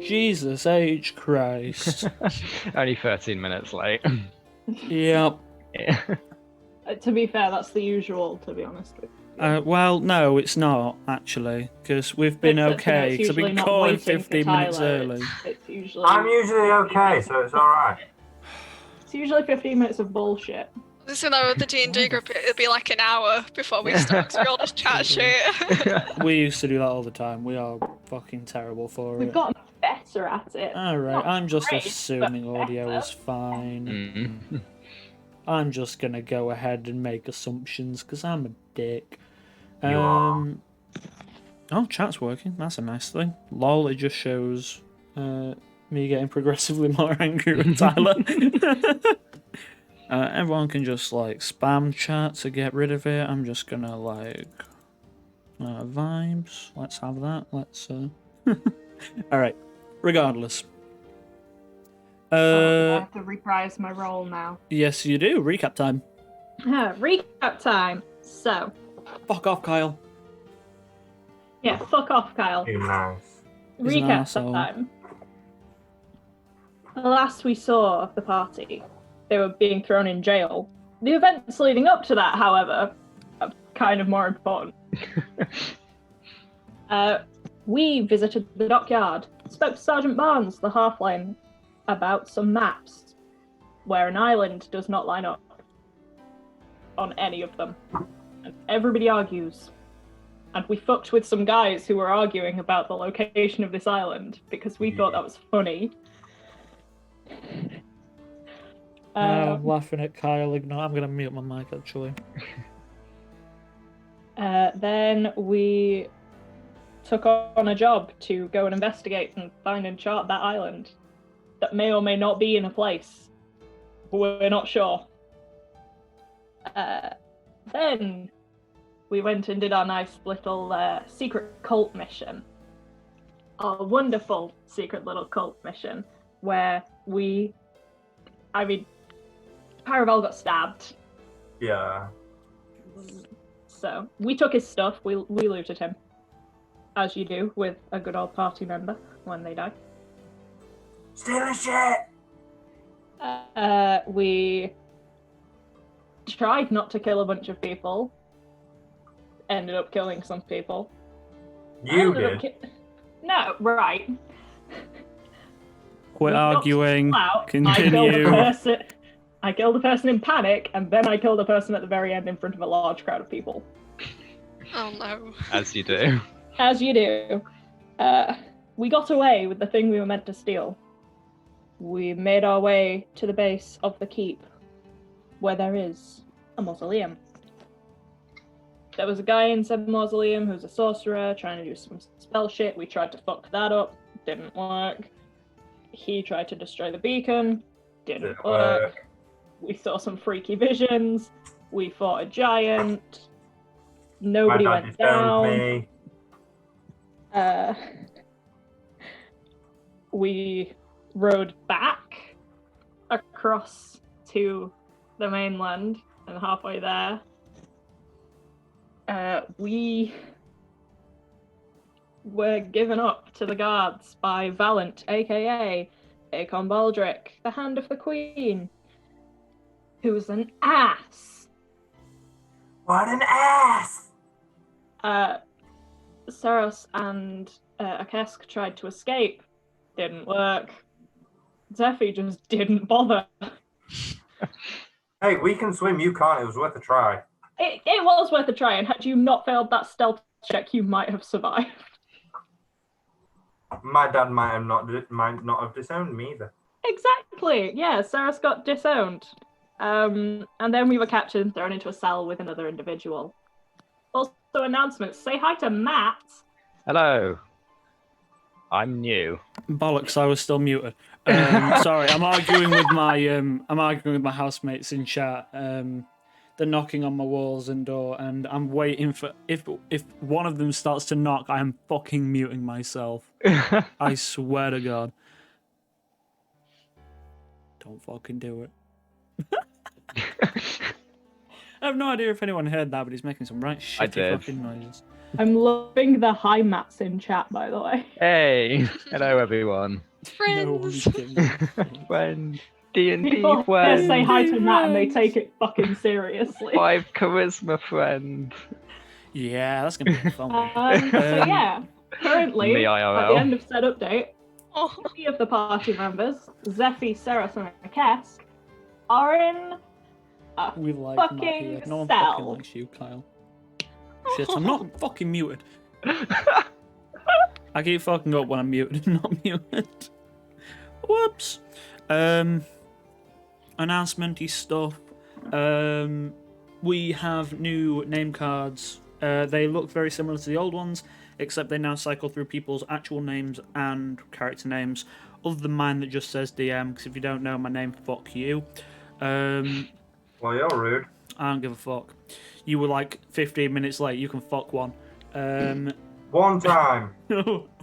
Jesus H. Christ. Only 13 minutes late. Yep. Yeah. To be fair, that's the usual, to be honest with you. Well, no, it's not, actually, because we've been Except, okay, it's because I've usually been not calling waiting for 15 minutes Tyler. early. It's usually... I'm usually okay, so it's alright. It's usually 15 minutes of bullshit. Just know with the D&D group, it'd be like an hour before we start, because we all just chat shit. We used to do that all the time. We are fucking terrible for We've it. gotten better at it. Alright, Not I'm just great, assuming but audio better. is fine. Mm. I'm just gonna go ahead and make assumptions, because I'm a dick. You are. Oh, chat's working. That's a nice thing. Lol, it just shows me getting progressively more angry with Tyler. Everyone can just, like, spam chat to get rid of it. I'm just gonna, like... vibes. Let's have that. Let's, Alright. Regardless. I have to reprise my role now. Yes, you do. Recap time. Recap time. So, Fuck off, Kyle. yeah, fuck off, Kyle. Too nice. He's an Recap arsehole. time. The last we saw of the party, they were being thrown in jail. The events leading up to that, however, are kind of more important. We visited the dockyard, spoke to Sergeant Barnes, the halfling, about some maps where an island does not line up on any of them. And everybody argues. And we fucked with some guys who were arguing about the location of this island because we thought that was funny. I'm laughing at Kyle. Ignore. I'm gonna mute my mic actually. Then we took on a job to go and investigate and find and chart that island that may or may not be in a place. But we're not sure. Then we went and did our nice little secret cult mission. Our wonderful secret little cult mission where Paravel got stabbed. Yeah. So we took his stuff, we looted him. As you do with a good old party member when they die. Stealing shit! We tried not to kill a bunch of people. Ended up killing some people. You did. No, right. Quit We got arguing. out. Continue. I killed a person in panic, and then I killed a person at the very end in front of a large crowd of people. Oh no. As you do. As you do. We got away with the thing we were meant to steal. We made our way to the base of the keep, where there is a mausoleum. There was a guy in said mausoleum who's a sorcerer trying to do some spell shit. We tried to fuck that up. Didn't work. He tried to destroy the beacon. Didn't work. We saw some freaky visions. We fought a giant. Nobody My dad went disowned down. me. We rode back across to the mainland, and halfway there, we were given up to the guards by Valent, aka Akon Baldric, the Hand of the Queen, who's an ass. What an ass! Saros and Akesk tried to escape. Didn't work. Zephy just didn't bother. Hey, we can swim, you can't. It was worth a try. It was worth a try, and had you not failed that stealth check, you might have survived. My dad might not have disowned me either. Exactly. Yeah, Saros got disowned. And then we were captured and thrown into a cell with another individual. Also, announcements. Say hi to Matt. Hello. I'm new. Bollocks! I was still muted. Sorry, I'm arguing with my housemates in chat. They're knocking on my walls and door, and I'm waiting for if one of them starts to knock, I am fucking muting myself. I swear to God. Don't fucking do it. I have no idea if anyone heard that, but he's making some right shitty did. fucking noises. I'm loving the hi mats in chat, by the way. Hey, hello everyone. No one Friends. gives a shit. Friend, D&D People here friend, say hi to D&D Matt and they friends. take it fucking seriously. 5 charisma friend. Yeah, that's gonna be a fun one. So yeah, currently, Me at IRL. the end of said update, Oh, 3 of the party members, Zephy, Ceres, and Kesk, are in a We like Matt fucking here. No one fucking cell. likes you, Kyle. Shit, I'm not fucking muted. I keep fucking up when I'm muted and not muted. Whoops. Announcementy stuff. We have new name cards. They look very similar to the old ones, except they now cycle through people's actual names and character names, other than mine that just says DM, because if you don't know my name, fuck you. Well, you're rude. I don't give a fuck. You were like 15 minutes late, you can fuck one. One time.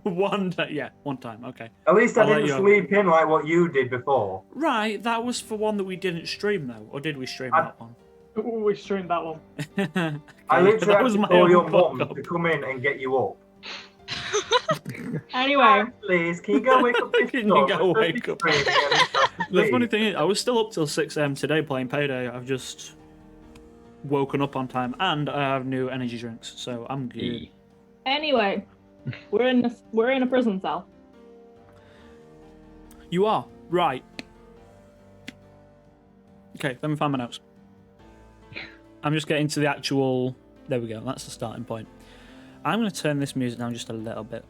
One time, okay. At least I I'll let didn't you- sleep in like what you did before. Right, that was for one that we didn't stream though, or did we stream that one? We streamed that one. I Okay, literally that had was to my call own your fuck mum up. to come in and get you up. Anyway, Please, can you go wake up this Can you dog? go We're wake up? supposed to be streaming and it's not The funny asleep. thing is, I was still up till 6 a.m. today playing Payday. I've just woken up on time, and I have new energy drinks, so I'm good. anyway, we're in a prison cell. You are right. Okay, let me find my notes. I'm just getting to the actual. There we go. That's the starting point. I'm going to turn this music down just a little bit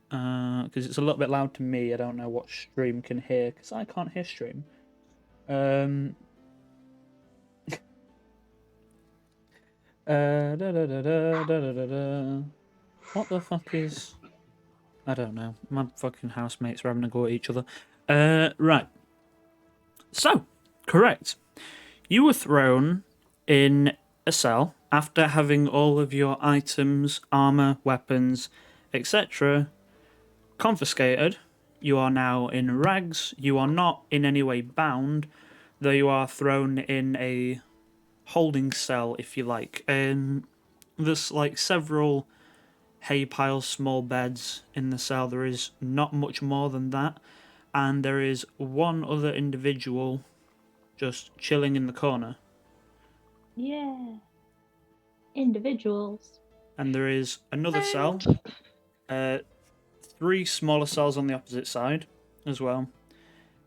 because it's a little bit loud to me. I don't know what stream can hear because I can't hear stream. Da, da, da, da, da, da, da, da. What the fuck is? I don't know. My fucking housemates are having a go at each other. Right. So, correct. You were thrown in a cell after having all of your items, armor, weapons, etc. confiscated. You are now in rags. You are not in any way bound, though you are thrown in a holding cell, if you like. There's like several hay piles, small beds in the cell. There is not much more than that, and there is one other individual just chilling in the corner, Yeah. Individuals. and there is another cell, 3 smaller cells on the opposite side as well,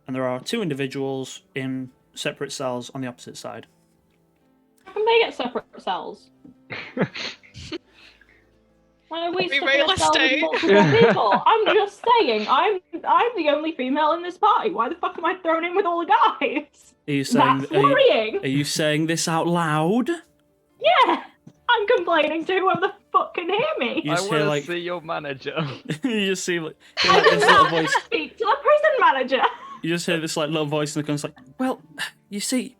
and there are 2 individuals in separate cells on the opposite side. How can they get separate cells? Why are we Be stuck in a cell with realistic. multiple people? I'm just saying, I'm the only female in this party. Why the fuck am I thrown in with all the guys? Are you saying? That's worrying. Are you saying this out loud? Yeah, I'm complaining to whoever the fuck can hear me. You I just want hear to like see your manager. you just see like, hear, I like do this little not voice. speak to the prison manager. You just hear this like little voice in the corner. It's like, well, you see,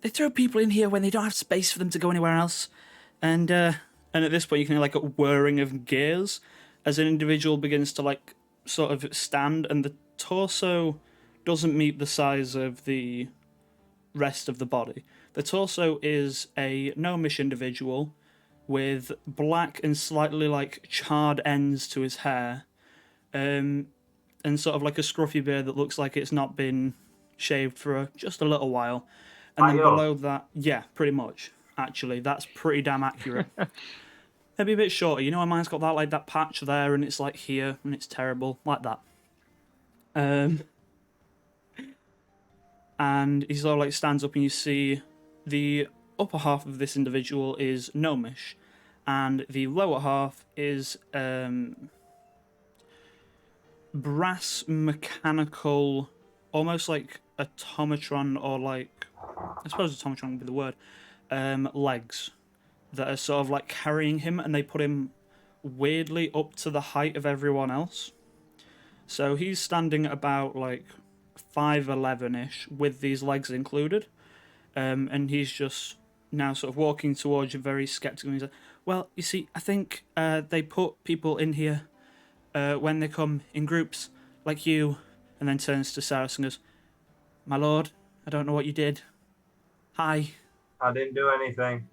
they throw people in here when they don't have space for them to go anywhere else, and at this point you can hear like a whirring of gears as an individual begins to like sort of stand, and the torso doesn't meet the size of the rest of the body. The torso is a gnomish individual with black and slightly like charred ends to his hair, and sort of like a scruffy beard that looks like it's not been shaved for just a little while. And then Ayo. below that, yeah, pretty much. Actually, that's pretty damn accurate. Maybe a bit shorter. You know, mine's got that like that patch there, and it's like here, and it's terrible, like that. And he sort of like stands up, and you see the upper half of this individual is gnomish, and the lower half is brass mechanical, almost like automatron, or like, I suppose automatron would be the word, legs that are sort of like carrying him, and they put him weirdly up to the height of everyone else. So he's standing at about like 5'11"-ish with these legs included, and he's just now sort of walking towards you very skeptical. He's like, well, you see, I think they put people in here when they come in groups like you, and then turns to Cyrus and goes, my lord, I don't know what you did. Hi. I didn't do anything.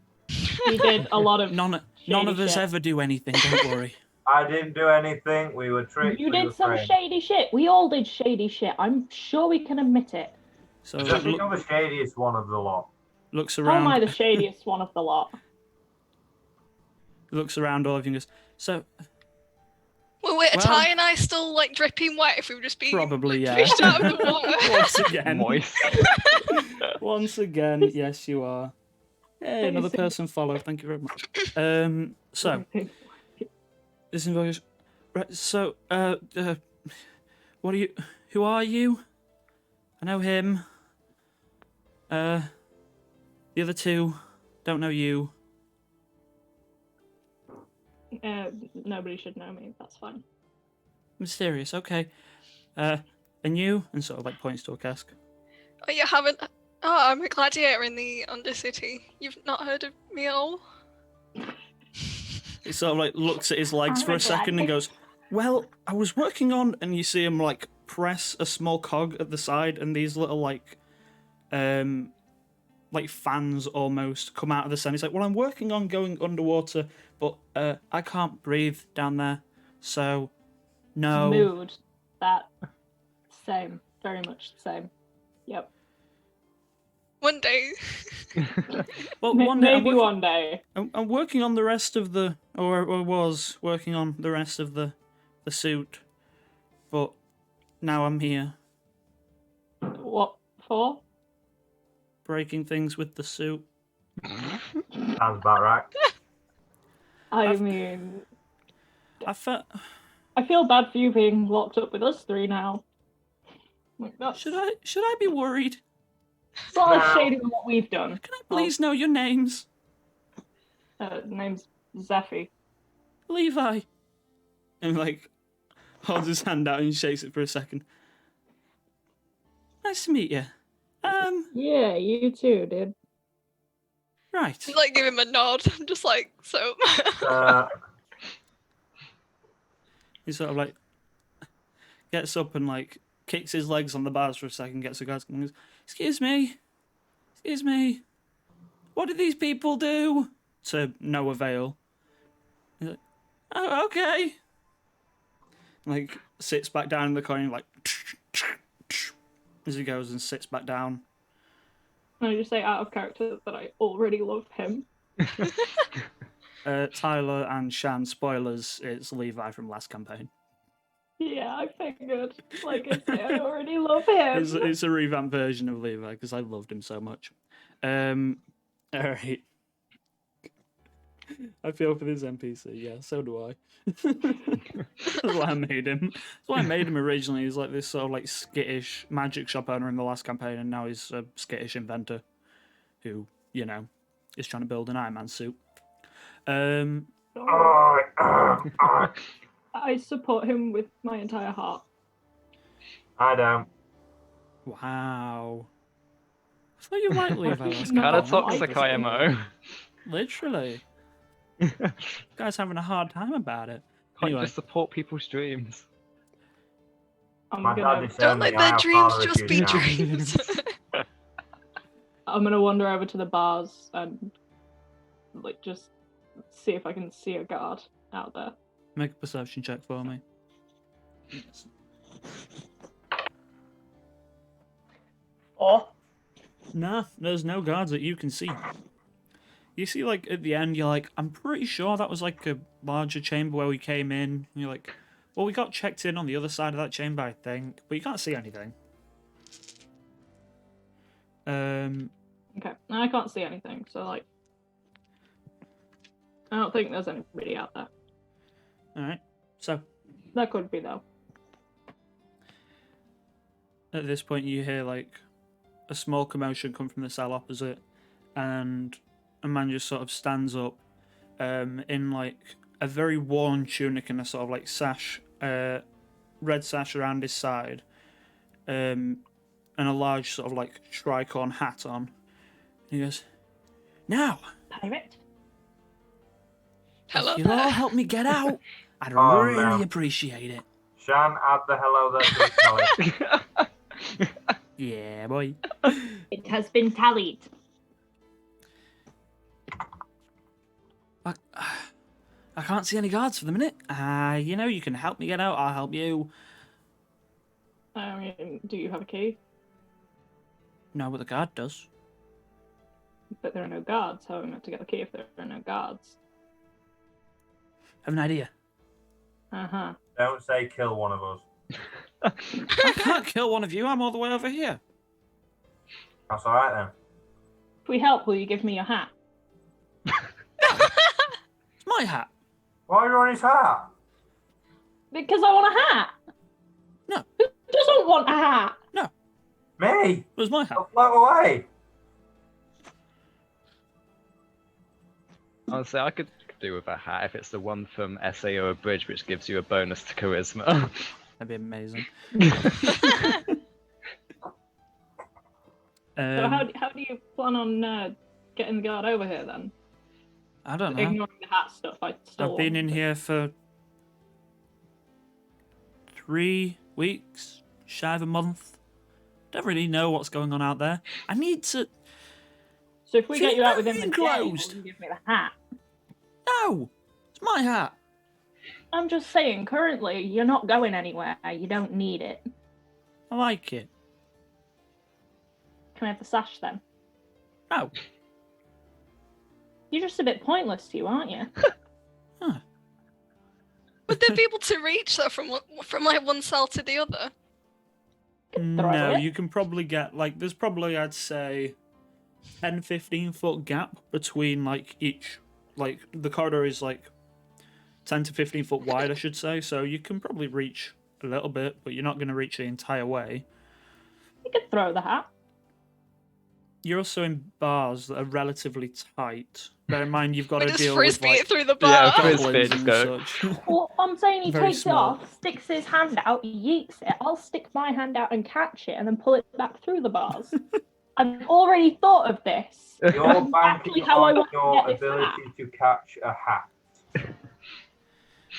You did a lot of. None of shady us shit. ever do anything. Don't worry. I didn't do anything. We were tricked. You we were did some framed. shady shit. We all did shady shit. I'm sure we can admit it. So I think I'm the shadiest one of the lot. looks How am I around. the shadiest one of the lot? Looks around all of you and goes. So Wait, are Well- Ty and I still like dripping wet if we were just being probably yeah. fished out of the water? Once again. Moist. Once again, yes, you are. Hey, another Basic. person followed. Thank you very much. So this involves right. So, what are you? Who are you? I know him. The other two don't know you. Nobody should know me. That's fine. Mysterious. Okay. And you? And sort of like points to a cask. Oh, you haven't. Oh, I'm a gladiator in the Undercity. You've not heard of me at all? He sort of like looks at his legs I'm for a a second and glad- goes, "Well, I was working on," and you see him like press a small cog at the side, and these little like fans almost come out of the center. He's like, "Well, I'm working on going underwater, but I can't breathe down there, so no." Mood. That. Same. Very much the same. Yep. One day. Well, one day Maybe one day. I'm working on the rest of the, or was working on the rest of the suit, but now I'm here What for? breaking things with the suit. Sounds about right. I mean, I felt. I feel bad for you being locked up with us three now. Like, that's Should I be worried? sort of No. shady than what we've done. Can I please know your names? Name's Zephy. Levi. And like holds his hand out and shakes it for a second. Nice to meet you. Yeah, you too, dude. Right. Just, like, give him a nod. I'm just like, so. He sort of like gets up and like kicks his legs on the bars for a second, gets a guy and goes, Excuse me. What did these people do? To no avail. He's like, oh, okay. Like sits back down in the corner, like as he goes and sits back down. Can I just say out of character that I already love him? Tyler and Shan, spoilers, it's Levi from last campaign. Yeah, I figured. Like I say, I already love him. It's a revamped version of Levi because I loved him so much. Alright. I feel for this NPC, yeah, so do I. That's why I made him. That's why I made him originally. He's like this sort of like skittish magic shop owner in the last campaign, and now he's a skittish inventor who, you know, is trying to build an Iron Man suit. I support him with my entire heart. I don't. Wow. I thought you liked Levi last No, Kind of campaign. toxic IMO. Literally. Guy's having a hard time about it. Can't Anyway. just support people's dreams. I'm My dad gonna, is Don't saying let their I have dreams father just be issues now. dreams. I'm gonna wander over to the bars and like just see if I can see a guard out there. Make a perception check for me. Oh. Nah, there's no guards that you can see. You see, like, at the end, you're like, I'm pretty sure that was, like, a larger chamber where we came in. And you're like, well, we got checked in on the other side of that chamber, I think. But you can't see anything. Okay, I can't see anything, so like, I don't think there's anybody out there. Alright. So, There could be though. at this point, you hear, like, a small commotion come from the cell opposite. And a man just sort of stands up in, like, a very worn tunic and a sort of, like, sash, red sash around his side. And a large sort of, like, tricorn hat on. And he goes, now, Pirate? Hello if you'll all there. help me get out, I'd Oh, really no. appreciate it. Shan, add the hello there to Kelly. Yeah, boy. It has been tallied. can't see any guards for the minute. You can help me get out. I'll help you. I mean, do you have a key? No, but the guard does. But there are no guards. How are we meant to get the key if there are no guards? Have an idea. Uh-huh. Don't say kill one of us. I can't kill one of you. I'm all the way over here. That's alright then. If we help, will you give me your hat? It's my hat. Why are you on his hat? Because I want a hat. No. Who doesn't want a hat? Me? It was my hat. I'll float away. Honestly, I could do with a hat if it's the one from SAO Bridge, which gives you a bonus to charisma. That'd be amazing. So how do you plan on getting the guard over here then? I don't know. Ignoring the hat stuff, I still I've been want in it. here for 3 weeks, shy of a month. Don't really know what's going on out there. I need to. So if we get you out within the day, will Enclosed. you give me the hat? No, it's my hat. I'm just saying, currently, you're not going anywhere. You don't need it. I like it. Can I have the sash then? No. You're just a bit pointless to you, aren't you? Huh. Would they be able to reach that from like one cell to the other? No, it. you can probably get there's probably I'd say 10-15 foot gap between each the corridor is 10 to 15 foot wide, I should say, so you can probably reach a little bit, but you're not going to reach the entire way. You could throw the hat. You're also in bars that are relatively tight. Bear in mind you've got We to just deal with frisbee it through the bar. Yeah, frisbee, goblins just and go. such. Well, I'm saying he Very takes small. it off, sticks his hand out, yeets it. I'll stick my hand out and catch it, and then pull it back through the bars. I've already thought of this. You're Exactly banking how I on want to your get this ability hat. to catch a hat.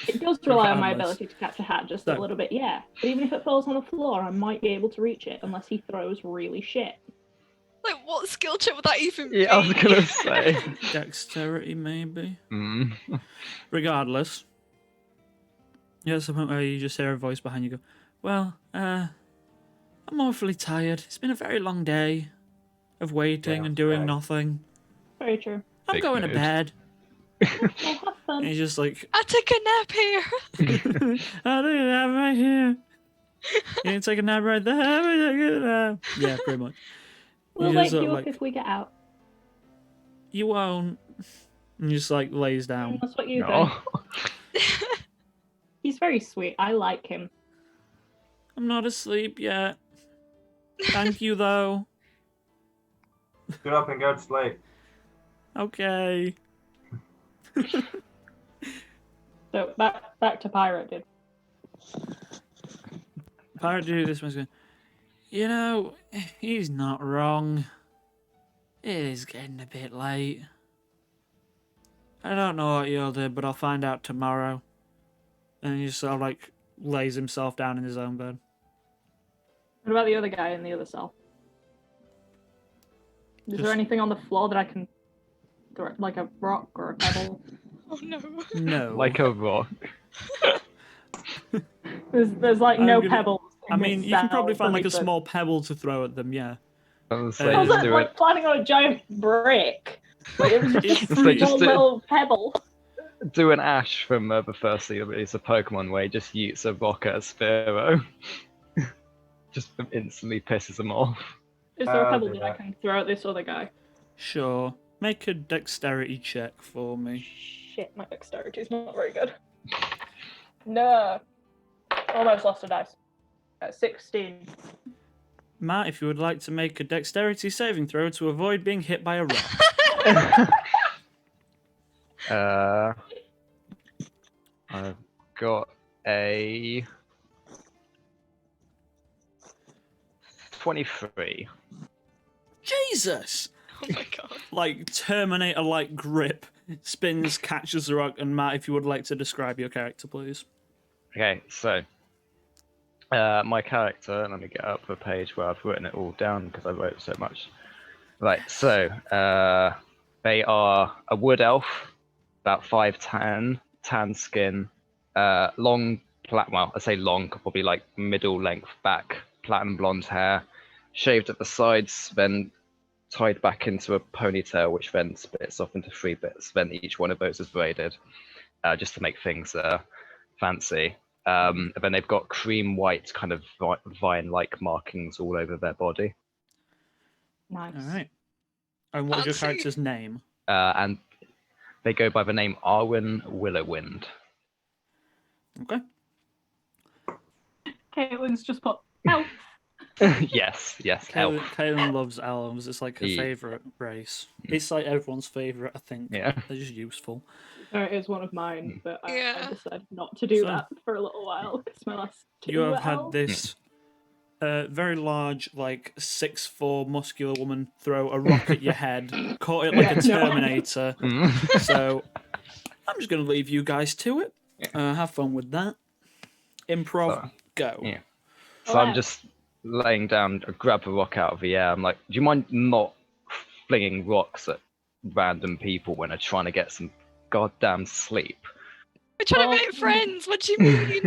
It does rely on my Regardless. ability to catch a hat just So- a little bit, yeah. But even if it falls on the floor, I might be able to reach it unless he throws really shit. Like, what skill check would that even be? Yeah, I was gonna say. Dexterity, maybe. Mm. Regardless. Yeah, there's a point where you just hear a voice behind you go, well, I'm awfully tired. It's been a very long day of waiting Yeah, and doing right. nothing. Very true. I'm Big going to mood. bed. Well, have fun. And he's just like, I took a nap here. I took a nap right here. You didn't take a nap right there. I took a nap. Yeah, pretty much. We'll You wake just sort you of up if we get out. You won't. And just lays down. That's what you No. think. He's very sweet. I like him. I'm not asleep yet. Thank you, though. Get up and go to sleep. Okay. So back to Pirate Dude. Pirate Dude, this one's going, he's not wrong. It is getting a bit late. I don't know what you'll do, but I'll find out tomorrow. And he just sort of lays himself down in his own bed. What about the other guy in the other cell? Is Just- there anything on the floor that I can throw, like a rock or a pebble? Oh no. No. Like a rock. There's I'm no gonna- pebbles. in I mean, this you can cell probably for find me a to- small pebble to throw at them, yeah. I was I I saying, was just do like planning on a giant brick. Like it was just It's a like, small just do- little pebble. do an Ash from the first season. It's a Pokemon where he just yeets a rock at a Spearow. Just instantly pisses him off. Is there a Oh, pebble that I dear. can throw at this other guy? Sure. Make a dexterity check for me. Shit, my dexterity's not very good. No. Almost lost a dice. 16. Matt, if you would like to make a dexterity saving throw to avoid being hit by a rock. I've got a 23. Jesus! Oh my god. Terminator-like grip. Spins, catches the rock, and Matt, if you would like to describe your character, please. Okay, so my character, let me get up the page where I've written it all down because I wrote so much. Right, so they are a wood elf, about 5'10", tan skin, long, well, I say long, probably like middle length back, platinum blonde hair, shaved at the sides, then tied back into a ponytail, which then splits off into 3 bits. Then each one of those is braided, just to make things fancy. And then they've got cream white kind of vine-like markings all over their body. Nice. All right. And what is your Fancy. character's name? And they go by the name Arwen Willowwind. Okay. Caitlin's just put elf. yes, Caitlin, elf. Caitlin loves elves. It's like her Yeah. favourite race. It's like everyone's favourite, I think. Yeah. They're just useful. It is one of mine, but I Yeah. decided not to do So- that for a little while because my last two You have were had elves. this very large, like 6'4" muscular woman throw a rock at your head, caught it like a Yeah, no. Terminator. So I'm just going to leave you guys to it. Have fun with that. Improv, So, go. yeah. So I'm just laying down, grab a rock out of the air. I'm like, do you mind not flinging rocks at random people when they're trying to get some goddamn sleep? We're trying Well- to make friends. What do you mean?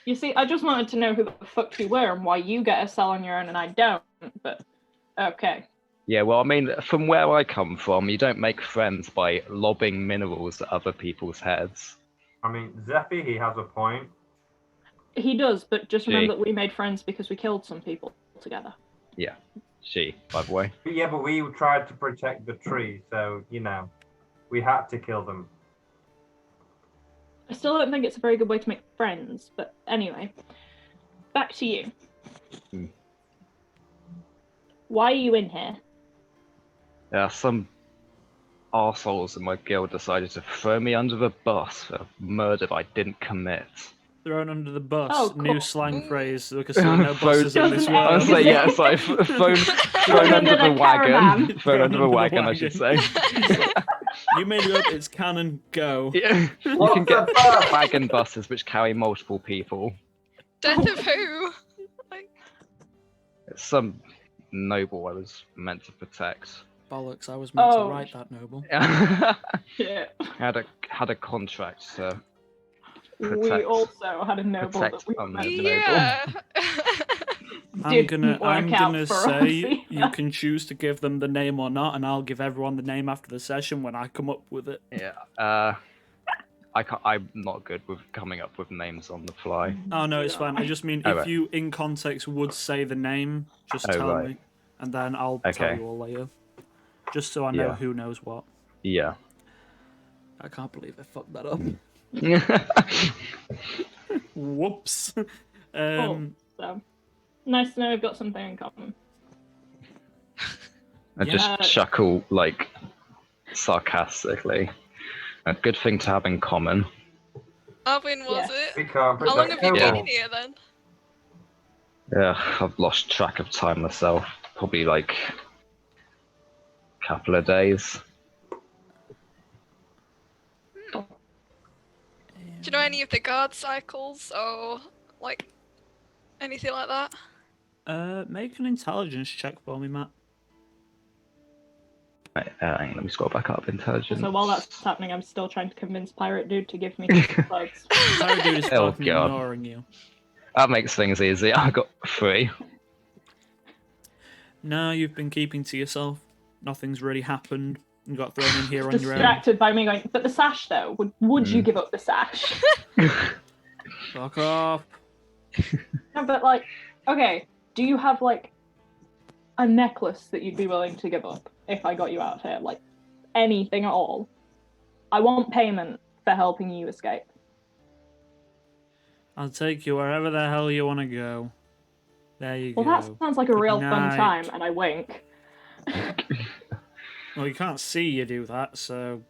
You see, I just wanted to know who the fuck you were and why you get a cell on your own and I don't, but okay. Yeah, well, I mean, from where I come from, you don't make friends by lobbing minerals at other people's heads. I mean, Zephy, he has a point. He does, but just remember Gee. that we made friends because we killed some people together. Yeah, she, by the way. But yeah, but we tried to protect the tree, so, you know, we had to kill them. I still don't think it's a very good way to make friends, but anyway. Back to you. Hmm. Why are you in here? Some arseholes in my guild decided to throw me under the bus for murder I didn't commit. Thrown under the bus. Oh, New cool. slang phrase because there are no buses in this Doesn't I world. was like, yeah, sorry, thrown under the wagon. Thrown under the wagon, I should say. You made it up. It's canon. Go. Yeah. You What can get the fuck? wagon buses which carry multiple people. Death of who? Like, It's some noble I was meant to protect. Bollocks! I was meant Oh. to write that, Noble. Shit. had a contract to We Protect- also had a noble that protect we were on meant the to noble. yeah. I'm gonna Didn't work out for say us. you can choose to give them the name or not, and I'll give everyone the name after the session when I come up with it. Yeah. I'm not good with coming up with names on the fly. Oh no, it's fine. I just mean Oh, if right. you in context would say the name, just Oh, tell right. me, and then I'll tell Okay. you all later. Just so I know Yeah. who knows what. Yeah. I can't believe I fucked that up. Whoops. Cool. So, nice to know we've got something in common. I Yeah. just chuckle like sarcastically. A good thing to have in common. Arwen, was We it? can't How long protect have you been nobles. here then? Yeah, I've lost track of time myself. Probably like a couple of days. Do you know any of the guard cycles or like anything like that? Make an intelligence check for me, Matt. Right, hang on, let me scroll back up. Intelligence. So while that's happening, I'm still trying to convince Pirate Dude to give me his clothes. Sorry, dude is Oh, fucking God. ignoring you. That makes things easy. I got 3. No, you've been keeping to yourself. Nothing's really happened. You got thrown in here on your own. Distracted by me going, but the sash though, would you Mm. give up the sash? Fuck off. No, but like, okay, do you have like a necklace that you'd be willing to give up if I got you out of here? Like anything at all? I want payment for helping you escape. I'll take you wherever the hell you want to go. There you Well, go. that sounds like a real Good fun night. time, and I wink. Well, you can't see you do that, so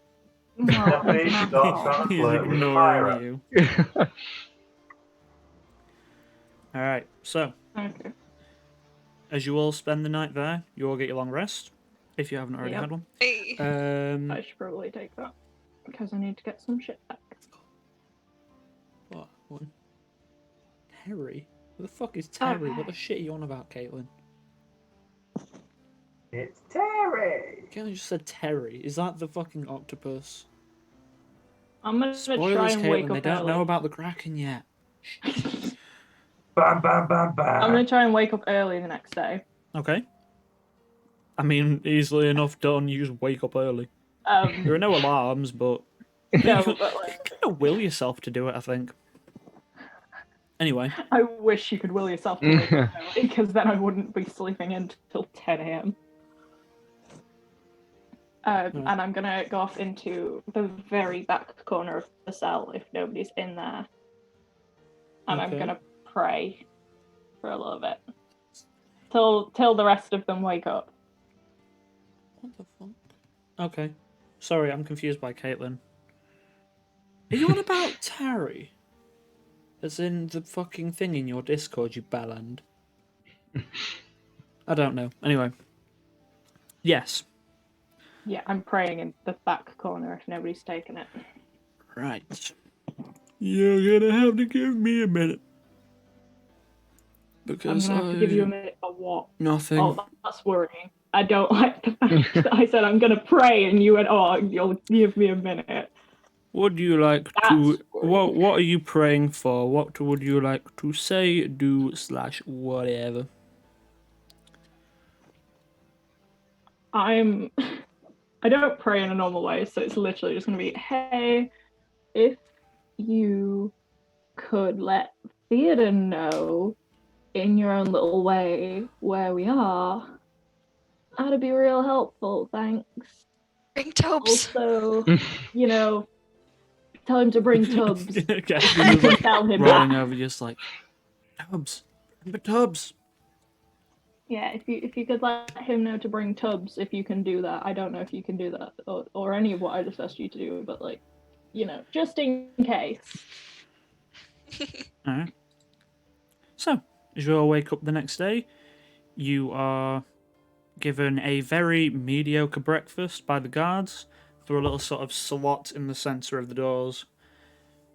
Zephy, don't he's flirt with ignoring Pirate. you. Alright, so, Okay. as you all spend the night there, you all get your long rest, if you haven't already Yep. had one. Hey. I should probably take that because I need to get some shit back. What? Terry? Who the fuck is Terry? Okay. What the shit are you on about, Caitlin? It's Terry. Caitlin just said Terry. Is that the fucking octopus? I'm gonna try Spoilers, and wake Caitlin. They up don't early. know about the Kraken yet. Bam, bam, bam, bam. I'm gonna try and wake up early the next day. Okay. I mean, easily enough done. You just wake up early. There are no alarms, but No, you but can like, kind of will yourself to do it, I think. Anyway, I wish you could will yourself to wake up early, because then I wouldn't be sleeping until 10 a.m. And I'm gonna go off into the very back corner of the cell if nobody's in there. And I'm Okay. gonna pray for a little bit. Till the rest of them wake up. what the fuck? Okay. Sorry, I'm confused by Caitlin. Are you on about Terry? As in the fucking thing in your Discord, you bellend? I don't know. Anyway. Yes. Yeah, I'm praying in the back corner if nobody's taken it. Right. You're gonna have to give me a minute. I'm Because gonna have to give you a minute for what? Nothing. Oh, that's worrying. I don't like the fact that I said I'm gonna pray and you went, oh, you'll give me a minute. Would you like That's to... worrying. What are you praying for? What would you like to say, do, / whatever? I don't pray in a normal way, so it's literally just gonna be, hey, if you could let theatre know in your own little way where we are, that'd be real helpful, thanks. Bring Tobes. Also, you know, tell him to bring tubs. Gatsby was like Tell him rolling that. over just like, Tubbs. Remember Tubbs? Yeah, if you could let him know to bring tubs, if you can do that. I don't know if you can do that or any of what I just asked you to do, but like, you know, just in case. Alright. So, as you all wake up the next day, you are given a very mediocre breakfast by the guards through a little sort of slot in the centre of the doors,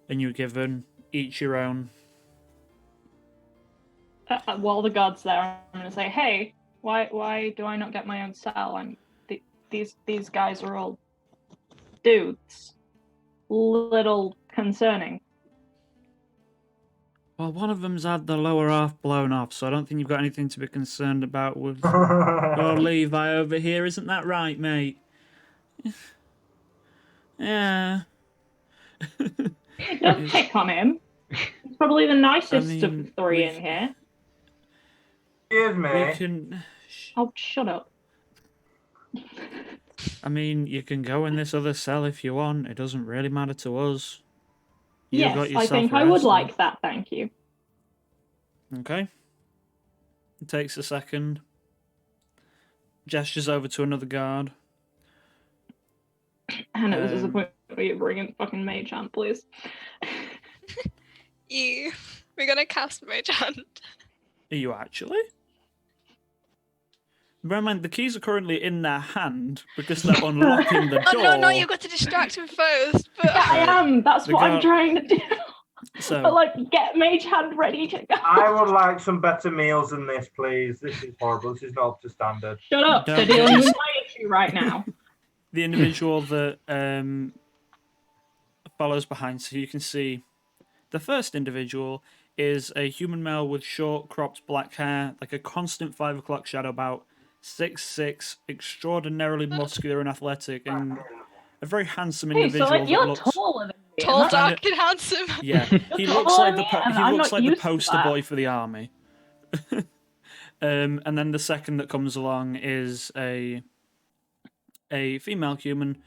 and you're given each your own. While the guard's there, I'm gonna say, hey, why do I not get my own cell? These guys are all dudes. Little concerning. Well, one of them's had the lower half blown off, so I don't think you've got anything to be concerned about with your Levi over here. Isn't that right, mate? Yeah. Don't pick on him. He's probably the nicest of the three in here. Excuse me. We can... Oh, shut up. I mean, you can go in this other cell if you want. It doesn't really matter to us. You got Yes, I yourself think I would arrested. like that, thank you. Okay. It takes a second. Gestures over to another guard. And it was just a point where you bring in fucking Mage Hand, please. We're gonna cast Mage Hand. Are you actually? Bear in mind, the keys are currently in their hand because they're unlocking the door. Oh no, you've got to distract him first. But Yeah, I am. That's The what I'm guard- trying to do. So, But like, get Mage Hand ready to go. I would like some better meals than this, please. This is horrible. This is not up to standard. Shut up. Don't They're dealing just- with my issue right now. the individual that follows behind, so you can see the first individual is a human male with short, cropped black hair, like a constant 5 o'clock shadow, about 6'6", extraordinarily muscular and athletic, and a very handsome Hey, so individual like, you're that looks... taller than me. tall, and that's- dark, and handsome. Yeah, he You're looks taller like than the me, and he I'm looks not like the used to poster that. boy for the army. And then the second that comes along is a female human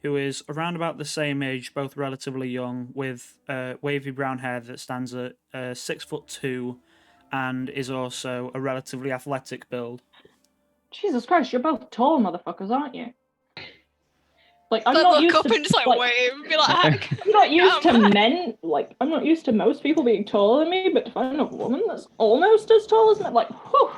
who is around about the same age, both relatively young, with wavy brown hair that stands at 6'2", and is also a relatively athletic build. Jesus Christ, you're both tall motherfuckers, aren't you? Like, I'm But not look used up to and just like wave and be like, I'm not used to men. Like, I'm not used to most people being taller than me, but to find a woman that's almost as tall as me, like, whew,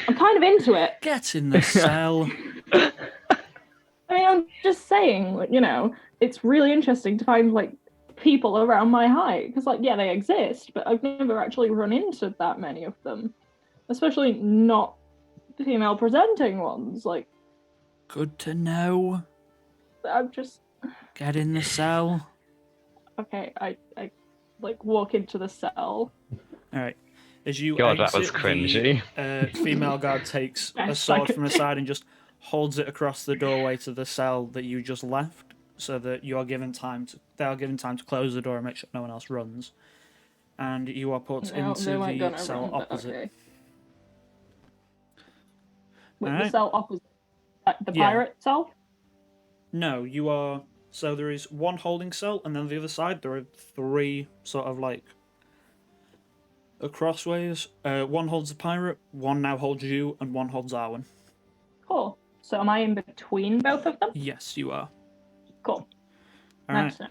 I'm kind of into it. Get in the cell. I mean, I'm just saying, like, you know, it's really interesting to find like people around my height because, like, yeah, they exist, but I've never actually run into that many of them, especially not female presenting ones. Like, Good to know. I'm just Get in the cell. Okay, I like walk into the cell. All right. As you God, that exit, was cringy. the female guard takes a Yes, sword I from the could- side and just holds it across the doorway to the cell that you just left, so that you are given time to. They are given time to close the door and make sure no one else runs. And you are put No, into they weren't the gonna cell run, but opposite. okay. Wait, the Alright. cell opposite the Yeah. pirate cell? No, you are. So there is one holding cell, and then on the other side there are 3 sort of like crossways. One holds the pirate, one now holds you, and one holds Arwen. Cool. So am I in between both of them? Yes, you are. Cool. All Nice. right.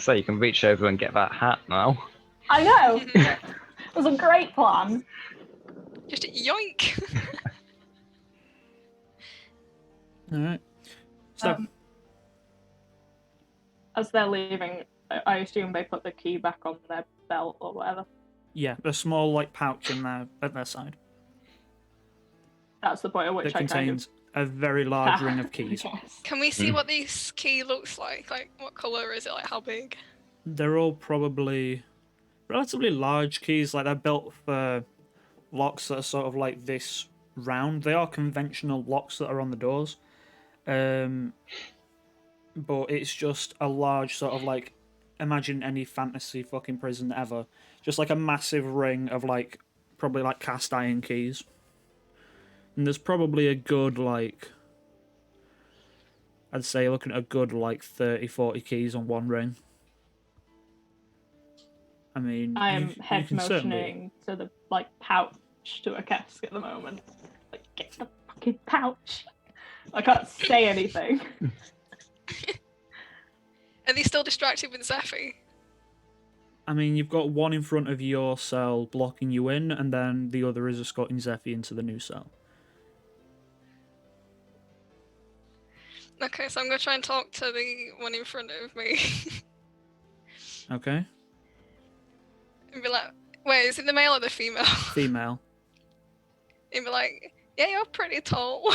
So you can reach over and get that hat now. I know. It was a great plan. Just yoink. All right. So As they're leaving, I assume they put the key back on their belt or whatever. yeah, a small like pouch in there at their side That's the point at which that I contains a very large ring of keys. Yes. Can we see what this key looks like? Like, what color is it? Like, how big? They're all probably relatively large keys. Like they're built for locks that are sort of like this round. They are conventional locks that are on the doors. But it's just a large sort of like, imagine any fantasy fucking prison ever. Just like a massive ring of like, probably like cast iron keys. And there's probably a good like, I'd say looking at a good like 30, 40 keys on one ring. I mean, I am you head can certainly... motioning to the like pouch to a cask at the moment. Like, get the fucking pouch. I can't say anything. Are they still distracted with Zephy? I mean, you've got one in front of your cell blocking you in, and then the other is escorting Zephy into the new cell. Okay, so I'm gonna try and talk to the one in front of me. Okay? And be like, wait, is it the male or the female? Female. And be like, yeah, you're pretty tall.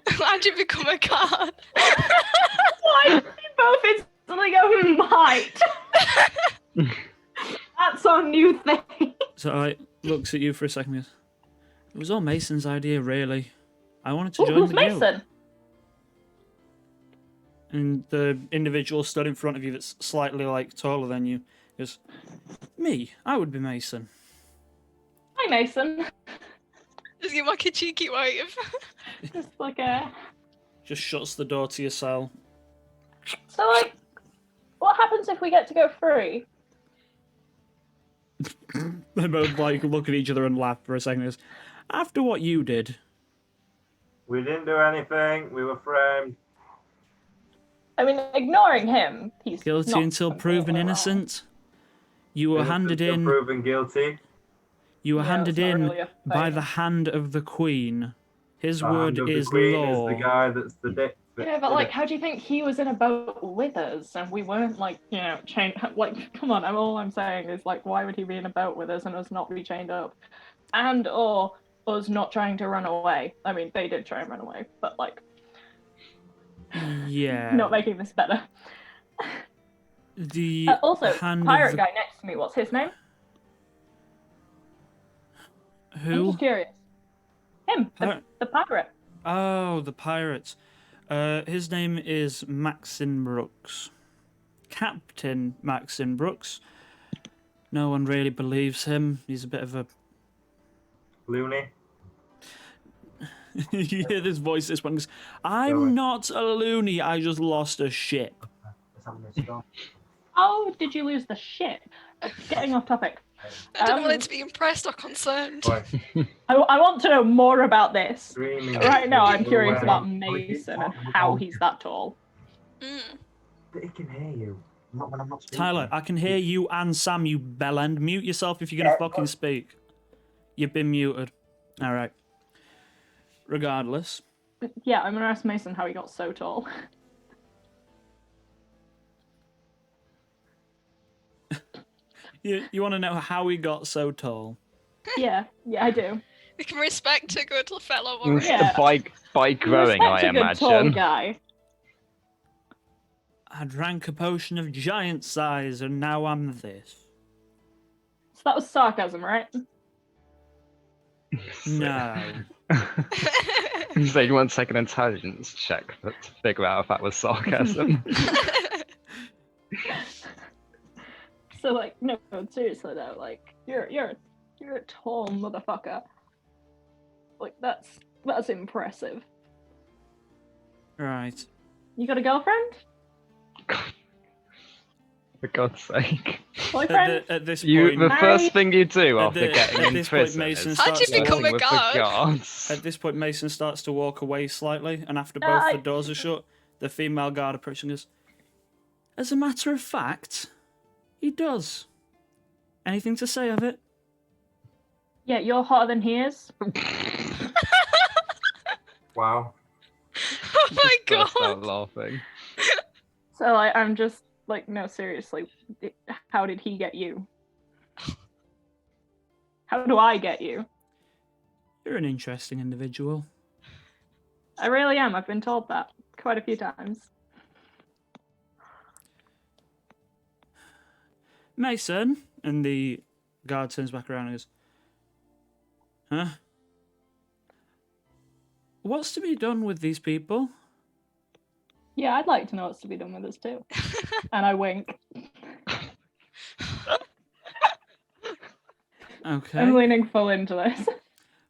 How'd you become a guard? Why did you both instantly go height? That's our new thing. So I looks at you for a second and goes, it was all Mason's idea, really. I wanted to join Who's the guild. Mason? And the individual stood in front of you that's slightly like taller than you goes, me, I would be Mason. Hi, Mason. Just give like a cheeky wave. Just like a. Just shuts the door to your cell. So, like, what happens if we get to go free? They both like look at each other and laugh for a second. Goes, after what you did. We didn't do anything. We were framed. I mean, ignoring him, he's Guilty not until completely proven wrong. innocent. You were handed Innocent in. till proven guilty. You were Yeah, handed it's not in really a by thing. the hand of the Queen. His The word hand of the is queen law. is the guy that's the dick. Yeah, but like, how do you think he was in a boat with us and we weren't like, you know, chained? Like, come on! All I'm saying is like, why would he be in a boat with us and us not be chained up, and or us not trying to run away? I mean, they did try and run away, but like, Yeah. not making this better. The Also, hand pirate of the... guy next to me. What's his name? I'm Who? just curious. Him, Pir- the pirate. Oh, the pirate. His name is Maxine Brooks. Captain Maxine Brooks. No one really believes him. He's a bit of a... Looney. You hear this voice this one goes, I'm not a loony, I just lost a ship. How did you lose the ship? Getting off topic. I don't want it to be impressed or concerned. Boy, I want to know more about this. screaming. Right now, I'm curious Away. about Mason and how he's that tall. Mm. But he can hear you. Not when I'm not speaking. Tyler, I can hear you and Sam, you bellend. Mute yourself if you're going to fucking speak. You've been muted. Alright. Regardless. Yeah, I'm gonna ask Mason how he got so tall. You want to know how he got so tall? yeah, I do. We can respect a good fellow warrior. Yeah. By growing, Respect I a good tall imagine. guy. I drank a potion of giant size, and now I'm this. So that was sarcasm, right? No. You said you want to take an intelligence check to figure out if that was sarcasm. So like, no, seriously though, like you're a tall motherfucker. Like that's impressive. Right. You got a girlfriend? For God's sake. Boyfriend? At this You, point, the Married? first thing you do At after the- getting at in this point, prison Mason is How'd you starts become flirting a with guard? the guards. at this point, Mason starts to walk away slightly, and after No, both the doors are shut, the female guard approaching us. As a matter of fact, he does. Anything to say of it? Yeah, you're hotter than he is. Wow. Oh my Burst out god. laughing. So I'm just like, no, seriously, how did he get you? How do I get you? You're an interesting individual. I really am. I've been told that quite a few times. Mason, and the guard turns back around and goes, huh? What's to be done with these people? Yeah, I'd like to know what's to be done with us too. And I wink. Okay. I'm leaning full into this.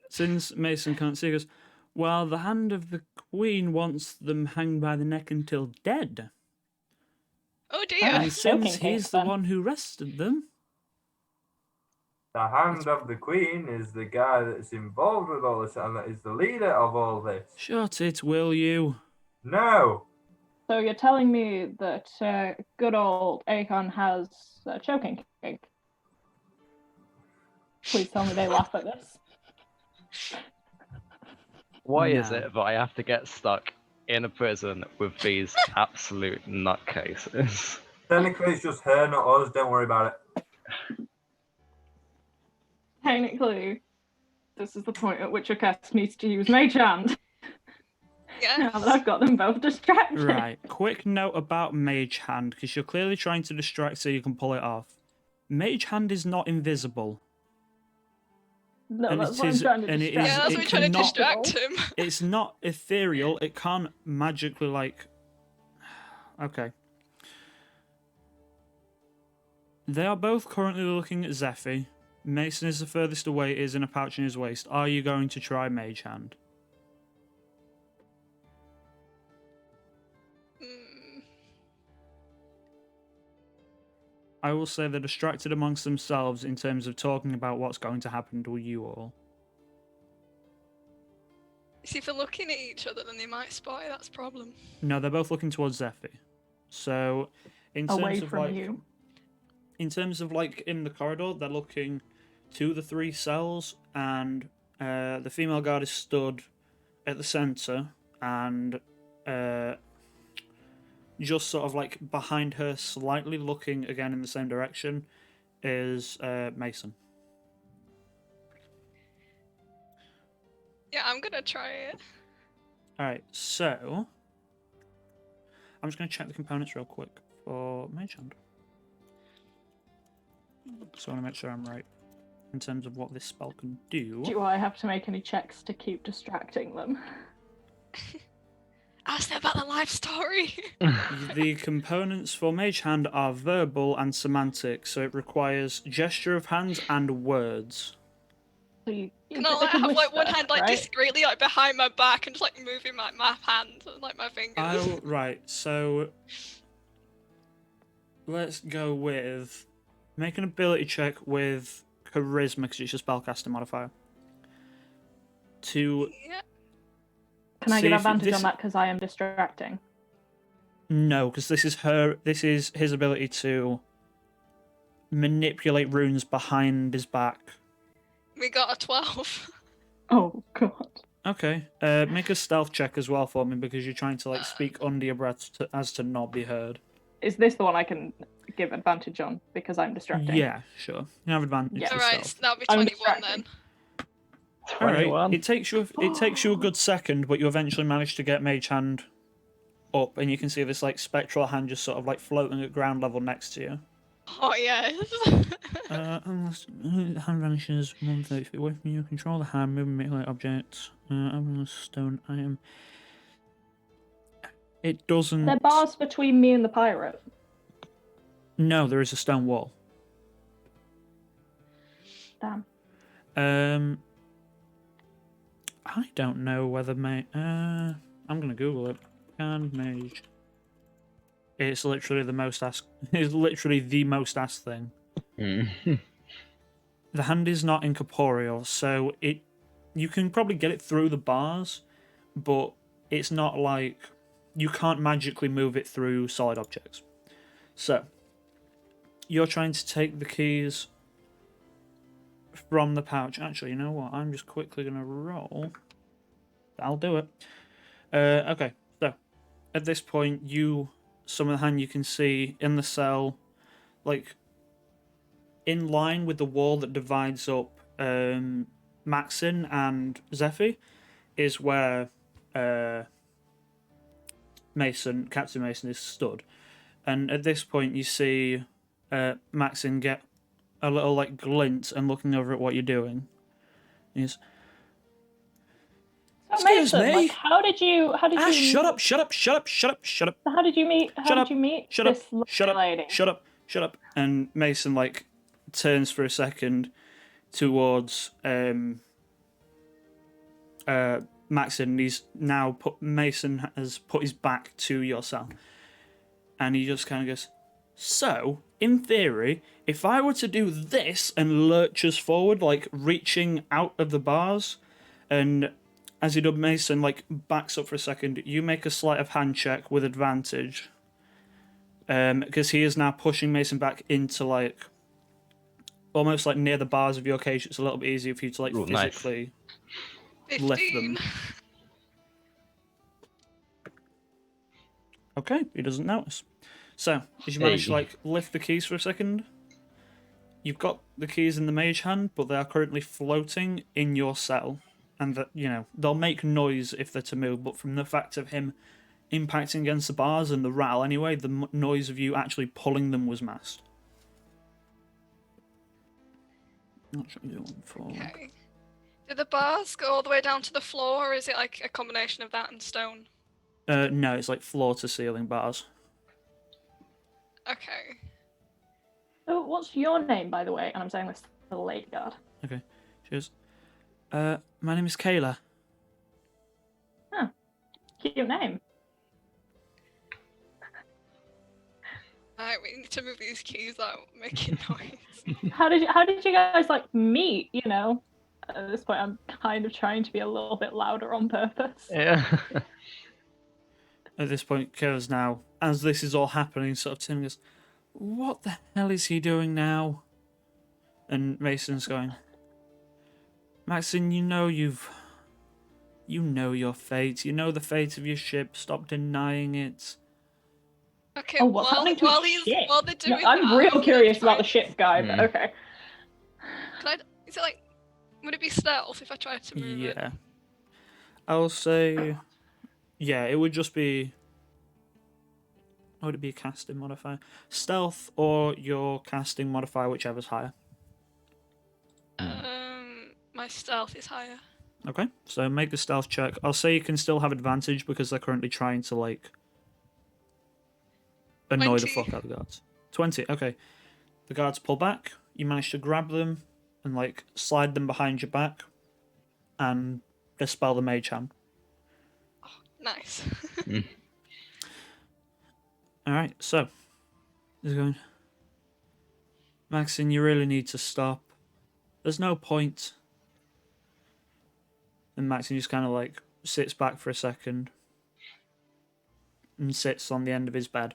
Since Mason can't see, he goes, well, the hand of the queen wants them hanged by the neck until dead. Oh dear. Yeah. And since Joking, he's the then. one who arrested them, The Hand of the Queen is the guy that's involved with all this and that is the leader of all this. shut it, will you? No. So you're telling me that good old Akon has a choking kink? Please tell me they laugh at this. Why is No. it that I have to get stuck in a prison with these absolute nutcases? Technically, it's just her, not us. Don't worry about it. Technically, this is the point at which Akest needs to use Mage Hand. Now that Yes. I've got them both distracted. Right, quick note about Mage Hand, because you're clearly trying to distract so you can pull it off. Mage Hand is not invisible. No, And that's it what is- I'm trying to and it distract. is- Yeah, that's it what we're trying to cannot- distract him. It's not ethereal, it can't magically, like... Okay. They are both currently looking at Zephy. Mason is the furthest away, it is in a pouch in his waist. Are you going to try Mage Hand? Mm, I will say they're distracted amongst themselves in terms of talking about what's going to happen to you all. see, if they're looking at each other, then they might spy. That's a problem. No, they're both looking towards Zephy. So, in terms Away of from like, you. in terms of like in the corridor, they're looking to the three cells, and the female guard is stood at the center, and just sort of like behind her, slightly looking again in the same direction, is Mason. Yeah, I'm gonna try it. Alright, so I'm just going to check the components real quick for Mage Hand. So I want to make sure I'm right in terms of what this spell can do. Do I have to make any checks to keep distracting them? Ask them about the life story. The components for Mage Hand are verbal and semantic, so it requires gesture of hands and words. So you Can I like could have like one whisper, hand like right? discreetly like behind my back and just like moving my hand and like my fingers? Right, so let's go with make an ability check with charisma because it's your spellcaster modifier. To Yeah. Can I see get if advantage this- on that because I am distracting? no, because this is his ability to manipulate runes behind his back. We got a 12. Oh god. Okay, make a stealth check as well for me because you're trying to like speak under your breath as to not be heard. Is this the one I can give advantage on because I'm distracting? Yeah, sure. You have advantage. Yeah. for Alright, stealth. that'll be I'm 21 then. All right. 21. It takes you a good second, but you eventually manage to get Mage Hand up, and you can see this like spectral hand just sort of like floating at ground level next to you. Oh yes. Unless the hand vanishes 130 feet away from you, control the hand, move and make like objects. Unless stone item. It doesn't. There are bars between me and the pirate. No, there is a stone wall. Damn. I don't know whether I'm gonna Google it. Can mage. It's literally the most asked. It's literally the most asked thing. The hand is not incorporeal, so you can probably get it through the bars, but it's not like you can't magically move it through solid objects. So you're trying to take the keys from the pouch. Actually, you know what? I'm just quickly gonna roll. I'll do it. Okay, so at this point, some of the hand you can see in the cell, like in line with the wall that divides up Maxin and Zephy, is where Captain Mason is stood. And at this point, you see Maxin get a little like glint and looking over at what you're doing. He's, So excuse Mason, me. like, how did you shut up! How did you meet this lady? Shut up! And Mason like turns for a second towards Maxon. Mason has put his back to your cell, and he just kind of goes, so in theory, if I were to do this and lurches forward, like reaching out of the bars, and as he did, Mason like backs up for a second, you make a sleight of hand check with advantage, because he is now pushing Mason back into like almost like near the bars of your cage. It's a little bit easier for you to like physically lift them. Okay, he doesn't notice. So, did you manage to like lift the keys for a second? You've got the keys in the mage hand, but they are currently floating in your cell, and that they'll make noise if they're to move. But from the fact of him impacting against the bars and the rattle anyway, the noise of you actually pulling them was masked. Not sure you're doing for. Okay. Do the bars go all the way down to the floor, or is it like a combination of that and stone? No, it's like floor to ceiling bars. Okay. So, what's your name, by the way? And I'm saying this to the lady guard. Okay. Cheers. My name is Kayla. Huh. Cute name. Alright, we need to move these keys out, making noise. How did you guys like meet? At this point, I'm kind of trying to be a little bit louder on purpose. Yeah. At this point, Kayla's now, as this is all happening, sort of turning goes, what the hell is he doing now? And Mason's going, Maxine, you know your fate. You know the fate of your ship. Stop denying it. Okay, what's happening to while his ship? they're doing I'm that, real curious try- about the ship guy, but okay. Is it like, would it be stealth if I tried to move it? Yeah. I'll say, yeah, it would just be, would it be a casting modifier? Stealth or your casting modifier, whichever's higher. My stealth is higher. Okay, so make the stealth check. I'll say you can still have advantage because they're currently trying to, like, annoy the 20. fuck out of the guards. 20, okay. The guards pull back. You manage to grab them and, like, slide them behind your back and dispel the mage hand. Oh, nice. Alright, so he's going, Maxine, you really need to stop. There's no point. And Maxine just kind of like sits back for a second and sits on the end of his bed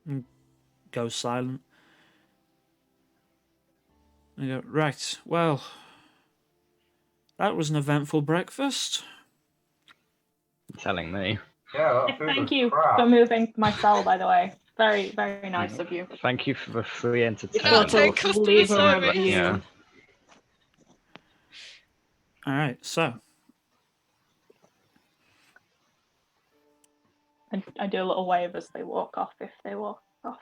and goes silent. And I go, right, well, that was an eventful breakfast. Telling me. Yeah, that food Thank was you crap. for moving my cell, by the way. Very, very nice of you. Thank you for the free You entertainment. don't take customer Leave a service. review. Yeah. Alright, so And I do a little wave as they walk off, if they walk off.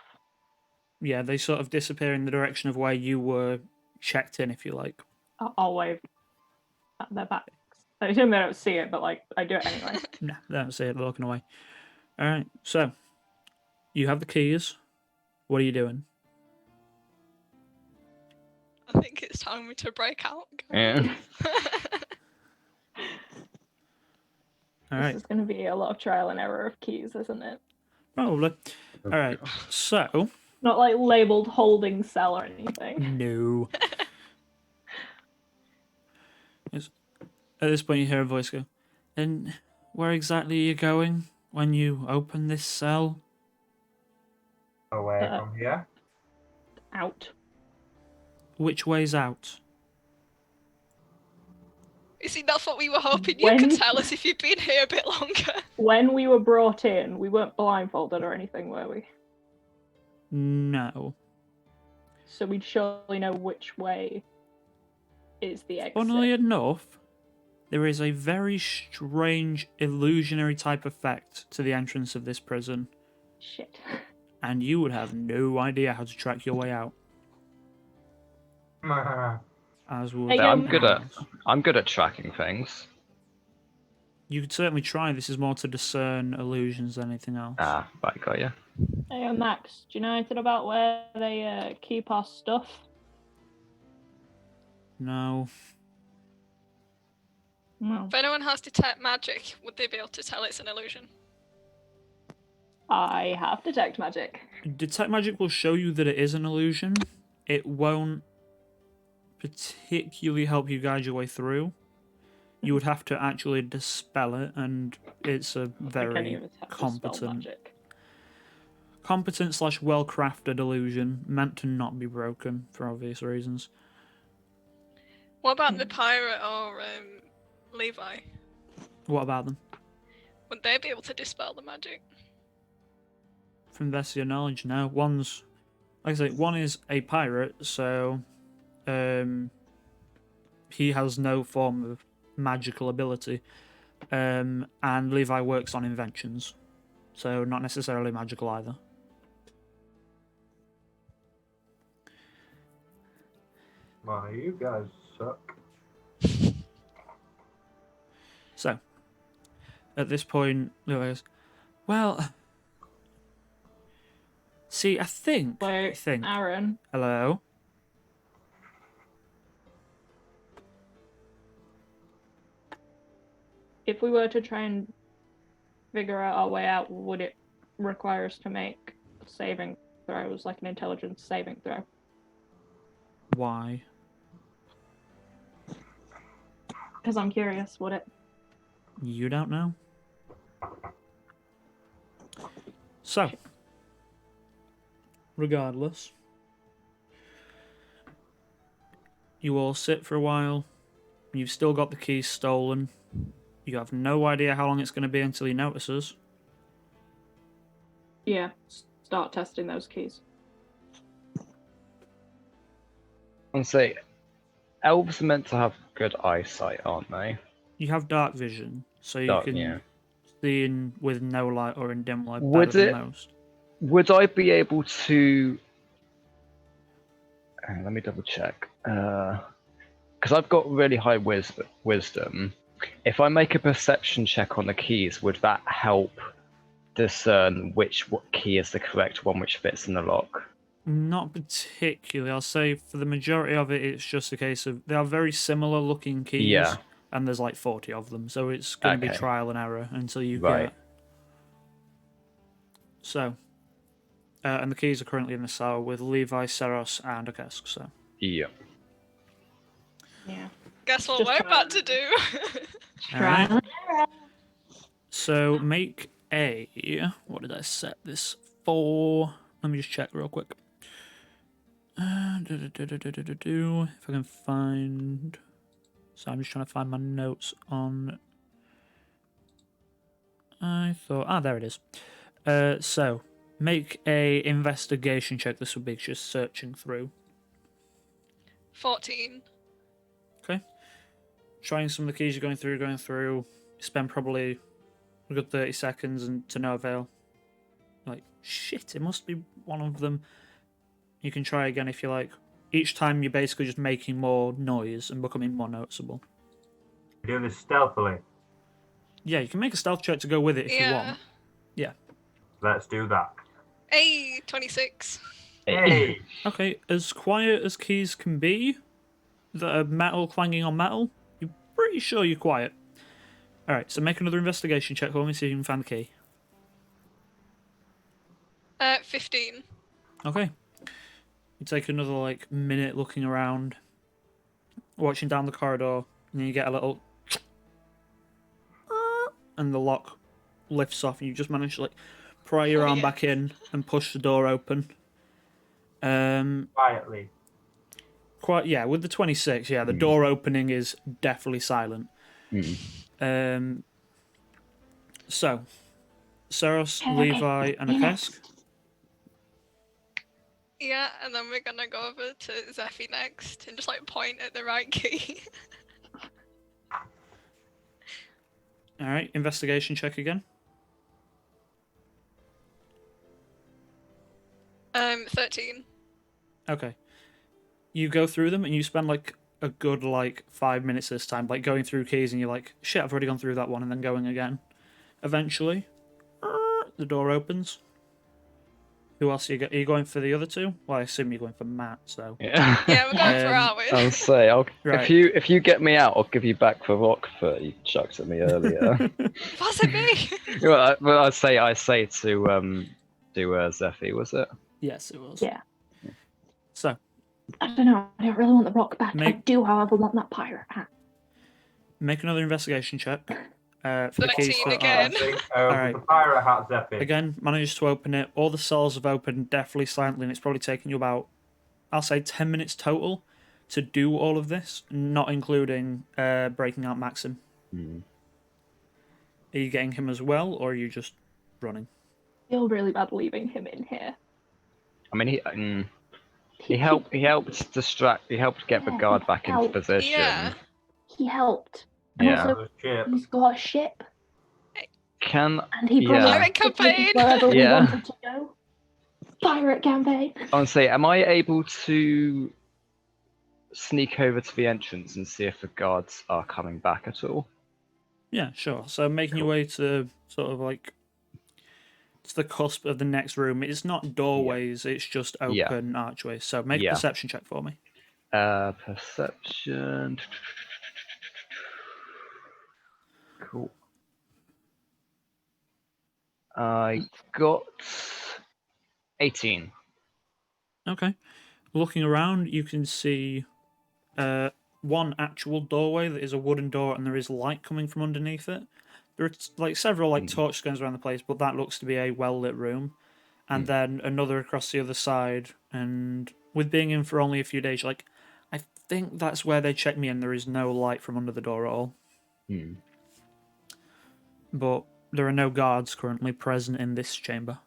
Yeah, they sort of disappear in the direction of where you were checked in, if you like. I'll wave at their backs. I assume they don't see it, but like I do it anyway. No, they don't see it. They're looking away. All right, so you have the keys. What are you doing? I think it's time to break out. Yeah. All This right, is going to be a lot of trial and error of keys, isn't it? probably. All right, so Not like labeled holding cell or anything. no. At this point, you hear a voice go, "And where exactly are you going when you open this cell?" Away from here. Out. Which way's out? You see, that's what we were hoping you When- could tell us if you'd been here a bit longer. When we were brought in, we weren't blindfolded or anything, were we? No. So we'd surely know which way is the exit. Funnily enough, there is a very strange illusionary type effect to the entrance of this prison, Shit. and you would have no idea how to track your way out. As would Hey, I'm good at tracking things. You could certainly try. This is more to discern illusions than anything else. Ah, right, got you. Hey, Max, do you know anything about where they keep our stuff? No. No. If anyone has detect magic, would they be able to tell it's an illusion? I have detect magic. Detect magic will show you that it is an illusion. It won't particularly help you guide your way through. You would have to actually dispel it, and it's a I can't very even have to spell competent, magic. / well-crafted illusion, meant to not be broken for obvious reasons. What about the pirate or Levi? What about them? Would they be able to dispel the magic? From the best of your knowledge, no. One's, like I say, one is a pirate, so he has no form of magical ability, and Levi works on inventions, so not necessarily magical either. Man, you guys suck. So, at this point, Levi goes, well, see, I think, Aaron, hello? if we were to try and figure out our way out, would it require us to make saving throws, like an intelligence saving throw? Why? Because I'm curious, would it? You don't know? So, regardless, you all sit for a while. You've still got the keys stolen. You have no idea how long it's going to be until he notices. Yeah, start testing those keys. And say, elves are meant to have good eyesight, aren't they? You have dark vision, so you Dark, can yeah. see in with no light or in dim light Would better it- than most. Would I be able to? Let me double check. Because I've got really high wisdom. If I make a perception check on the keys, would that help discern which key is the correct one which fits in the lock? Not particularly. I'll say for the majority of it, it's just a case of they are very similar looking keys. Yeah. And there's like 40 of them, so it's going to be Okay. trial and error until you Right. get. So, and the keys are currently in the cell with Levi, Seros, and Okesk. So, Yeah. Yeah. Guess what Just we're try about and- to do? Alright. So make a. What did I set this for? Let me just check real quick. If I can find. So I'm just trying to find my notes on. I thought. There it is. So make a investigation check. This would be just searching through. 14. Okay. Trying some of the keys you're going through. You spend probably a good 30 seconds and to no avail. Like, shit, it must be one of them. You can try again if you like. Each time you're basically just making more noise and becoming more noticeable. Do this stealthily. Yeah, you can make a stealth check to go with it if you Yeah. want. Yeah. Let's do that. Hey, 26. Hey! Okay, as quiet as keys can be, that are metal clanging on metal, you're pretty sure you're quiet. Alright, so make another investigation check for me, see if you can find the key. 15. Okay. You take another, like, minute looking around, watching down the corridor, and then you get a little... and the lock lifts off, and you just manage to, like, pry your arm back in and push the door open. Quietly. Quite, yeah, with the 26, yeah, the door opening is definitely silent. So, Saros, Levi, and Akesk. Yeah, and then we're gonna go over to Zephy next and just like point at the right key. Alright, investigation check again. 13. Okay. You go through them and you spend like a good like 5 minutes this time, like going through keys, and you're like, shit, I've already gone through that one, and then going again. Eventually, the door opens. Who else are you, are you going for the other two? Well, I assume you're going for Matt, so. Yeah. Yeah, we're going for Um, hours. I'll say, Right. if you get me out, I'll give you back for Rockford. You chucked at me earlier. Was it me? well, I say to Zephy, was it? Yes, it was. Yeah. So, I don't know. I don't really want the rock back. I Make- do, however, want that pirate hat. make another investigation check. For the 13 keys that again. Alright. The pirate hat, Zephy. Again, manages to open it. All the cells have opened definitely silently, and it's probably taken you about, I'll say, 10 minutes total to do all of this, not including breaking out Maxim. Are you getting him as well, or are you just running? I feel really bad leaving him in here. I mean, he helped distract. He helped get the guard back into helped. position. Yeah. He helped. And Yeah. also, Ship. he's got a ship, Can and he Yeah. promised Pirate to take us campaign. wherever we Yeah. wanted to go. Pirate campaign. honestly, am I able to sneak over to the entrance and see if the guards are coming back at all? Yeah, sure. So making your way to sort of like to the cusp of the next room. It's not doorways, it's just open archways. So make a perception check for me. Perception. Cool. I got 18. Okay. Looking around, you can see one actual doorway that is a wooden door, and there is light coming from underneath it. There are like several like torch guns around the place, but that looks to be a well-lit room. And then another across the other side. And with being in for only a few days, like, I think that's where they checked me in. There is no light from under the door at all. But there are no guards currently present in this chamber.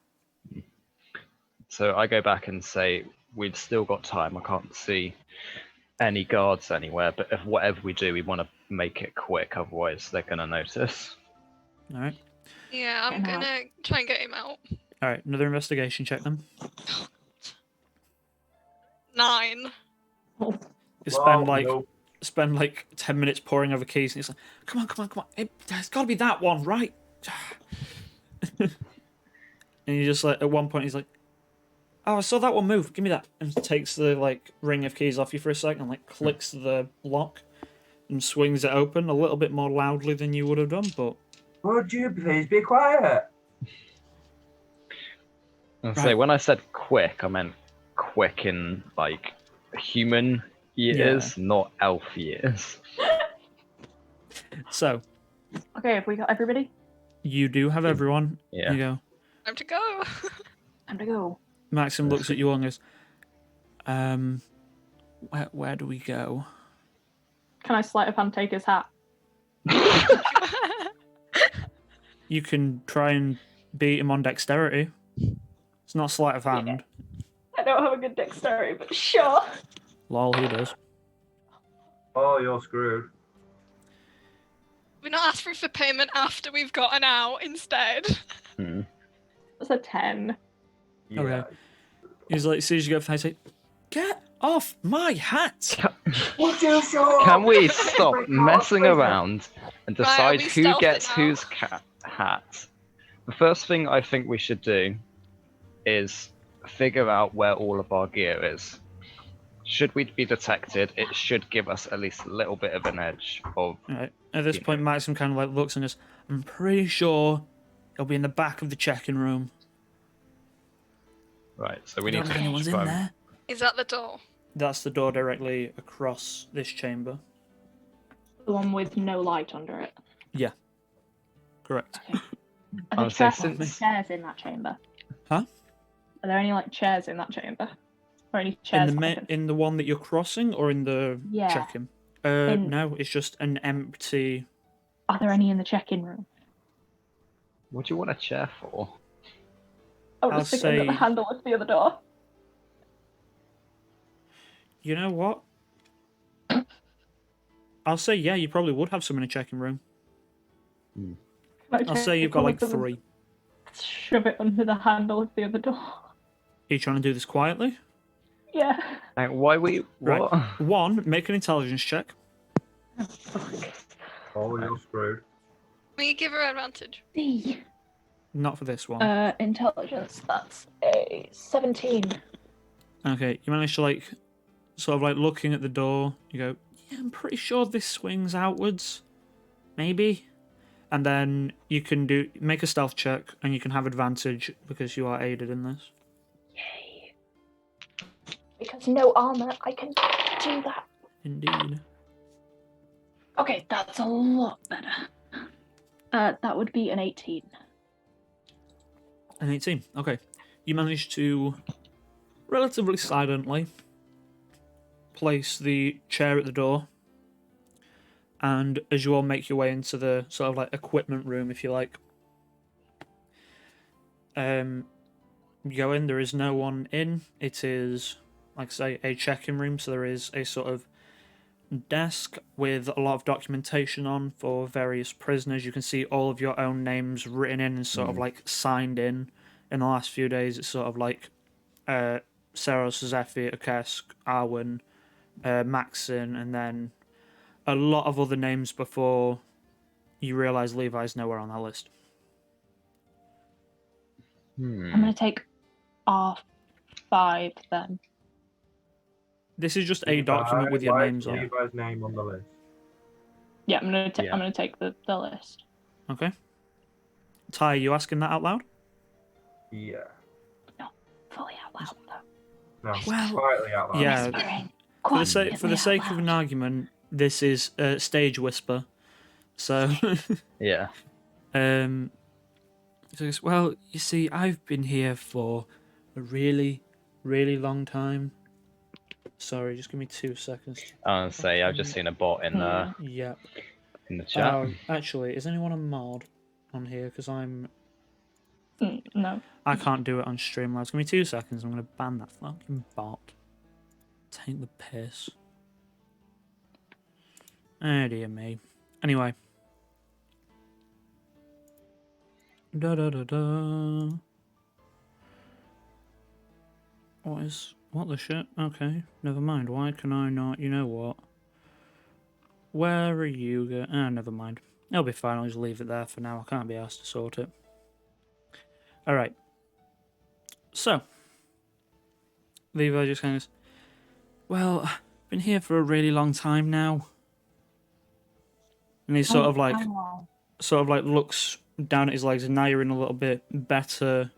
So I go back and say, we've still got time. I can't see any guards anywhere, but if whatever we do, we want to make it quick, otherwise they're going to notice. All right. Yeah, I'm gonna try and get him out. All right, another investigation check then. 9. You Well, spend like 10 minutes poring over keys, and it's like, come on. There's got to be that one, right? And you just like, at one point, he's like, oh, I saw that one move. Give me that. And takes the like ring of keys off you for a second, and like clicks the lock and swings it open a little bit more loudly than you would have done, but. Would you please be quiet? And so when I said quick, I meant quick in like human years, not elf years. So. Okay, have we got everybody? You do have everyone. Yeah. You go. Time to go. Time to go. Maxim looks at you and goes, where do we go? Can I sleight of hand take his hat? You can try and beat him on dexterity. It's not sleight of hand. I don't have a good dexterity, but sure. Lol, he does. Oh, you're screwed. We're not asking for payment after we've gotten out instead. Hmm. That's a 10. Yeah. Okay. He's like, as soon as you go for the he's like, get off my hat! Would you show Can up? we stop messing around and Right, are decide we who stealthing gets now? whose hat? The first thing I think we should do is figure out where all of our gear is. Should we be detected, it should give us at least a little bit of an edge of... Right. At this You point, know. Maxim kind of like looks and goes, I'm pretty sure it'll be in the back of the check-in room. Right, so we I need don't to think anyone's in try and- there. Is that the door? That's the door directly across this chamber. The one with no light under it. Correct. Okay. Are I there would say chairs in that chamber? Huh? Are there any like chairs in that chamber? Or any In chairs? the that I can- in the one that you're crossing, or in the Yeah. check-in? In- No, it's just an empty. Are there any in the check-in room? What do you want a chair for? I I'll was thinking that the say- handle of the other door. You know what? I'll say yeah. You probably would have some in a check-in room. Can I I'll take say you've got one like of them, 3. Shove it under the handle of the other door. Are you trying to do this quietly? Yeah. Like, why we... Right. What? 1, make an intelligence check. Oh, you're screwed. Will you give her advantage? D. Not for this one. Intelligence. That's a 17. Okay, you manage to like, sort of like looking at the door. You go, yeah, I'm pretty sure this swings outwards, maybe. And then you can make a stealth check, and you can have advantage because you are aided in this. Yay. Because no armor, I can do that. Indeed. Okay, that's a lot better. That would be an 18. An 18. Okay, you manage to relatively silently place the chair at the door. And as you all make your way into the sort of like equipment room, if you like, you go in. There is no one in. It is, like I say, a check-in room. So there is a sort of desk with a lot of documentation on for various prisoners. You can see all of your own names written in and sort of like signed in the last few days. It's sort of like Saros, Zephyr, Akesk, Arwen, Maxin, and then a lot of other names before you realise Levi's nowhere on that list. Hmm. I'm going to take R5 then. This is just a document with your Why names is on. Levi's name on the list? Yeah, I'm going Yeah. to take the list. Okay. Ty, are you asking that out loud? Yeah. Fully out loud though. No, Well, quietly out loud. yeah. Whispering. For the sake of an argument, this is stage whisper. So, Yeah. so he goes, well, you see, I've been here for a really, really long time. Sorry, just give me 2 seconds. I was say I've just seen a bot in the Yep. chat. Oh, actually, is anyone a mod on here? Because No. I can't do it on Streamlabs. Give me 2 seconds. I'm going to ban that fucking bot. Take the piss. Oh dear me. Anyway. Da da da da. What the shit? Okay, never mind. Why can I not? You know what? Where are you? Never mind. It'll be fine. I'll just leave it there for now. I can't be asked to sort it. Alright. So. Levi just kind of goes, well, I've been here for a really long time now. And he sort of like looks down at his legs, and now you're in a little bit better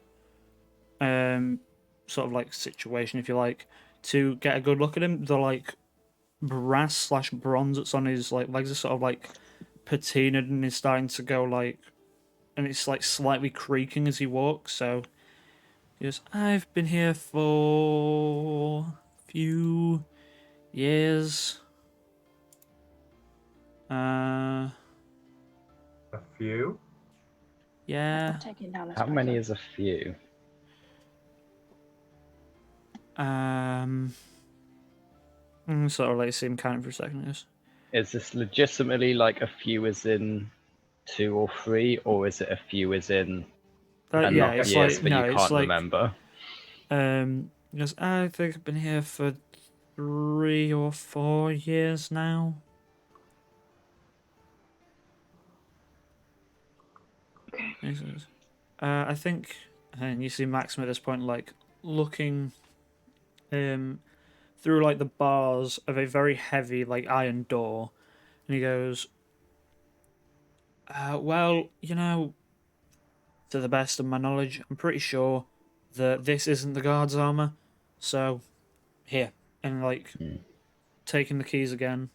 sort of like situation, if you like, to get a good look at him. The like brass/bronze that's on his like legs are sort of like patinaed and is starting to go like, and it's like slightly creaking as he walks. So he goes, I've been here for a few years. A few? Yeah. Taking down this How many person. is a few? Sort of like see him counting for a second. I guess. is this legitimately like a few as in 2 or 3, or is it a few as in and Yeah, not it's years, like but no, you it's can't like remember? because I think I've been here for 3 or 4 years now. I think, and you see Maxim at this point, like looking through like the bars of a very heavy like iron door, and he goes, "Well, to the best of my knowledge, I'm pretty sure that this isn't the guard's armor. So, here." And like taking the keys again.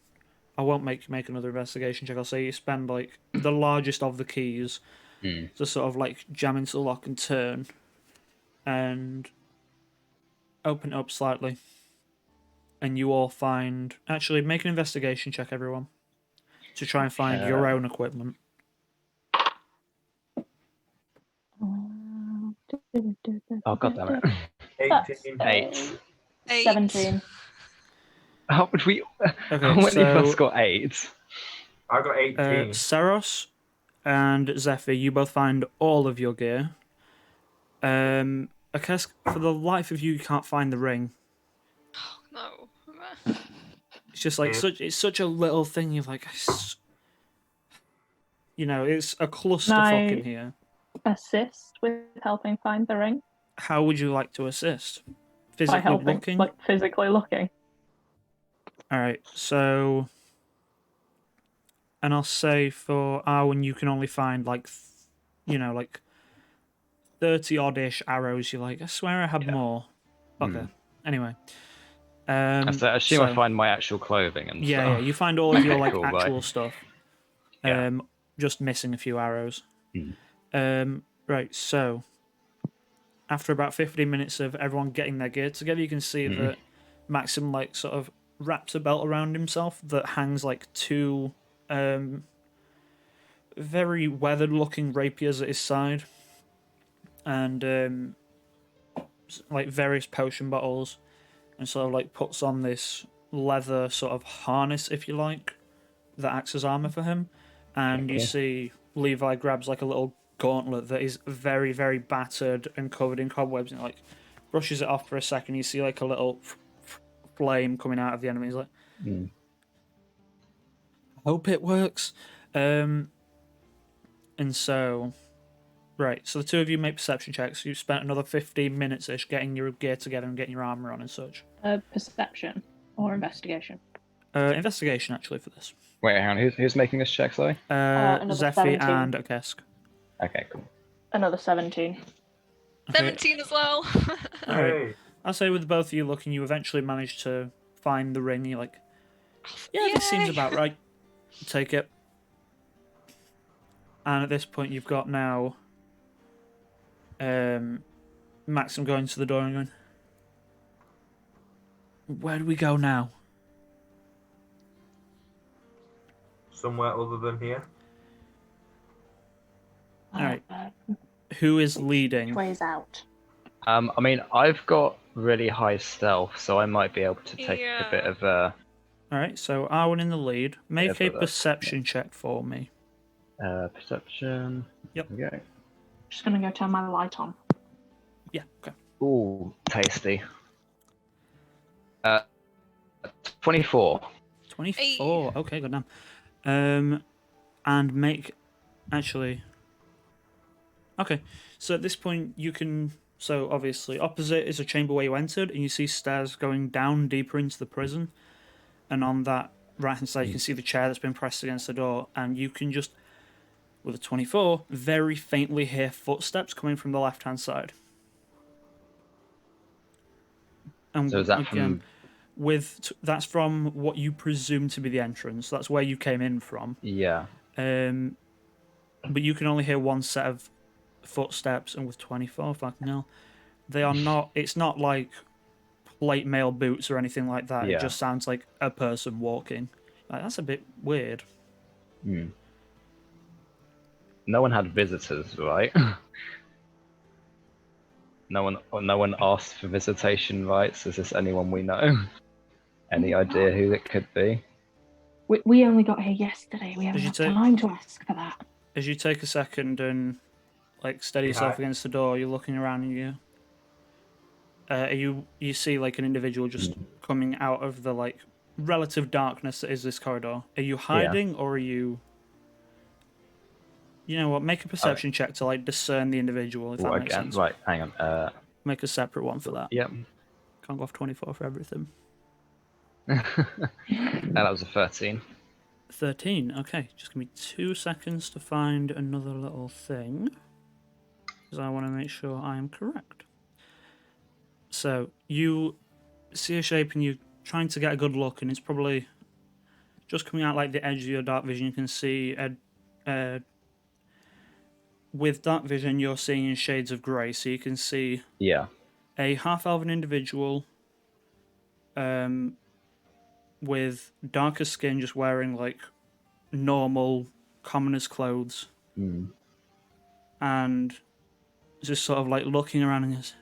I won't make you make another investigation check. I'll say you spend like the largest of the keys to sort of like jam into the lock and turn and open it up slightly. And you all find. Actually, make an investigation check, everyone, to try and find your own equipment. Oh, god damn it. 18. 8. 17. How would we? Okay, How many of us so got 8? I got 18. Saros and Zephyr, you both find all of your gear. Akesk, for the life of you, you can't find the ring. No. It's just like it's such a little thing. You're like, it's a clusterfuck in here. Assist with helping find the ring How would you like to assist? by Physically helping, looking. like physically looking. All right, so, and I'll say for Arwen, you can only find like 30 oddish arrows. You're like, I swear I had more. Okay. Anyway. I assume I find my actual clothing and stuff. Yeah, you find all of your like Cool, actual right. stuff. Yeah. Just missing a few arrows. Right, so after about 15 minutes of everyone getting their gear together, you can see that Maxim like sort of wraps a belt around himself that hangs like 2 very weathered looking rapiers at his side, and like various potion bottles, and sort of like puts on this leather sort of harness, if you like, that acts as armor for him. And you see Levi grabs like a little gauntlet that is very, very battered and covered in cobwebs, and like brushes it off for a second. You see like a little flame coming out of the enemy. He's like, hope it works. And so, right, so the two of you make perception checks. You've spent another 15 minutes ish getting your gear together and getting your armor on and such. Perception or investigation? Investigation, actually, for this. Wait, hang on. Who's making this check, sorry? Another Zephy 17. and Akesk. Okay, cool. Another 17. Okay. 17 as well. All right. Hey. I'll say with both of you looking, you eventually manage to find the ring. You're like, yeah, this seems Yay. about right. Take it. And at this point, you've got now Maxim going to the door and going, where do we go now? Somewhere other than here. All right. Who is leading? Which way's out? I mean, I've got really high stealth, so I might be able to take a bit of All right, so Arwen in the lead. Make a but perception check for me. perception. Yep. Okay. Just gonna go turn my light on. Yeah, okay. Ooh, tasty. 24. 24. Okay, good now. And make actually. Okay, so at this point you can. So obviously, opposite is a chamber where you entered, and you see stairs going down deeper into the prison. And on that right hand side, you can see the chair that's been pressed against the door, and you can just, with a 24, very faintly hear footsteps coming from the left hand side. And So is that again, that's from what you presume to be the entrance. That's where you came in from. Yeah. But you can only hear one set of footsteps, and with 24, fucking hell, they are not. It's not like plate mail boots or anything like that. Yeah. It just sounds like a person walking. Like, that's a bit weird. No one had visitors, right? No one asked for visitation rights. Is this anyone we know? Any idea who it could be? We only got here yesterday. We haven't Did you had take- time to ask for that. As you take a second and like steady yourself against the door, you're looking around and you see like an individual just coming out of the like relative darkness that is this corridor. Are you hiding or are you? You know what? Make a perception check to like discern the individual. If that makes sense. Right, hang on. Make a separate one for that. Yep. Can't go off 24 for everything. And that was a 13. 13. Okay, just give me 2 seconds to find another little thing, because I want to make sure I am correct. So you see a shape and you're trying to get a good look, and it's probably just coming out like the edge of your dark vision. You can see with dark vision you're seeing in shades of grey, so you can see a half-elven individual with darker skin, just wearing like normal commoner's clothes, and just sort of like looking around and just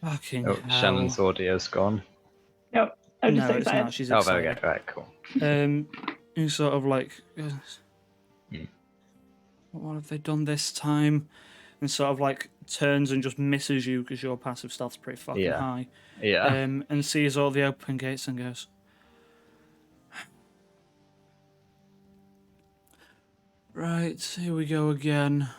fucking hell. Shannon's audio's gone. No, I'm just No, it's excited. not. She's Oh, excited. there we go. Right, cool. And sort of like, what have they done this time? And sort of like turns and just misses you because your passive stealth's pretty fucking high. Yeah. And sees all the open gates and goes, right, here we go again.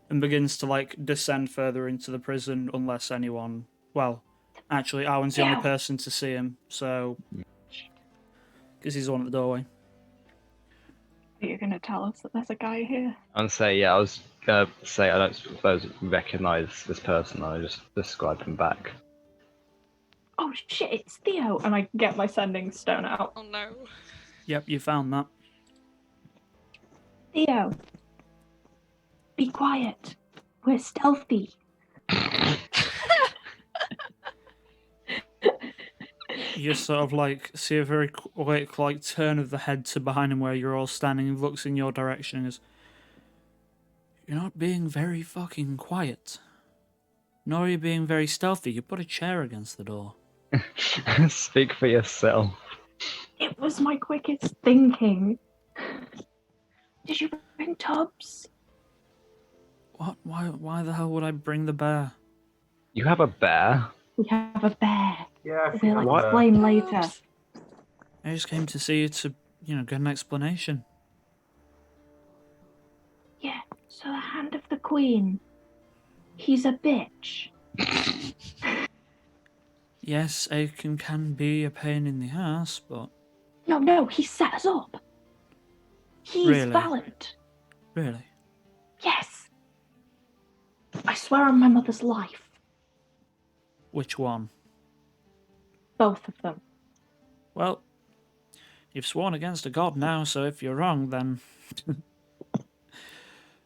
And begins to like descend further into the prison unless anyone. Well, actually, Owen's the only person to see him, so. Because he's the one at the doorway. Are you going to tell us that there's a guy here? I'd say, I was going to say, I don't suppose you recognise this person, I just describe him back. Oh shit, it's Theo! And I get my sending stone out. Oh no. Yep, you found that. Theo! Be quiet. We're stealthy. You sort of like see a very quick like turn of the head to behind him where you're all standing and looks in your direction and goes, "You're not being very fucking quiet. Nor are you being very stealthy. You put a chair against the door." Speak for yourself. It was my quickest thinking. Did you bring tubs? What? Why the hell would I bring the bear? You have a bear? We have a bear. Yeah, We'll explain later. I just came to see you to, get an explanation. Yeah, so the Hand of the Queen. He's a bitch. Yes, Aiken can be a pain in the ass, but... No, he set us up. He's Really? Valent. Really? Yes. I swear on my mother's life. Which one? Both of them. Well, you've sworn against a god now, so if you're wrong, then...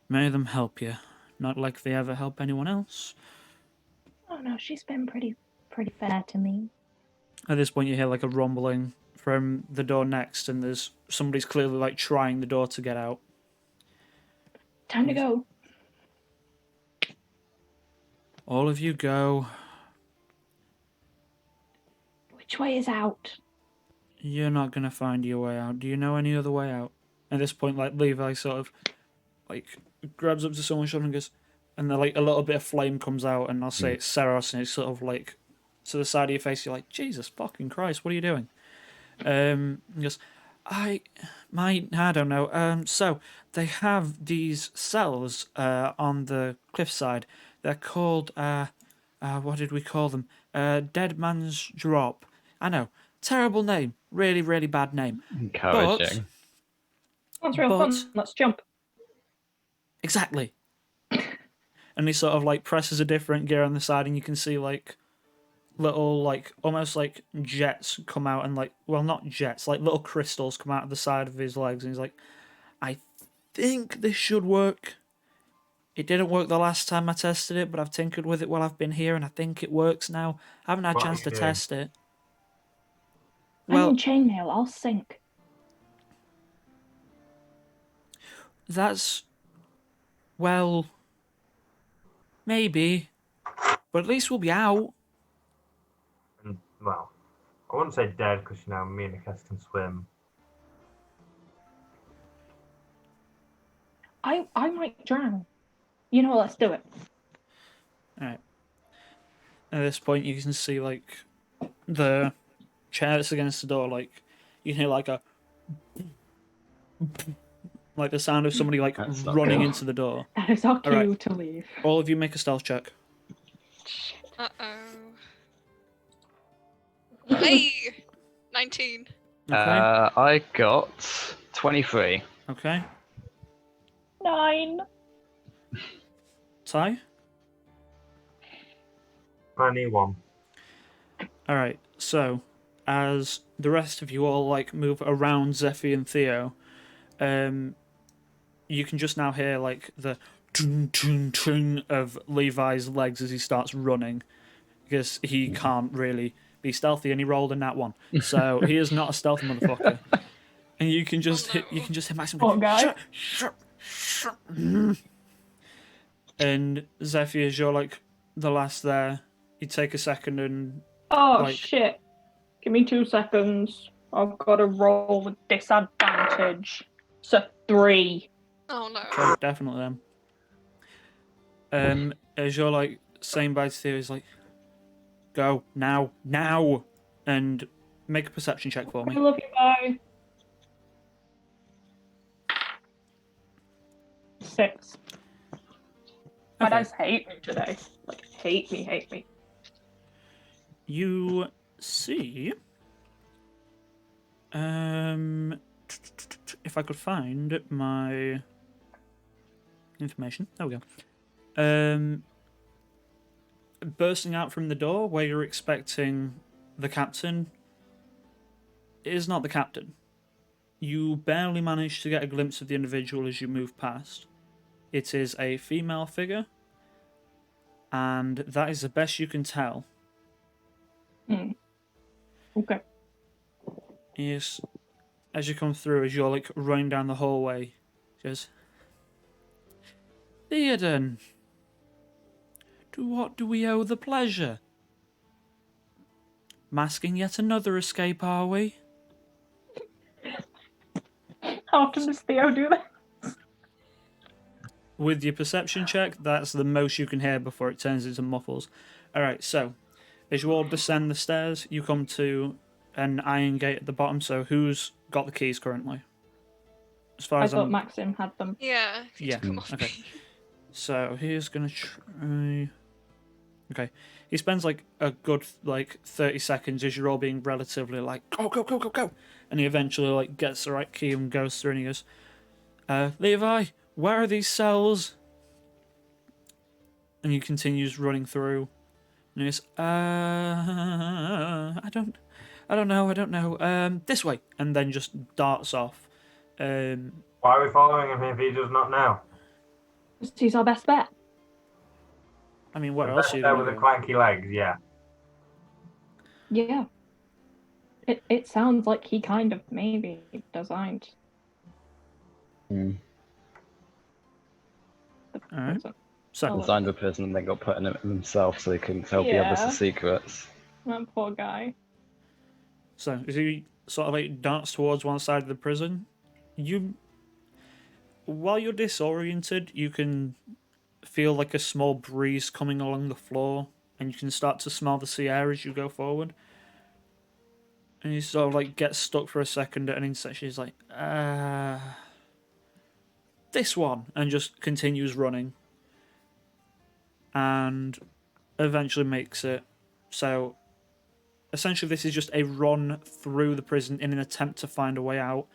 may them help you. Not like they ever help anyone else. Oh no, she's been pretty fair to me. At this point, you hear like a rumbling from the door next, and there's somebody's clearly like trying the door to get out. Time to go. All of you go. Which way is out? You're not gonna find your way out. Do you know any other way out? At this point, like Levi sort of like grabs up to someone's shoulder and goes, and then like a little bit of flame comes out, and I'll say it's Saros, and it's sort of like to the side of your face. You're like, Jesus fucking Christ, what are you doing? He goes, I don't know. So they have these cells on the cliffside. They're called what did we call them? Dead Man's Drop. I know, terrible name, really, really bad name. Encouraging. That's real fun. Let's jump. Exactly. And he sort of like presses a different gear on the side, and you can see like little like almost like jets come out, and like, well, not jets, like little crystals come out of the side of his legs, and he's like, I think this should work. It didn't work the last time I tested it, but I've tinkered with it while I've been here, and I think it works now. I haven't had a chance to test it. I'm in chainmail. I'll sink. That's... well... maybe. But at least we'll be out. Well, I wouldn't say dead because me and Nikes can swim. I might drown. You know, let's do it. Alright. At this point, you can see, like, the chair that's against the door, like, you can hear, like, like the sound of somebody, like, That's not running good. into the door. That is our cue Alright. to leave. All of you make a stealth check. Uh-oh. Hey! 19. Okay. I got 23. Okay. 9. Ty? 21. Alright, so, as the rest of you all, like, move around Zephy and Theo, you can just now hear, like, the tune of Levi's legs as he starts running, because he can't really be stealthy, and he rolled a nat 1. So, he is not a stealthy motherfucker. And you can just hit Maxim. Poor guy. Shut. And Zephy, as you're, like, the last there, you take a second and Oh, like- shit. Give me 2 seconds. I've got to roll with disadvantage. It's a 3. Oh no. Okay, definitely them. As you're like saying bye to Theo, he's like, go now, and make a perception check for I me. love you, bye. 6. My Okay. dice hate me today. Like, hate me. You see, if I could find my information, there we go. Bursting out from the door where you're expecting the captain is not the captain. You barely manage to get a glimpse of the individual as you move past. It is a female figure, and that is the best you can tell. Okay. Yes, as you come through, as you're like running down the hallway, she goes, Theoden, to what do we owe the pleasure? Masking yet another escape, are we? How often does Theo do that? With your perception check, that's the most you can hear before it turns into muffles. Alright, so, as you all descend the stairs, you come to an iron gate at the bottom, so who's got the keys currently? As far I as thought I'm... Maxim had them. Yeah. He Yeah, took 'em off okay. me. So, he's gonna try... Okay. He spends, like, a good, 30 seconds as you're all being relatively, go! And he eventually, gets the right key and goes through and he goes, Levi, where are these cells? And he continues running through. And he goes, I don't know. This way. And then just darts off. Why are we following him if he does not know? He's our best bet. I mean, where The else best are you there going with to the clanky legs, yeah. Yeah. It sounds like he kind of maybe designed the Alright. prison. So, Designed a prison and then got put in it himself so he couldn't tell the others Yeah. the secrets. That poor guy. So, as he sort of darts towards one side of the prison, while you're disoriented, you can feel like a small breeze coming along the floor, and you can start to smell the sea air as you go forward. And you sort of get stuck for a second at an intersection. He's like, this one, and just continues running, and eventually makes it. So, essentially, this is just a run through the prison in an attempt to find a way out.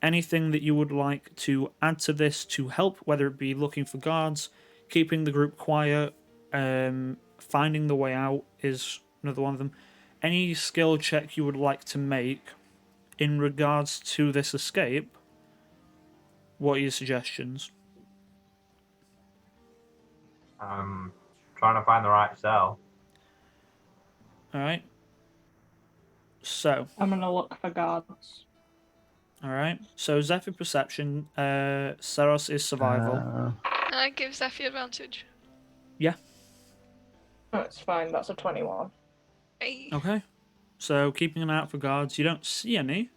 Anything that you would like to add to this to help, whether it be looking for guards, keeping the group quiet, finding the way out is another one of them. Any skill check you would like to make in regards to this escape, what are your suggestions? Trying to find the right cell. Alright. So, I'm gonna look for guards. alright. So, Zephyr Perception, Saros is Survival. I give Zephy advantage. That's fine, that's a 21. Hey. Okay. So keeping an eye out for guards. You don't see any.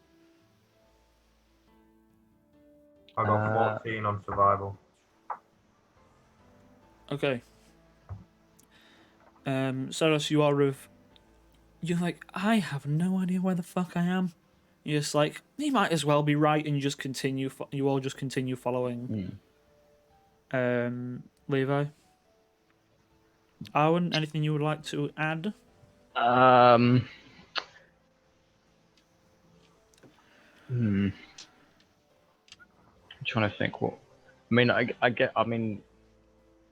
I got 14 on survival. Okay. Saros, you're like, I have no idea where the fuck I am. You're just like, he might as well be right, and you just continue. You all just continue following. Levi. Arwen, anything you would like to add? I'm trying to think what. I mean, I mean,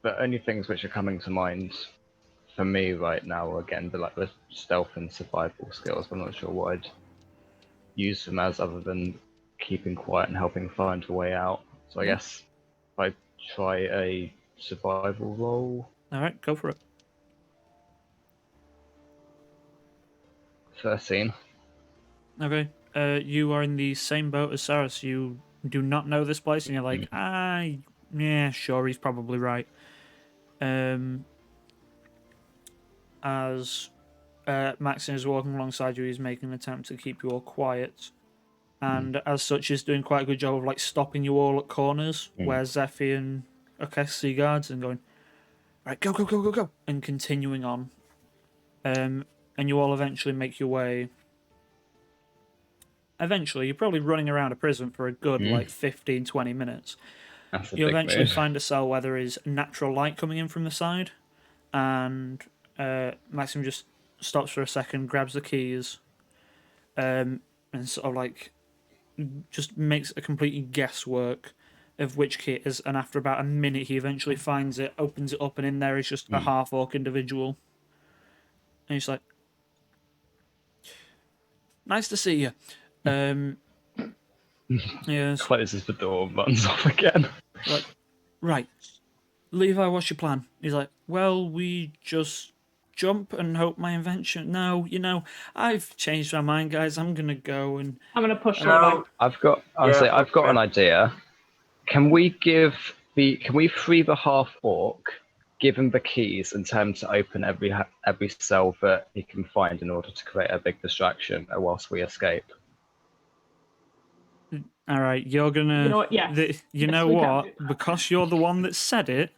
the only things which are coming to mind for me right now are again the stealth and survival skills. I'm not sure what I'd use them as other than keeping quiet and helping find a way out. So I guess if I try a survival roll. All right, go for it. 13. Okay. You are in the same boat as Saros. You do not know this place, and you're like, yeah, sure, he's probably right. As Maxine is walking alongside you, he's making an attempt to keep you all quiet, and as such, is doing quite a good job of like stopping you all at corners where Zephy and Okes see guards and going, right, go, go, go, go, go, and continuing on. And you all eventually make your way. Eventually, you're probably running around a prison for a good, 15, 20 minutes. You eventually find a cell where there is natural light coming in from the side, and Maxim just stops for a second, grabs the keys, and sort of like just makes a complete guesswork of which key it is, and after about a minute he eventually finds it, opens it up, and in there is just a half-orc individual. And he's like, nice to see you. Yes. Closes the door and runs off again. Like, right. Levi, what's your plan? He's like, well, we just jump and hope my invention. No, I've changed my mind, guys. I'm gonna go and I'm gonna push Levi. No, I've got an idea. Can we free the half orc, give him the keys, and tell him to open every cell that he can find in order to create a big distraction whilst we escape? all right, you're gonna. You know what? Yes. You Yes, know we can what? do that. Because you're the one that said it.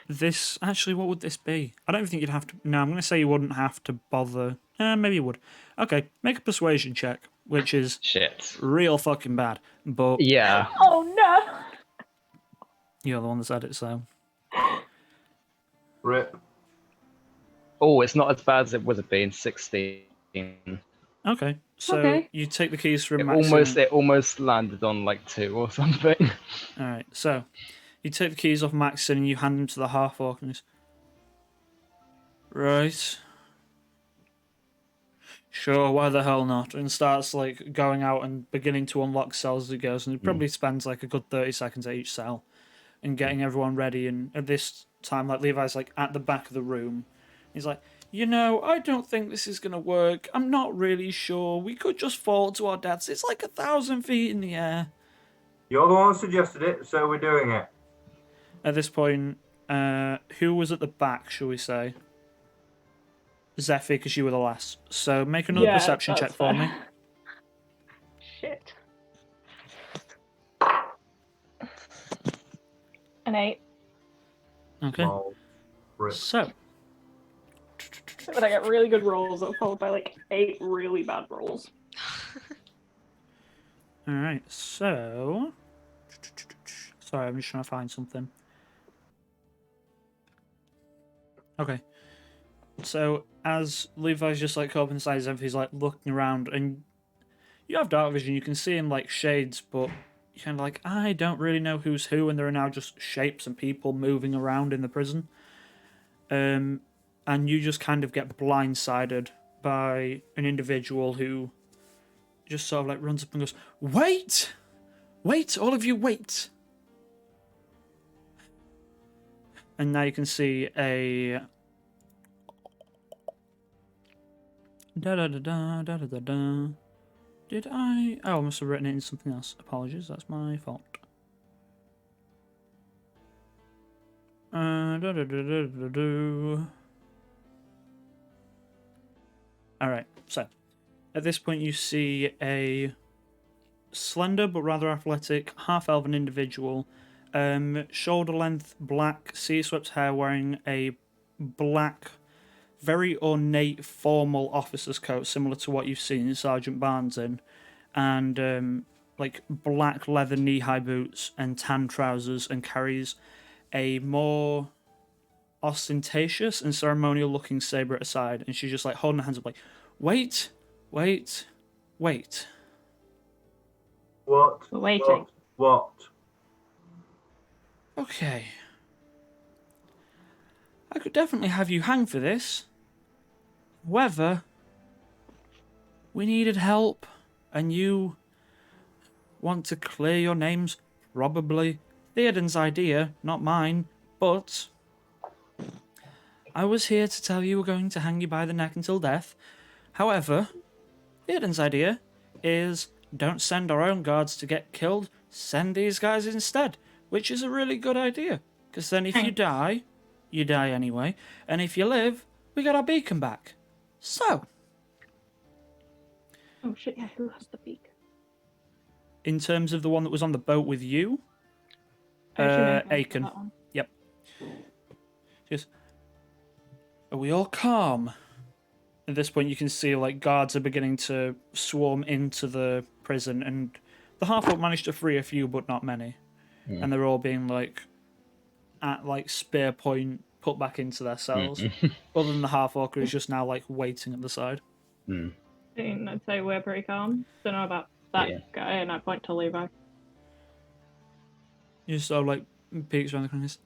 This actually, what would this be? I don't think you'd have to. No, I'm gonna say you wouldn't have to bother. Maybe you would. Okay, make a persuasion check, which is Shit. real fucking bad. But Yeah. Oh no! you're the one that said it, so. rip. Oh, it's not as bad as it would have been. 16. Okay, so Okay. you take the keys from It Maxim. almost landed on like 2 or something. All right, so you take the keys off Maxim and you hand them to the half orc. Right. Sure, why the hell not? And starts like going out and beginning to unlock cells as he goes, and he probably spends like a good 30 seconds at each cell and getting everyone ready. And at this time, like Levi's like at the back of the room. He's like, I don't think this is gonna work. I'm not really sure. We could just fall to our deaths. It's like 1,000 feet in the air. You're the one who suggested it, so we're doing it. At this point, who was at the back, shall we say? Zephy, because you were the last. So make another perception check for me. Shit. An 8. Okay. Lol. Rip. So, But I got really good rolls, followed by like 8 really bad rolls. alright, so. Sorry, I'm just trying to find something. Okay. So, as Levi's just like open inside his he's like looking around, and you have dark vision, you can see in like shades, but you're kind of like, I don't really know who's who, and there are now just shapes and people moving around in the prison. And you just kind of get blindsided by an individual who just sort of like runs up and goes, wait! Wait, all of you, wait! And now you can see a da-da-da-da, Did I? Oh, I must have written it in something else. Apologies, that's my fault. Da-da-da-da-da-da. Alright, so At this point, you see a slender but rather athletic half-elven individual, shoulder-length black sea-swept hair, wearing a black, very ornate formal officer's coat, similar to what you've seen Sergeant Barnes in, and like black leather knee-high boots and tan trousers, and carries a more ostentatious and ceremonial-looking saber at her side. And she's just like holding her hands up, like, wait. Wait. What? We're waiting. What? Okay. I could definitely have you hang for this. However, we needed help, and you want to clear your names? Probably Theoden's idea, not mine, but I was here to tell you we're going to hang you by the neck until death. However, Theoden's idea is don't send our own guards to get killed, send these guys instead, which is a really good idea, because then if you die anyway, and if you live, we get our beacon back. So, Oh shit, yeah, who has the beak? in terms of the one that was on the boat with you, Aiken. Yep. Just, are we all calm? At this point, you can see like guards are beginning to swarm into the prison, and the half-orc managed to free a few, but not many. And they're all being like at like spear point put back into their cells. Other than the half-orc who's just now like waiting at the side. I'd say we're pretty calm. Don't know about that guy, and I point to Levi. You just sort of like peeks around the corners.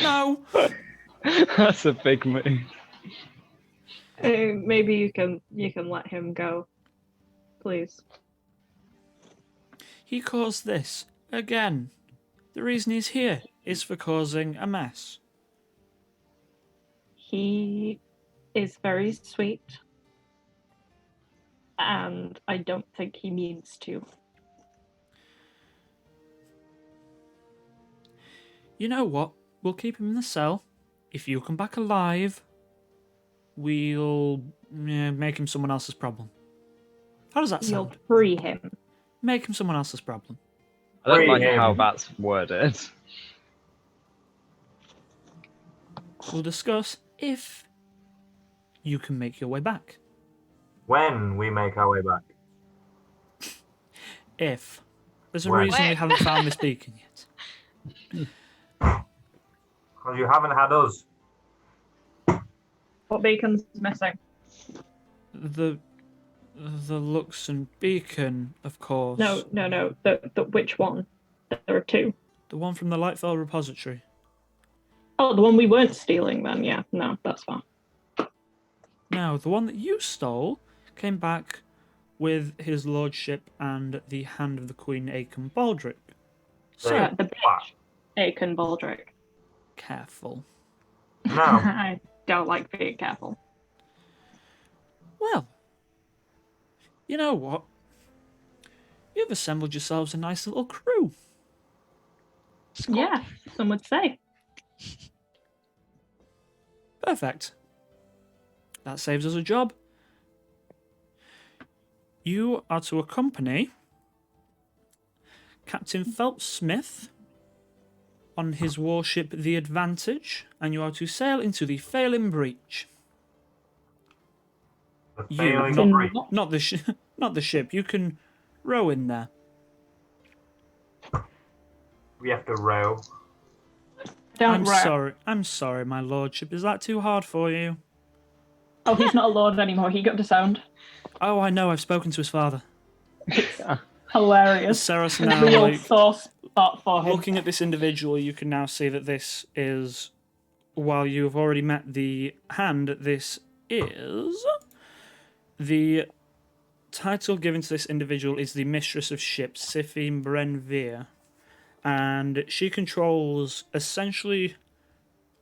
No. That's a big move. Maybe you can let him go, please. He caused this again. The reason he's here is for causing a mess. He is very sweet, and I don't think he means to. You know what? We'll keep him in the cell. If you come back alive, we'll make him someone else's problem. How does that sound? You'll free him. Make him someone else's problem. I don't like Free how him. that's worded. We'll discuss if you can make your way back. When we make our way back. If. There's a When? reason we When? haven't found this beacon yet. Because you haven't had us. What beacon's missing? The Luxon beacon, of course. No. The which one? There are two. The one from the Lightfell repository. Oh, the one we weren't stealing then. Yeah, no, that's fine. Now, the one that you stole came back with his lordship and the hand of the Queen Aiken Baldric. So, Yeah. The bitch, Aiken Baldric. careful. No. I don't like being careful. Well, you know what? You've assembled yourselves a nice little crew. Yeah, some would say. Perfect. That saves us a job. You are to accompany Captain Phelps Smith on his warship The Advantage, and you are to sail into the Phelan Breach. The You, failing not- breach. Not the not the ship. You can row in there. We have to row. Don't row. I'm sorry, my lordship. Is that too hard for you? Oh, he's not a lord anymore. He got disowned. Oh, I know. I've spoken to his father. Hilarious. Sarah's now Real like, sore spot for him. looking at this individual. You can now see that this is, while you have already met the hand, this is the title given to this individual is the Mistress of Ships, Sifine Brenvere, and she controls essentially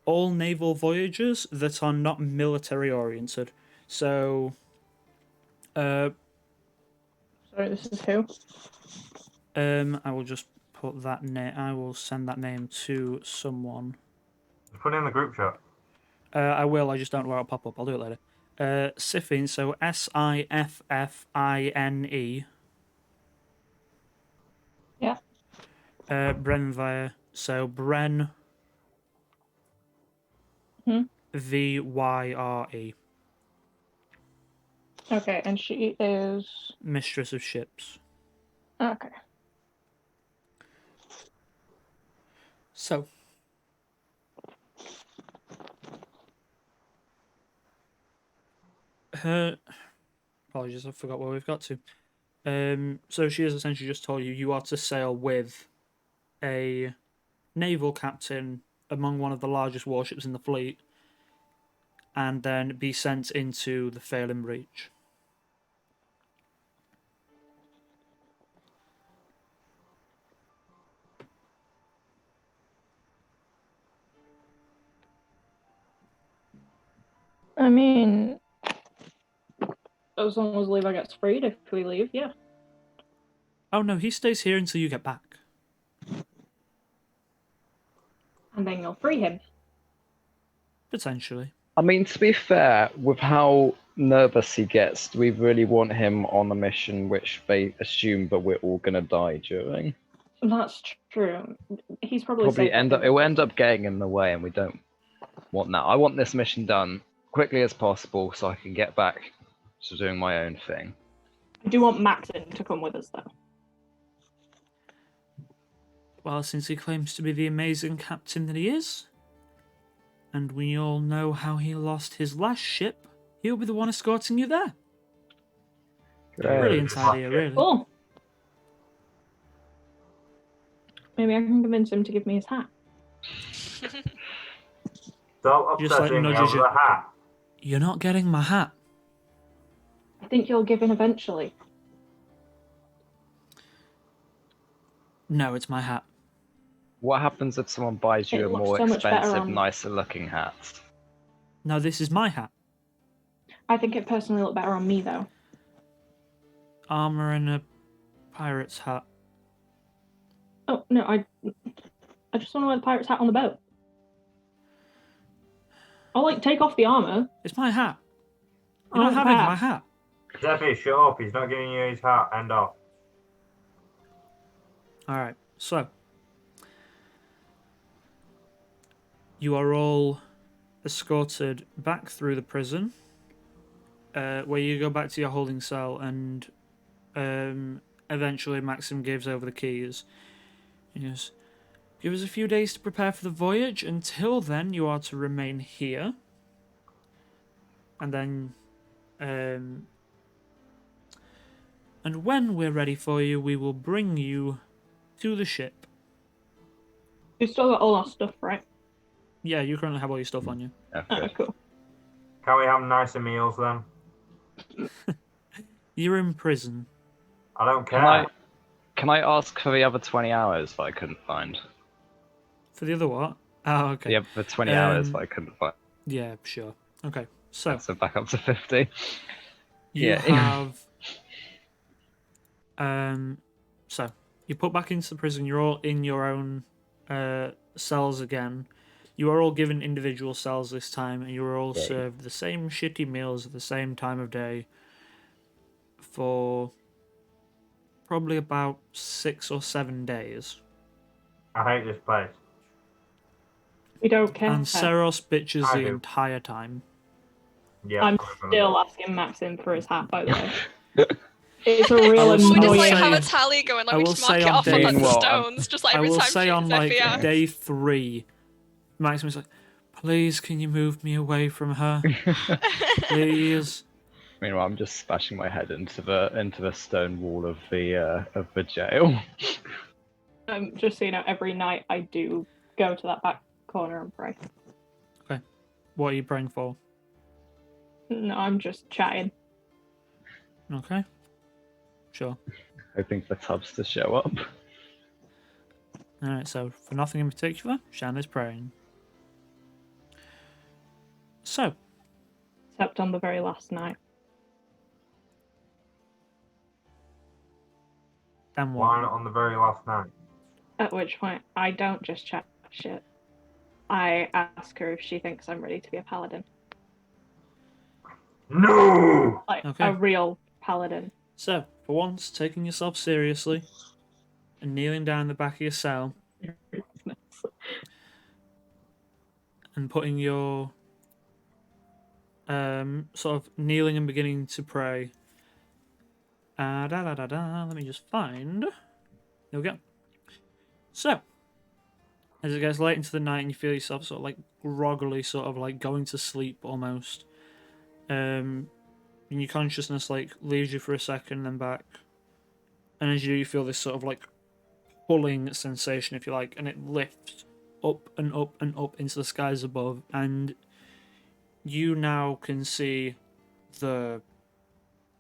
all naval voyages that are not military oriented. So, Sorry, this is who? I will just put that name. I will send that name to someone. Put it in the group chat. I will. I just don't know where it'll pop up. I'll do it later. Siffine, so Siffine. Yeah. Brenvire, so Bren. Hmm? Vyre. Okay, and she is. Mistress of Ships. Okay. So. Apologies, I forgot where we've got to. So she has essentially just told you you are to sail with a naval captain among one of the largest warships in the fleet, and then be sent into the Phelan Breach. I mean, as long as Levi gets freed if we leave, yeah. Oh no, he stays here until you get back. And then you'll free him. Potentially. I mean, to be fair, with how nervous he gets, do we really want him on a mission which they assume that we're all gonna die during? That's true. He's probably Probably safe. it will end up getting in the way, and we don't want that. I want this mission done quickly as possible so I can get back to doing my own thing. I do want Maxon to come with us, though. Well, since he claims to be the amazing captain that he is, and we all know how he lost his last ship, he'll be the one escorting you there. Brilliant idea, really. Cool. Maybe I can convince him to give me his hat. Stop Just like obsessing nudges over you. the hat. You're not getting my hat. I think you'll give in eventually. No, it's my hat. What happens if someone buys you It a looks more so much better expensive, on- nicer looking hat? No, this is my hat. I think it personally looked better on me, though. Armor and a pirate's hat. Oh, no, I just want to wear the pirate's hat on the boat. I'll, like, take off the armor. It's my hat. I You're not want having the hat. my hat. Zephy, shut up. He's not giving you his hat. End off. Alright, so. You are all escorted back through the prison, where you go back to your holding cell, and eventually Maxim gives over the keys. He goes, give us a few days to prepare for the voyage. Until then, you are to remain here. And then, and when we're ready for you, we will bring you to the ship. We've still got all our stuff, right? Yeah, you currently have all your stuff on you. Oh, Okay. cool. Can we have nicer meals then? You're in prison. I don't care. Can I ask for the other 20 hours that I couldn't find? For the other what? Oh, okay. The other 20 hours Um, that I couldn't find. Yeah, sure. Okay, so So back up to 50. you Yeah. have, so you put back into the prison. You're all in your own cells again. You are all given individual cells this time, and you are all Yay. served the same shitty meals at the same time of day for probably about 6 or 7 days. I hate this place. We don't care. And Seros bitches I the do. entire time. Yeah. I'm of course I do. still asking Maxim for his hat, by the way. It's a real I will We just Annoying. like have a Say- tally going, like I we will just mark say it on off on like day- the Well, stones, just like I every will time say she on uses like FES. day 3, Maximus like, please, can you move me away from her? Please. Meanwhile, I'm just smashing my head into the stone wall of the jail. Just so you know, every night I do go to that back corner and pray. What are you praying for? No, I'm just chatting. Okay. Sure. Hoping for Tubbs to show up. Alright, so for nothing in particular, Shan is praying. So, Except on the very last night. then Why what? not on the very last night? At which point, I don't just chat shit. I ask her if she thinks I'm ready to be a paladin. No! Like Okay. a real paladin. So, for once, taking yourself seriously and kneeling down the back of your cell and putting your sort of kneeling and beginning to pray. Let me just find. There we go. So, as it gets late into the night and you feel yourself sort of like groggily, sort of like going to sleep almost, and your consciousness like leaves you for a second and then back, and as you feel this sort of like pulling sensation, if you like, and it lifts up and up and up into the skies above, and you now can see the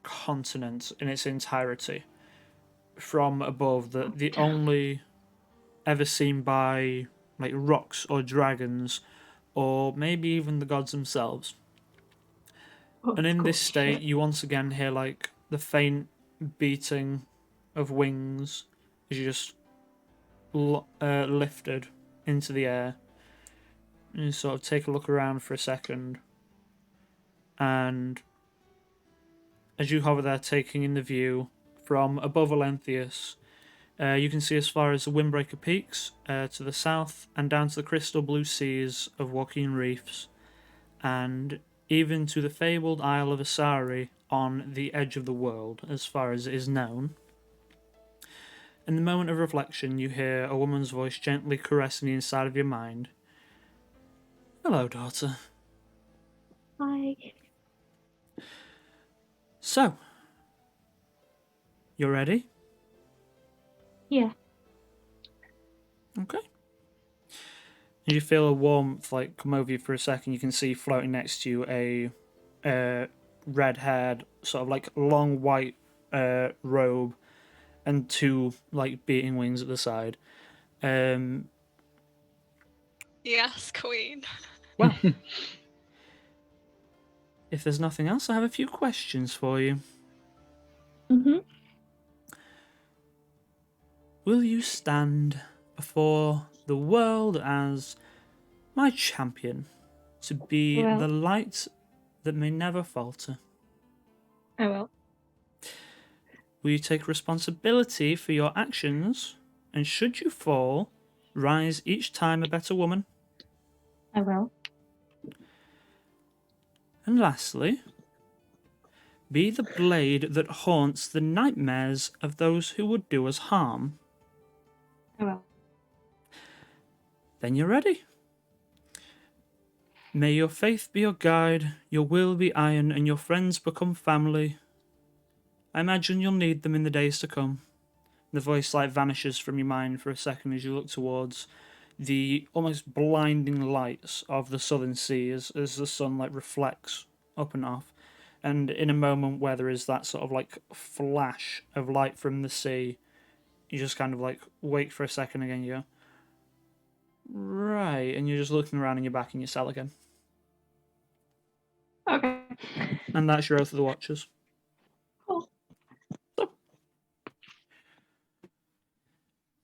continent in its entirety from above, the only ever seen by like rocks or dragons or maybe even the gods themselves. Oh, And in cool this state shit. you once again hear like the faint beating of wings as you just lifted into the air, and you sort of take a look around for a second, and as you hover there taking in the view from above Olenthius, you can see as far as the Windbreaker Peaks to the south and down to the crystal blue seas of Joaquin Reefs, and even to the fabled Isle of Asari on the edge of the world, as far as it is known. In the moment of reflection, you hear a woman's voice gently caressing the inside of your mind. Hello, daughter. Hi. So, you ready? Yeah. Okay. You feel a warmth like come over you for a second. You can see floating next to you a red-haired, sort of like long white robe and two like beating wings at the side. Yes, Queen. Well, if there's nothing else, I have a few questions for you. Mhm. Will you stand before the world as my champion to be Well- the light that may never falter? I will. Will you take responsibility for your actions, and should you fall, rise each time a better woman? I will. And lastly, be the blade that haunts the nightmares of those who would do us harm. I will. Then you're ready. May your faith be your guide, your will be iron, and your friends become family. I imagine you'll need them in the days to come. The voice light vanishes from your mind for a second as you look towards the almost blinding lights of the southern seas as the sunlight reflects up and off. And in a moment where there is that sort of like flash of light from the sea, you just kind of like wait for a second again. You go, right, and you're just looking around and you're back in your cell again. Okay. And that's your Oath of the Watchers. Cool.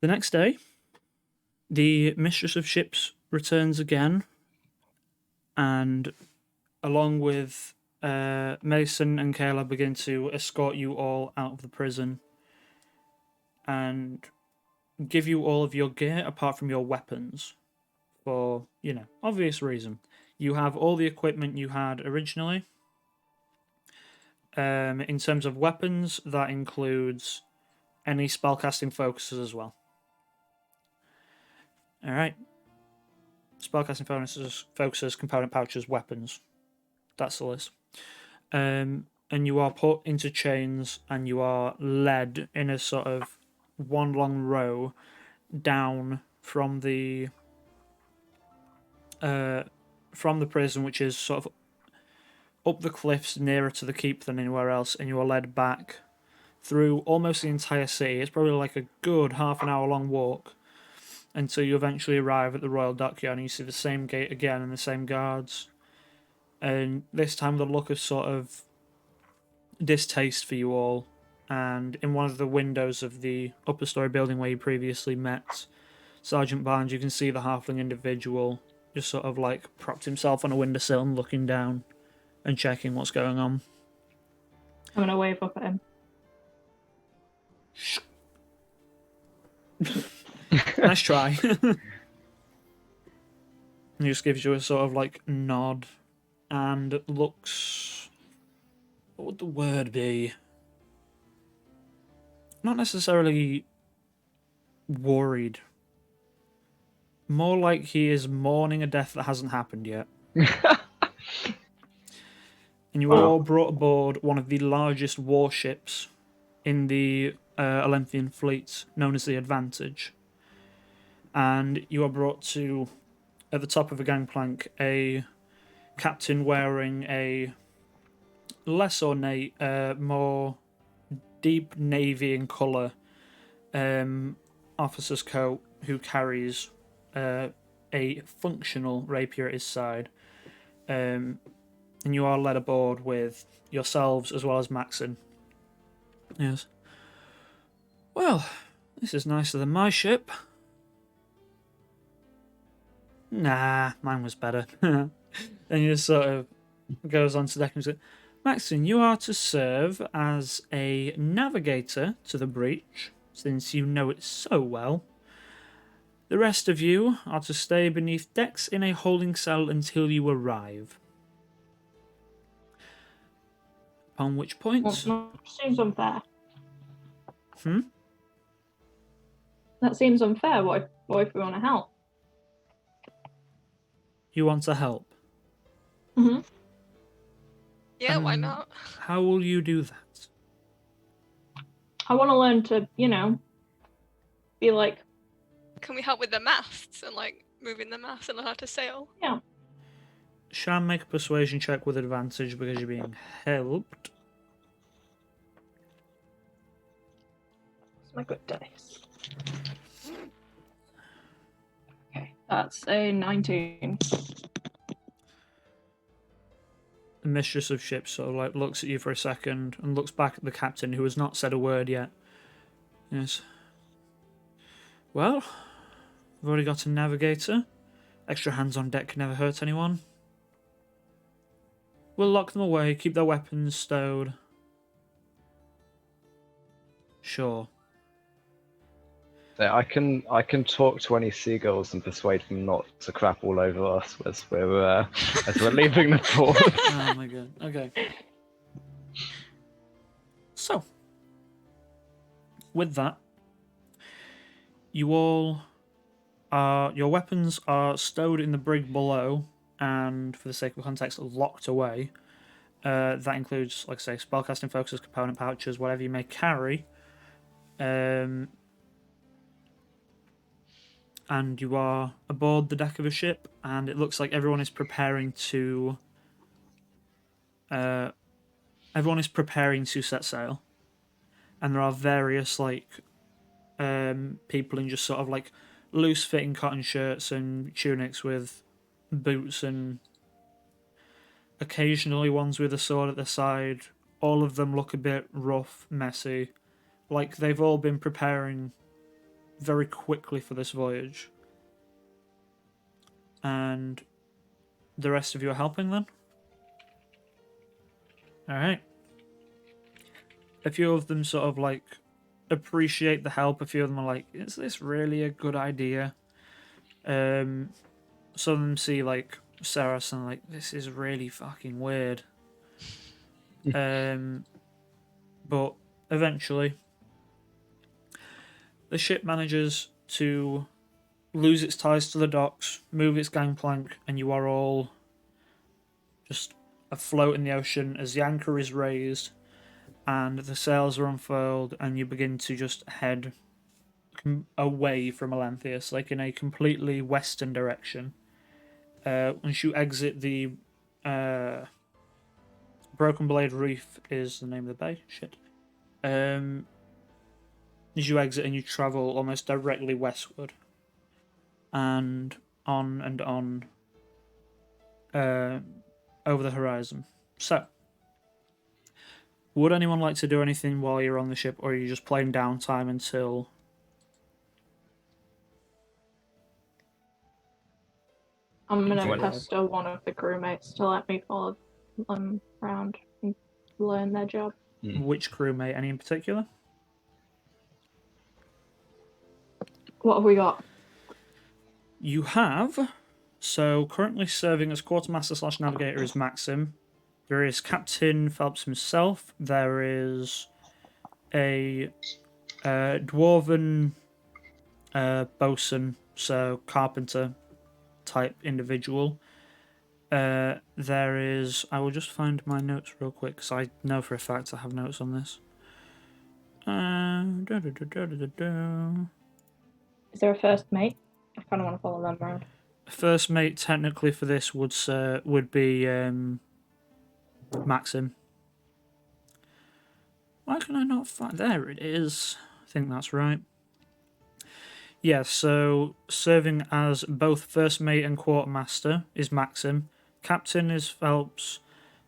The next day, the Mistress of Ships returns again, and along with Mason and Kayla begin to escort you all out of the prison and give you all of your gear apart from your weapons for, obvious reason. You have all the equipment you had originally. In terms of weapons, that includes any spellcasting focuses as well. Alright. Spellcasting focuses, component pouches, weapons. That's the list. And you are put into chains and you are led in a sort of one long row down from the prison, which is sort of up the cliffs nearer to the keep than anywhere else, and you are led back through almost the entire city. It's probably like a good half an hour long walk until you eventually arrive at the Royal Dockyard and you see the same gate again and the same guards. And this time the look of sort of distaste for you all. And in one of the windows of the upper story building where you previously met Sergeant Barnes, you can see the halfling individual just sort of like propped himself on a windowsill and looking down and checking what's going on. I'm gonna wave up at him. Nice try. He just gives you a sort of like nod and looks. What would the word be? Not necessarily worried. More like he is mourning a death that hasn't happened yet. And you were all brought aboard one of the largest warships in the Olympian fleet, known as the Advantage. And you are brought to, at the top of a gangplank, a captain wearing a less ornate, more deep navy in colour officer's coat who carries a functional rapier at his side. And you are led aboard with yourselves as well as Maxon. Yes. Well, this is nicer than my ship. Nah, mine was better. And he just sort of goes on to deck and says, Maxon, you are to serve as a navigator to the breach, since you know it so well. The rest of you are to stay beneath decks in a holding cell until you arrive. Upon which point... Well, that seems unfair. Hmm? That seems unfair. What if we want to help? You want to help? Mm-hmm. Yeah, why not? How will you do that? I want to learn to, be like... Can we help with the masts and like moving the masts and learn how to sail? Yeah. Shan, make a persuasion check with advantage because you're being helped. It's my good dice. Okay, that's a 19. The mistress of ships sort of like looks at you for a second and looks back at the captain who has not said a word yet. Yes. Well, we've already got a navigator. Extra hands on deck can never hurt anyone. We'll lock them away, keep their weapons stowed. Sure. Yeah, I can talk to any seagulls and persuade them not to crap all over us as we're leaving the port. Oh my god. Okay. So, with that, you all are, your weapons are stowed in the brig below, and for the sake of context, locked away. That includes, like I say, spellcasting focuses, component pouches, whatever you may carry. And you are aboard the deck of a ship, and it looks like everyone is preparing to. Everyone is preparing to set sail, and there are various people in just sort of like loose-fitting cotton shirts and tunics with boots, and occasionally ones with a sword at their side. All of them look a bit rough, messy, like they've all been preparing very quickly for this voyage. And the rest of you are helping them? Alright. A few of them sort of like appreciate the help. A few of them are like, is this really a good idea? Some of them see like Saras and like, this is really fucking weird. But eventually the ship manages to lose its ties to the docks, move its gangplank, and you are all just afloat in the ocean as the anchor is raised and the sails are unfurled, and you begin to just head away from Elanthius, like in a completely western direction. Once you exit the Broken Blade Reef is the name of the bay. Shit. As you exit and you travel almost directly westward, and on over the horizon. So, would anyone like to do anything while you're on the ship, or are you just playing downtime until... I'm going to What? pester one of the crewmates to let me follow them around and learn their job. Which crewmate? Any in particular? What have we got? You have. So currently serving as quartermaster / navigator is Maxim. There is Captain Phelps himself. There is a dwarven bosun, so carpenter type individual. There is. I will just find my notes real quick because I know for a fact I have notes on this. Is there a first mate? I kind of want to follow them around. First mate, technically for this would be Maxim. Why can I not find? There it is. I think that's right. Yeah, so serving as both first mate and quartermaster is Maxim. Captain is Phelps.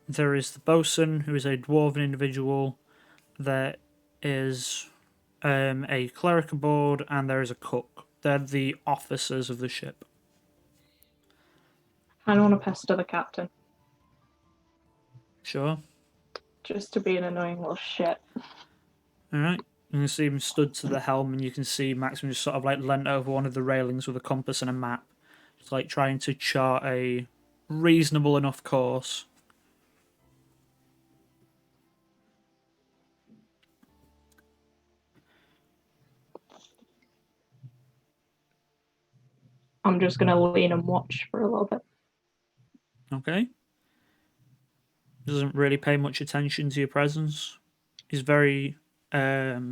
There is the bosun, who is a dwarven individual. There is a cleric aboard, and there is a cook. They're the officers of the ship. I don't want to pester the captain. Sure. Just to be an annoying little shit. Alright. You can see him stood to the helm, and you can see Maxim just sort of like leant over one of the railings with a compass and a map. Just like trying to chart a reasonable enough course. I'm just going to lean and watch for a little bit. Okay. Doesn't really pay much attention to your presence. He's very not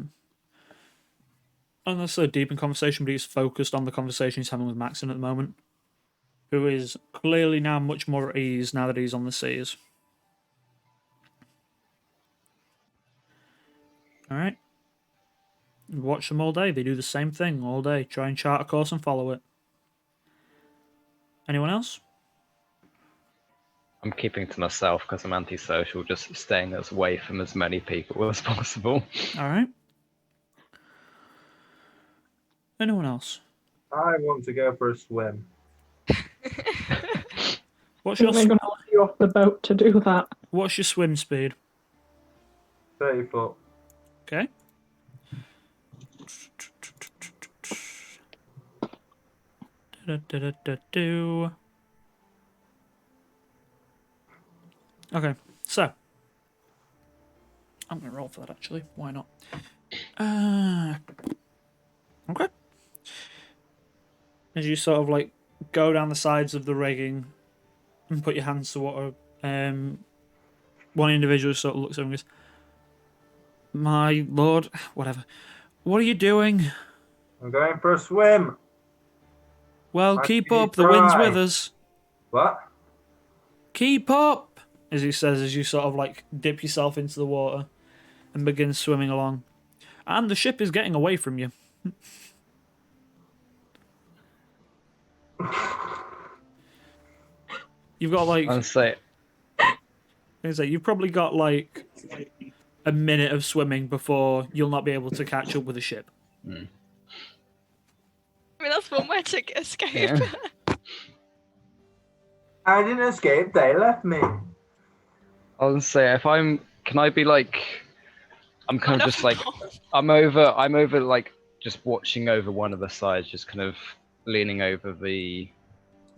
necessarily deep in conversation, but he's focused on the conversation he's having with Maxim at the moment, who is clearly now much more at ease now that he's on the seas. Alright. Watch them all day. They do the same thing all day. Try and chart a course and follow it. Anyone else? I'm keeping to myself because I'm antisocial, just staying as away from as many people as possible. Alright. Anyone else? I want to go for a swim. What's They're your going to let you off the boat to do that. What's your swim speed? 30 foot. Okay. Okay, so I'm gonna roll for that actually. Why not? Okay. As you sort of like go down the sides of the rigging and put your hands to water, one individual sort of looks over and goes, "My lord, whatever. What are you doing?" I'm going for a swim. Well, I keep see up. The wind's pride. with us. What? Keep up, as he says, as you sort of like dip yourself into the water and begin swimming along. And the ship is getting away from you. You've got like, I'll say, you've probably got like a minute of swimming before you'll not be able to catch up with the ship. I mean, that's one way to escape. yeah. I didn't escape. They left me. I'll say can I be like, I'm kind of Not just like, enough. I'm over like just watching over one of the sides, just kind of leaning over the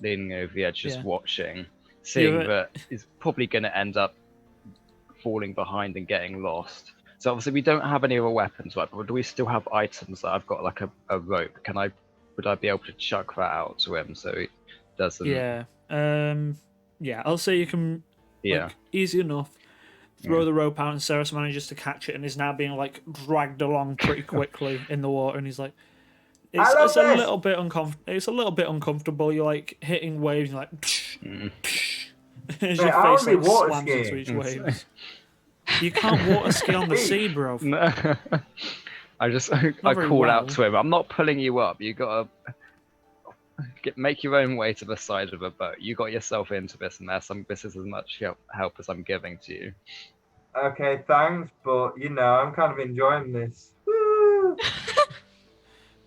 edge, just Yeah. watching, seeing You're- that he's probably going to end up falling behind and getting lost. So obviously we don't have any other weapons, right? But do we still have items that I've got like a rope? Would I be able to chuck that out to him so he doesn't? Yeah. Yeah, I'll say you can, Yeah. like, easy enough, throw the rope out and Ceres manages to catch it and is now being, like, dragged along pretty quickly in the water and he's like, I love it's a this. little bit uncomfortable. You're, like, hitting waves, you're like, psh, psh, as your Mate, I face, wanna be like, water slams into skiing. each wave. You can't water ski on the sea, bro. No. I very call well. out to him. I'm not pulling you up. You gotta make your own way to the side of a boat. You got yourself into this, and this is as much help as I'm giving to you. Okay, thanks, but I'm kind of enjoying this. Woo!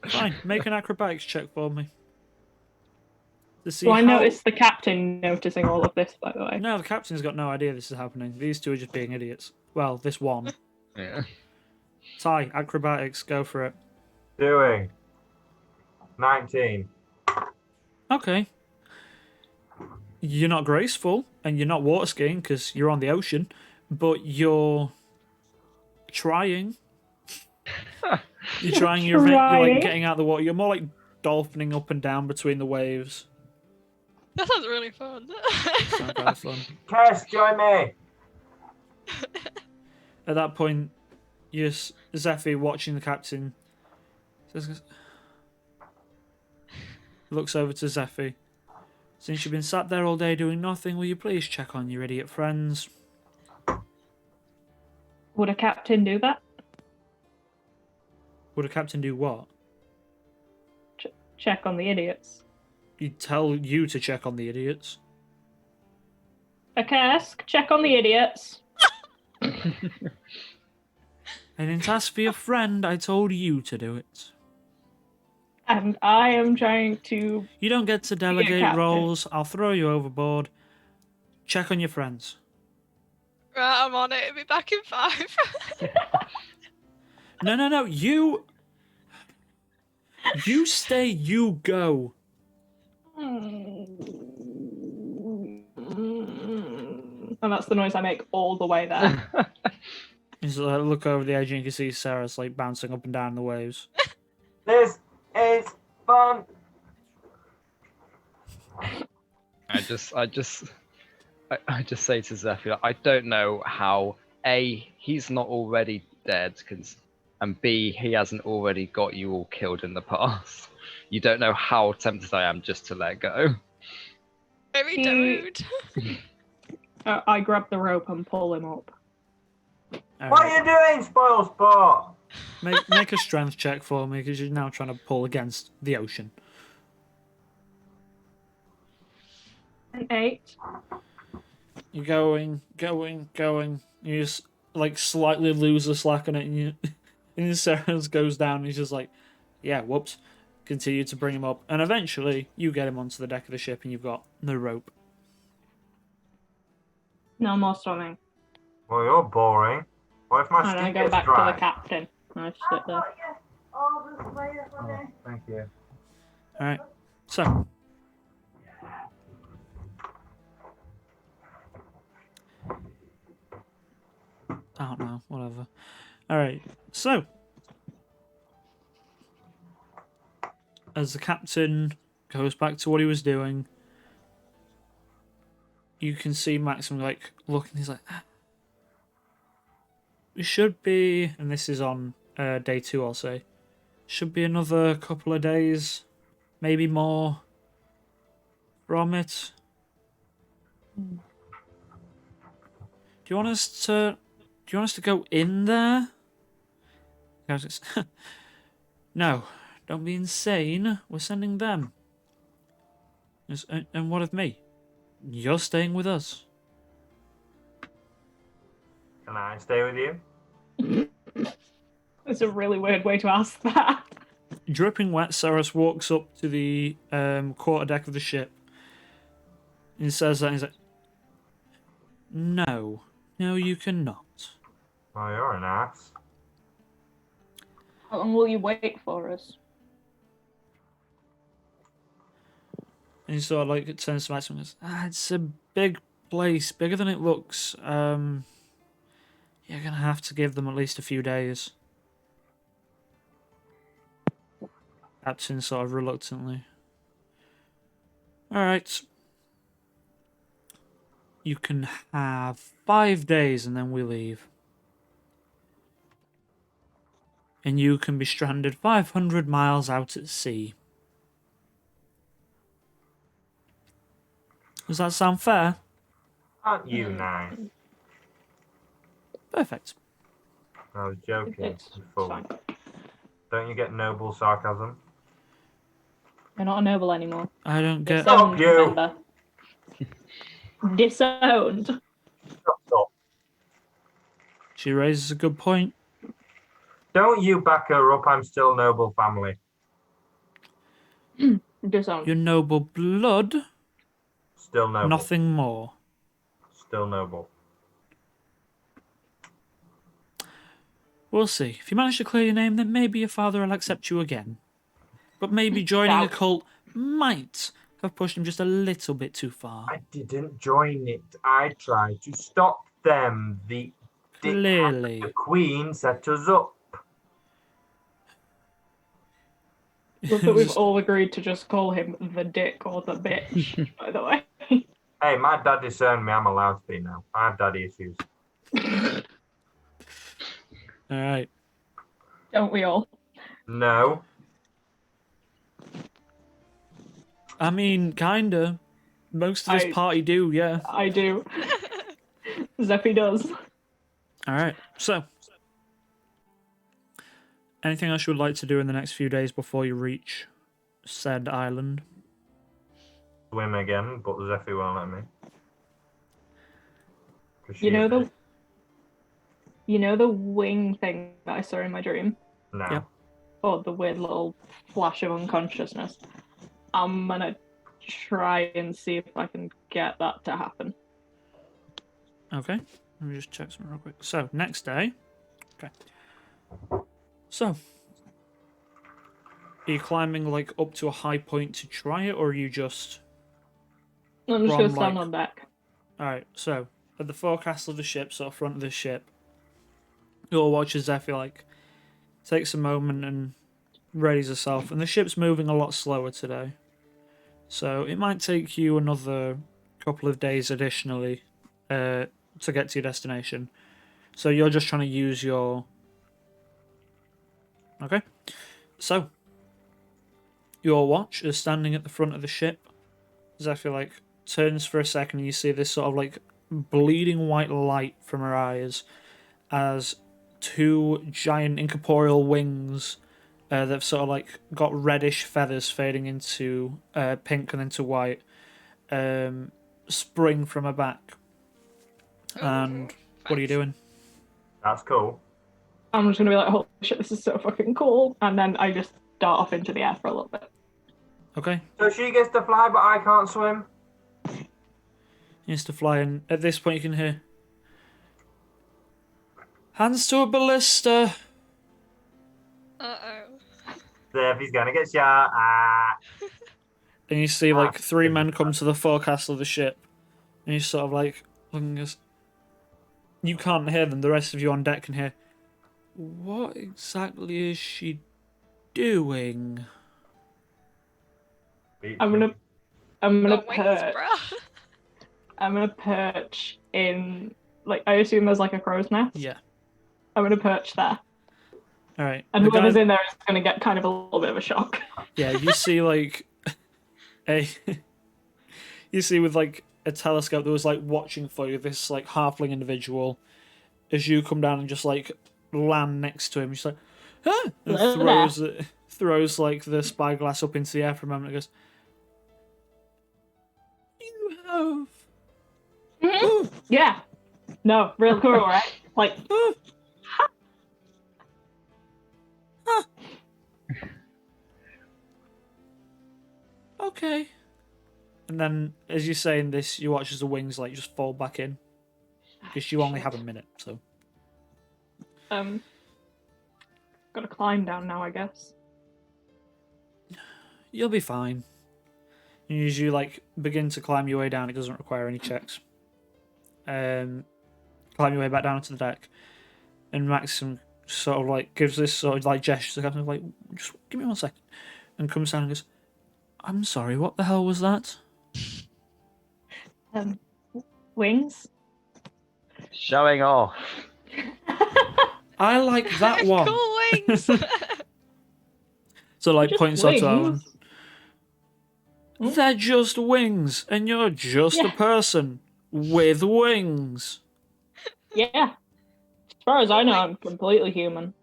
Fine, make an acrobatics check for me. to see Do I how... notice the captain noticing all of this, by the way? No, the captain's got no idea this is happening. These two are just being idiots. Well, this one. Yeah. Ty, acrobatics, go for it. Doing 19. Okay. You're not graceful, and you're not water skiing because you're on the ocean, but you're trying. You're trying. You're like getting out of the water. You're more like dolphining up and down between the waves. That sounds really fun. Sounds kind of fun. Kes, join me. At that point, you're Zephyr watching the captain. Looks over to Zephyr. Since you've been sat there all day doing nothing, will you please check on your idiot friends? Would a captain do that? Would a captain do what? Check on the idiots. He'd tell you to check on the idiots. A cask, check on the idiots. I didn't ask for your friend, I told you to do it. And I am trying to... You don't get to delegate captain. roles, I'll throw you overboard. Check on your friends. Right, I'm on it. I'll be back in 5. No, you stay, you go. And that's the noise I make all the way there. You just look over the edge and you can see Sarah's like bouncing up and down the waves. This is fun. I just say to Zephyr, I don't know how A, he's not already dead, and B, he hasn't already got you all killed in the past. You don't know how tempted I am just to let go. Very dude. I grab the rope and pull him up. What are you doing, spoil sport? Make a strength check for me because you're now trying to pull against the ocean. An 8. You're going. You just like slightly lose the slack on it, and Sarah's goes down. And he's just like, yeah, whoops. Continue to bring him up, and eventually you get him onto the deck of the ship, and you've got the rope. No more swimming. Well, you're boring. What if my And I skin go gets back dry? to the captain. I just sit there. Oh, thank you. All right. So. I don't know. Whatever. All right. So. As the captain goes back to what he was doing, you can see Maxim like looking. He's like, "We should be," and this is on day 2. I'll say, should be another couple of days, maybe more. From it. Do you want us to? Do you want us to go in there? No. Don't be insane. We're sending them. And what of me? You're staying with us. Can I stay with you? It's a really weird way to ask that. Dripping wet, Saras walks up to the quarterdeck of the ship. And he says that, and he's like, No, you cannot. Oh, you're an ass. How long will you wait for us? And he sort of like turns to Maxim and goes, it's a big place, bigger than it looks. You're gonna have to give them at least a few days. Captain sort of reluctantly. Alright. You can have 5 days and then we leave. And you can be stranded 500 miles out at sea. Does that sound fair? Aren't you nice? Perfect. I was joking. It's You fool. fine. Don't you get noble sarcasm? You're not a noble anymore. I don't get... Disowned, you. remember. Disowned. Stop. She raises a good point. Don't you back her up. I'm still noble family. Disown. Your noble blood, Still noble. nothing more. Still noble. We'll see. If you manage to clear your name, then maybe your father will accept you again. But maybe joining a Doubt. cult might have pushed him just a little bit too far. I didn't join it. I tried to stop them. The Clearly. Queen set us up. Love that we've all agreed to just call him the dick or the bitch, by the way. Hey, my dad disowned me. I'm allowed to be now. I have daddy issues. Alright. Don't we all? No. I mean, kinda. Most of this party do, yeah. I do. Zeffy does. Alright, so. Anything else you would like to do in the next few days before you reach said island? Swim again, but Zeffy won't let me. You know the wing thing that I saw in my dream? No. Yep. Oh, the weird little flash of unconsciousness. I'm gonna try and see if I can get that to happen. Okay, let me just check something real quick. So, next day. Okay. So, are you climbing like up to a high point to try it, or are you just... I'm just From, gonna stand like- on deck. Alright, so, at the forecastle of the ship, sort of front of the ship, you'll watch as Zeffy, like, takes a moment and readies herself. And the ship's moving a lot slower today. So, it might take you another couple of days additionally to get to your destination. So, you're just trying to use your... Okay. So, your watch is standing at the front of the ship. Zeffy, like, turns for a second and you see this sort of, like, bleeding white light from her eyes as two giant incorporeal wings that have sort of, like, got reddish feathers fading into pink and into white spring from her back. And what are you doing? That's cool. I'm just gonna be like, holy shit, this is so fucking cool. And then I just dart off into the air for a little bit. Okay. So she gets to fly, but I can't swim. He has to fly, and at this point you can hear... Hands to a ballista! Uh-oh. Zeffy's gonna get shot. Ah. And you see, like, three men come to the forecastle of the ship. And you're sort of, like, looking as... You can't hear them, the rest of you on deck can hear. What exactly is she doing? I'm gonna Got wings, perch. bruh. I'm gonna perch in, like, I assume there's like a crow's nest. Yeah. I'm gonna perch there. Alright. And whoever's in there is gonna get kind of a little bit of a shock. Yeah, you see, like... You see with, like, a telescope that was, like, watching for you, this, like, halfling individual, as you come down and just, like, land next to him, he's like, ah! And Hello throws, like, the spyglass up into the air for a moment and goes, you have... Yeah. No, real cool, right? Like, Okay. And then, as you're saying this, you watch as the wings, like, just fall back in. Because you only have a minute, so... gotta climb down now, I guess. You'll be fine. You usually, like, begin to climb your way down. It doesn't require any checks. Climb your way back down to the deck. And Maxim sort of, like, gives this sort of, like, gesture, kind of like, just give me 1 second. And comes down and goes, I'm sorry, what the hell was that? Wings? Showing off. I like that one. Cool wings. So, like, Just points out to Owen. wings. They're just wings, and you're just a Yeah. person with wings. Yeah. As far as I know, I'm completely human.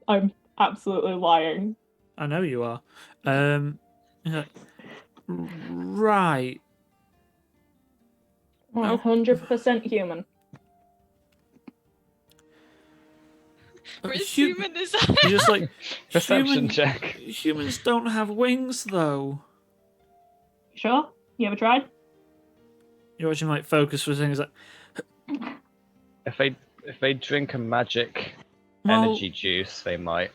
I'm absolutely lying. I know you are. Yeah. Right. 100% human. Which human is that? You're just like, Perception check. Humans don't have wings, though. Sure? You ever tried? You're watching like focus for things like. If they drink a magic Well, energy juice, they might.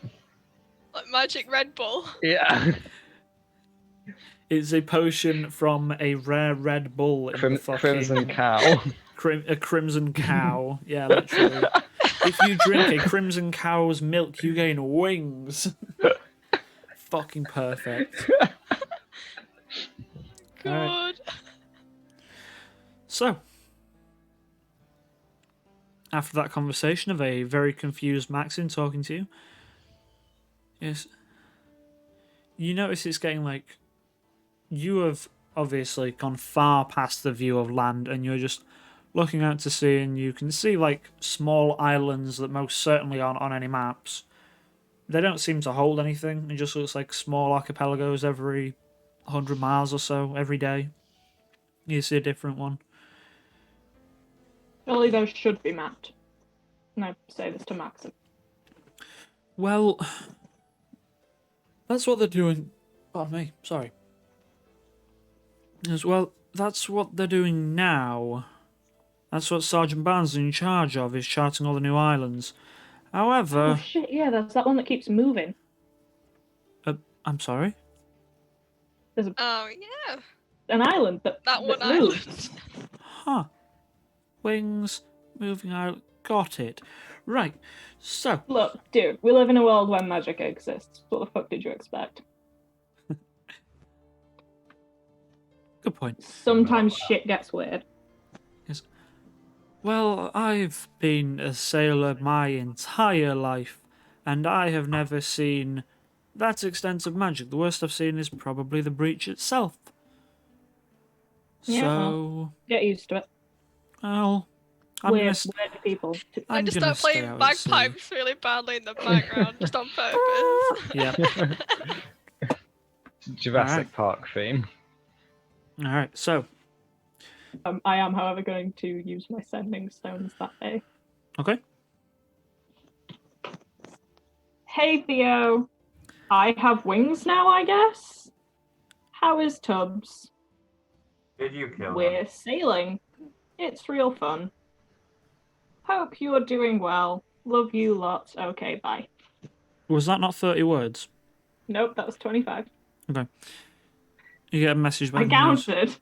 Like Magic Red Bull. Yeah. it's a potion from a rare Red Bull in the fucking Crimson cow. a crimson cow. Yeah, literally. If you drink a crimson cow's milk, you gain wings. Fucking perfect. God. Alright. So, after that conversation of a very confused Maxine talking to you, yes, you notice it's getting like, you have obviously gone far past the view of land and you're just looking out to sea, and you can see like small islands that most certainly aren't on any maps. They don't seem to hold anything. It just looks like small archipelagos every 100 miles or so every day. You see a different one. Surely those should be mapped. And I say this to Maxim. Well, that's what they're doing. Pardon me, sorry. As well, that's what they're doing now. That's what Sergeant Barnes is in charge of, is charting all the new islands. Oh However, shit, yeah, that's that one that keeps moving. I'm sorry? Oh yeah. An island that One moves. island. Huh. Wings, moving out, got it. Right, so, Look, dude, we live in a world where magic exists. What the fuck did you expect? good point. Sometimes shit gets weird. Well, I've been a sailor my entire life, and I have never seen that extent of magic. The worst I've seen is probably the breach itself. Yeah, So, Get used to it. well, I'm Weird, gonna, weird people. I I'm just gonna start stay playing out at sea. bagpipes really badly in the background, just on purpose. Yeah. Jurassic Alright. Park theme. All right. So, I am, however, going to use my sending stones that day. okay. Hey, Theo. I have wings now, I guess? How is Tubbs? Did you kill him? We're sailing. It's real fun. Hope you're doing well. Love you lots. Okay, bye. Was that not 30 words? Nope, that was 25. Okay. You get a message back. I counted.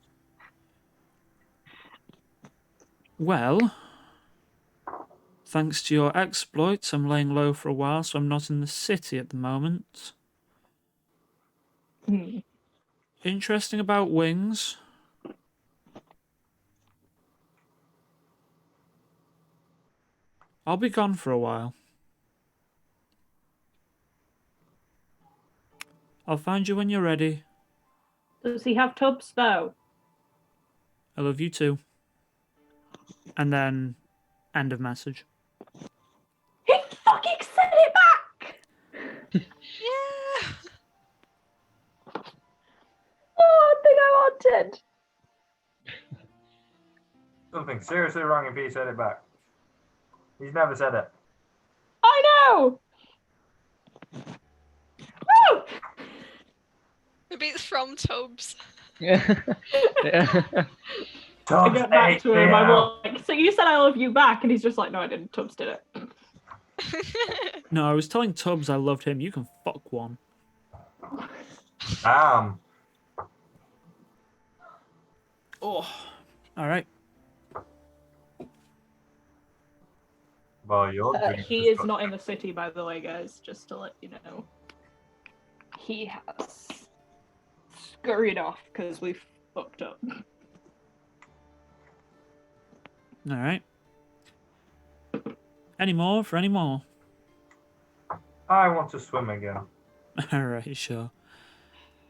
Well, thanks to your exploits, I'm laying low for a while, so I'm not in the city at the moment. Hmm. Interesting about wings. I'll be gone for a while. I'll find you when you're ready. Does he have Tubbs, though? I love you too. And then, end of message. He fucking sent it back! Yeah. Oh, I think I wanted. Something seriously wrong if he said it back. He's never said it. I know! Woo! Maybe it's from Tubbs. Yeah. I Tubbs get back ate to him, Theo. I'm like, so you said I love you back, and he's just like, no, I didn't. Tubbs did it. No, I was telling Tubbs I loved him. You can fuck one. Damn. Oh. Alright. Well, you're He is not in the city, by the way, guys, just to let you know. He has scurried off because we fucked up. Alright. Any more for any more? I want to swim again. Alright, sure.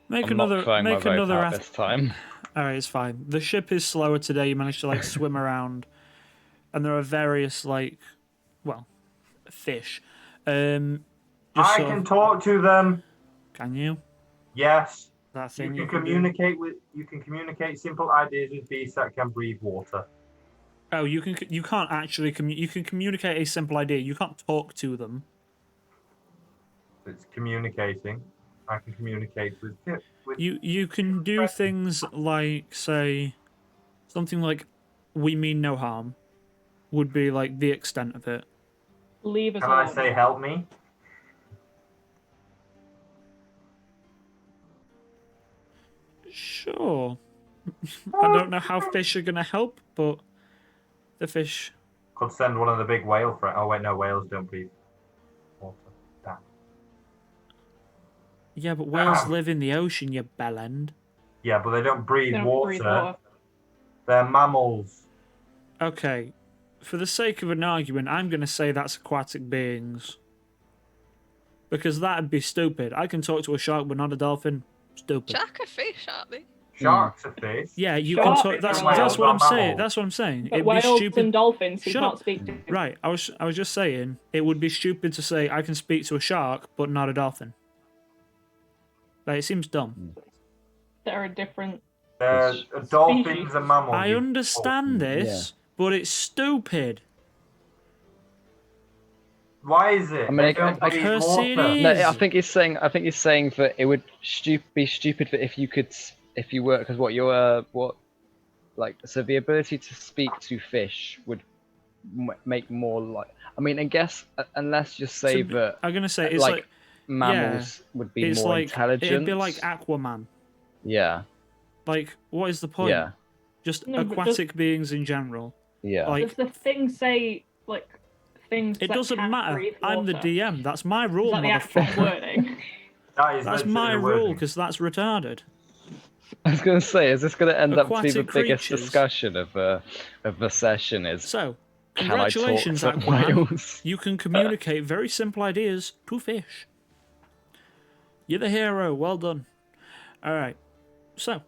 Make I'm not another throwing make my rope another out this time. Alright, it's fine. The ship is slower today, you managed to like swim around. And there are various like fish. Just I sort can of- talk to them. Can you? Yes. That thing You can can do? communicate with. You can communicate simple ideas with beasts that can breathe water. Oh, you can't actually you can communicate a simple idea. You can't talk to them. It's communicating. I can communicate with You can do things like, say, something like "we mean no harm" would be like the extent of it. Leave us Can I alone. say help me? Sure. I don't know how fish are gonna help, but the fish. Could send one of the big whale friends. Oh wait, no, whales don't breathe water. Damn. Yeah, but whales Damn. live in the ocean, you bellend. Yeah, but they don't breathe They don't water. breathe water. They're mammals. Okay, for the sake of an argument, I'm gonna say that's aquatic beings. Because that'd be stupid. I can talk to a shark, but not a dolphin. Stupid. Shark are fish, aren't they? Sharks are fish. Yeah, you Sharks can talk. That's are whales what I'm are saying. mammals. That's what I'm saying. But It'd be whales stupid. and dolphins he Shut can't up. speak to. Right, I was just saying it would be stupid to say I can speak to a shark but not a dolphin. Like, it seems dumb. There are different. Dolphins are mammals. I you understand this, but it's stupid. Why is it? I mean, They don't breathe Because water. it No, is. I think he's saying that it would be stupid that if you were, because what you're so the ability to speak to fish would make more like, I mean, I guess unless just say So, that I'm gonna say it's like mammals would be it's more like intelligent. it'd be like Aquaman. Yeah. Like, what is the point? Yeah. Just No, but aquatic beings in general. Yeah. Like, Does the thing say like things? it that doesn't can't matter. breathe I'm the water? DM. That's my rule, Is that the actual motherfucker. wording? That is That's literally my the rule wording. because that's retarded. I was going to say, is this going to end up to be the Aquatic biggest creatures. discussion of the session? Is So, can I talk congratulations, to Aquaman. whales? You can communicate very simple ideas to fish. You're the hero. Well done. All right. So,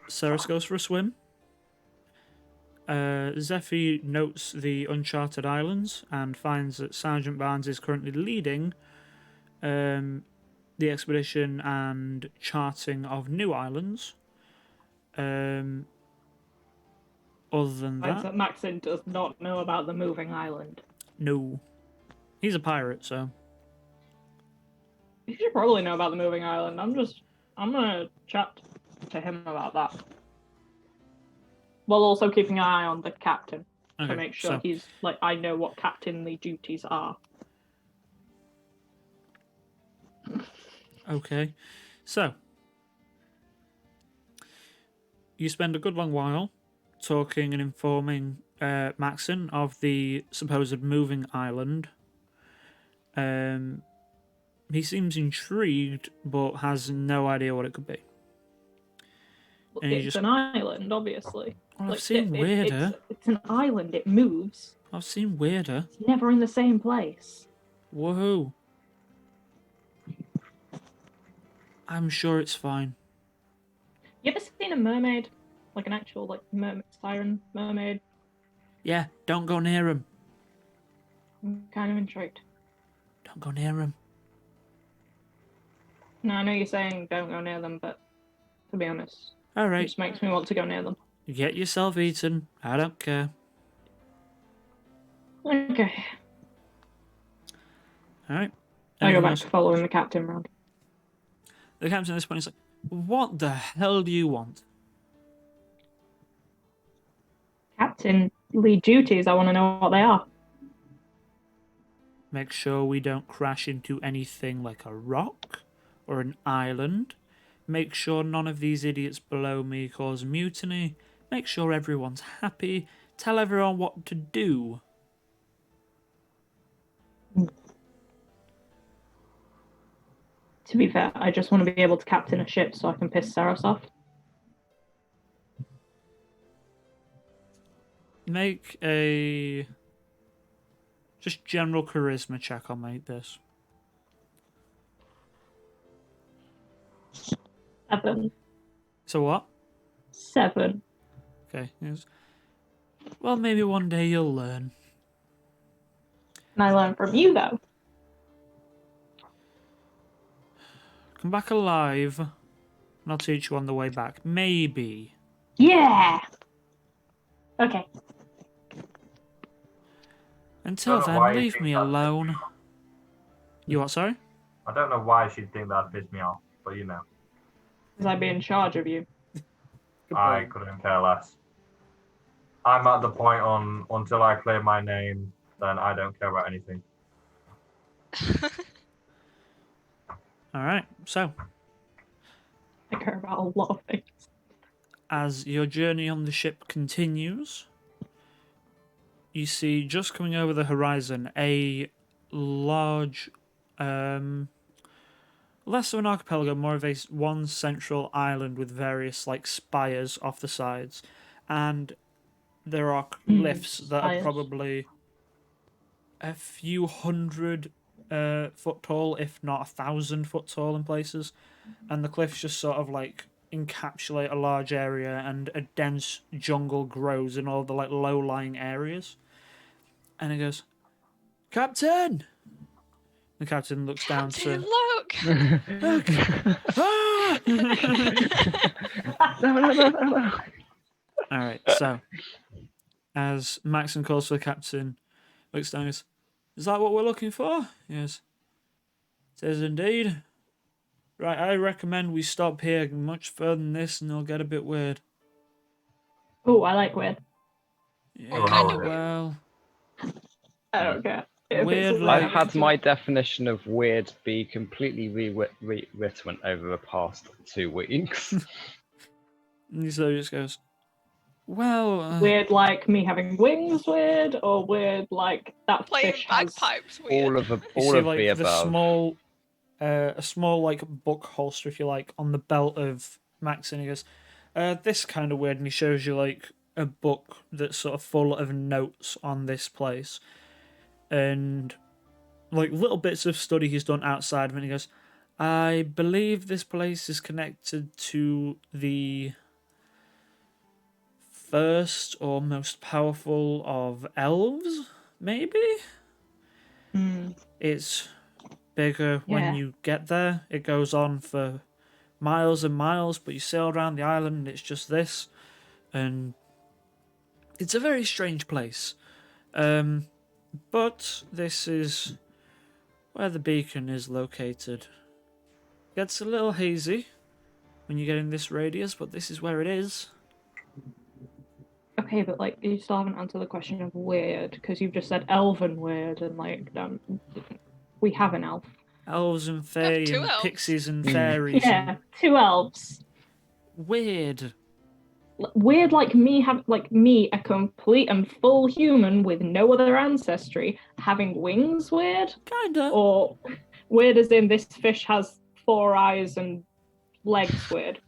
Ceres goes for a swim. Zephy notes the uncharted islands and finds that Sergeant Barnes is currently leading the expedition and charting of new islands. Other than Finds that, that Maxon does not know about the moving island. no. He's a pirate, so. You should probably know about the moving island. I'm gonna chat to him about that. While also keeping an eye on the captain Okay, to make sure so, he's like, I know what captainly duties are. okay. So, you spend a good long while talking and informing Maxon of the supposed moving island. He seems intrigued, but has no idea what it could be. Look, And he it's just- an island, obviously. Well, I've Like, seen weirder. It's an island. It moves. I've seen weirder. It's never in the same place. Woohoo. I'm sure it's fine. You ever seen a mermaid? Like an actual like siren mermaid? Yeah, don't go near him. I'm kind of intrigued. Don't go near him. No, I know you're saying don't go near them, but to be honest, All it right, just makes me want to go near them. get yourself eaten. I don't care. Okay. All right. I go Anything back else? to following the captain around. The captain at this point is like, what the hell do you want? Captain, lead duties, I want to know what they are. Make sure we don't crash into anything like a rock or an island. Make sure none of these idiots below me cause mutiny. Make sure everyone's happy. Tell everyone what to do. To be fair, I just want to be able to captain a ship so I can piss Saros off. Make a just general charisma check. I'll make this. 7. So what? 7. Okay. Yes. Well, maybe one day you'll learn. And I learn from you, though. Come back alive, and I'll teach you on the way back. Maybe. Yeah! Okay. Until don't know why then, you leave think me that pissed me alone. off. You what, sorry? I don't know why she'd think that pissed me off, but you know. Because I'd be in charge of you. Good I point. couldn't care less. I'm at the point on until I clear my name, then I don't care about anything. Alright, so, I care about a lot of things. as your journey on the ship continues, you see just coming over the horizon a large, less of an archipelago, more of a one central island with various like spires off the sides, and there are cliffs that are spires. probably a few hundred foot tall, if not 1,000 foot tall in places, and the cliffs just sort of like encapsulate a large area, and a dense jungle grows in all the like low-lying areas. And he goes, "Captain!" The captain looks down Captain, to. look! Look! Ah! No. All right, so as Maxon calls for the captain, looks down and goes, "Is that what we're looking for?" Yes. It is indeed. Right, I recommend we stop here. Much further than this, and it'll get a bit weird. Oh, I like weird. Yeah, Kinda weird. well, I don't care. If it's Weird, something like- I've I'm had into. my definition of weird be completely rewritten over the past 2 weeks. and so he just goes, "Well, Weird like me having wings weird, or weird like that Playing fish has... bagpipes weird. all of you all see of like the the above. small, a small like book holster, if you like, on the belt of Max, and he goes, this kind of weird," and he shows you like a book that's sort of full of notes on this place, and like little bits of study he's done outside of it. And he goes, "I believe this place is connected to the first or most powerful of elves, maybe? Hmm. It's bigger when Yeah. you get there. It goes on for miles and miles, but you sail around the island and it's just this. And it's a very strange place. But this is where the beacon is located. Gets a little hazy when you get in this radius, but this is where it is." Okay, but like you still haven't answered the question of weird, because you've just said elven weird, and like we have an elf. Elves and fae two and elves. pixies and Mm. fairies. Yeah, 2 elves. And weird. Weird like me, a complete and full human with no other ancestry, having wings weird? Kinda. Or weird as in this fish has 4 eyes and legs weird?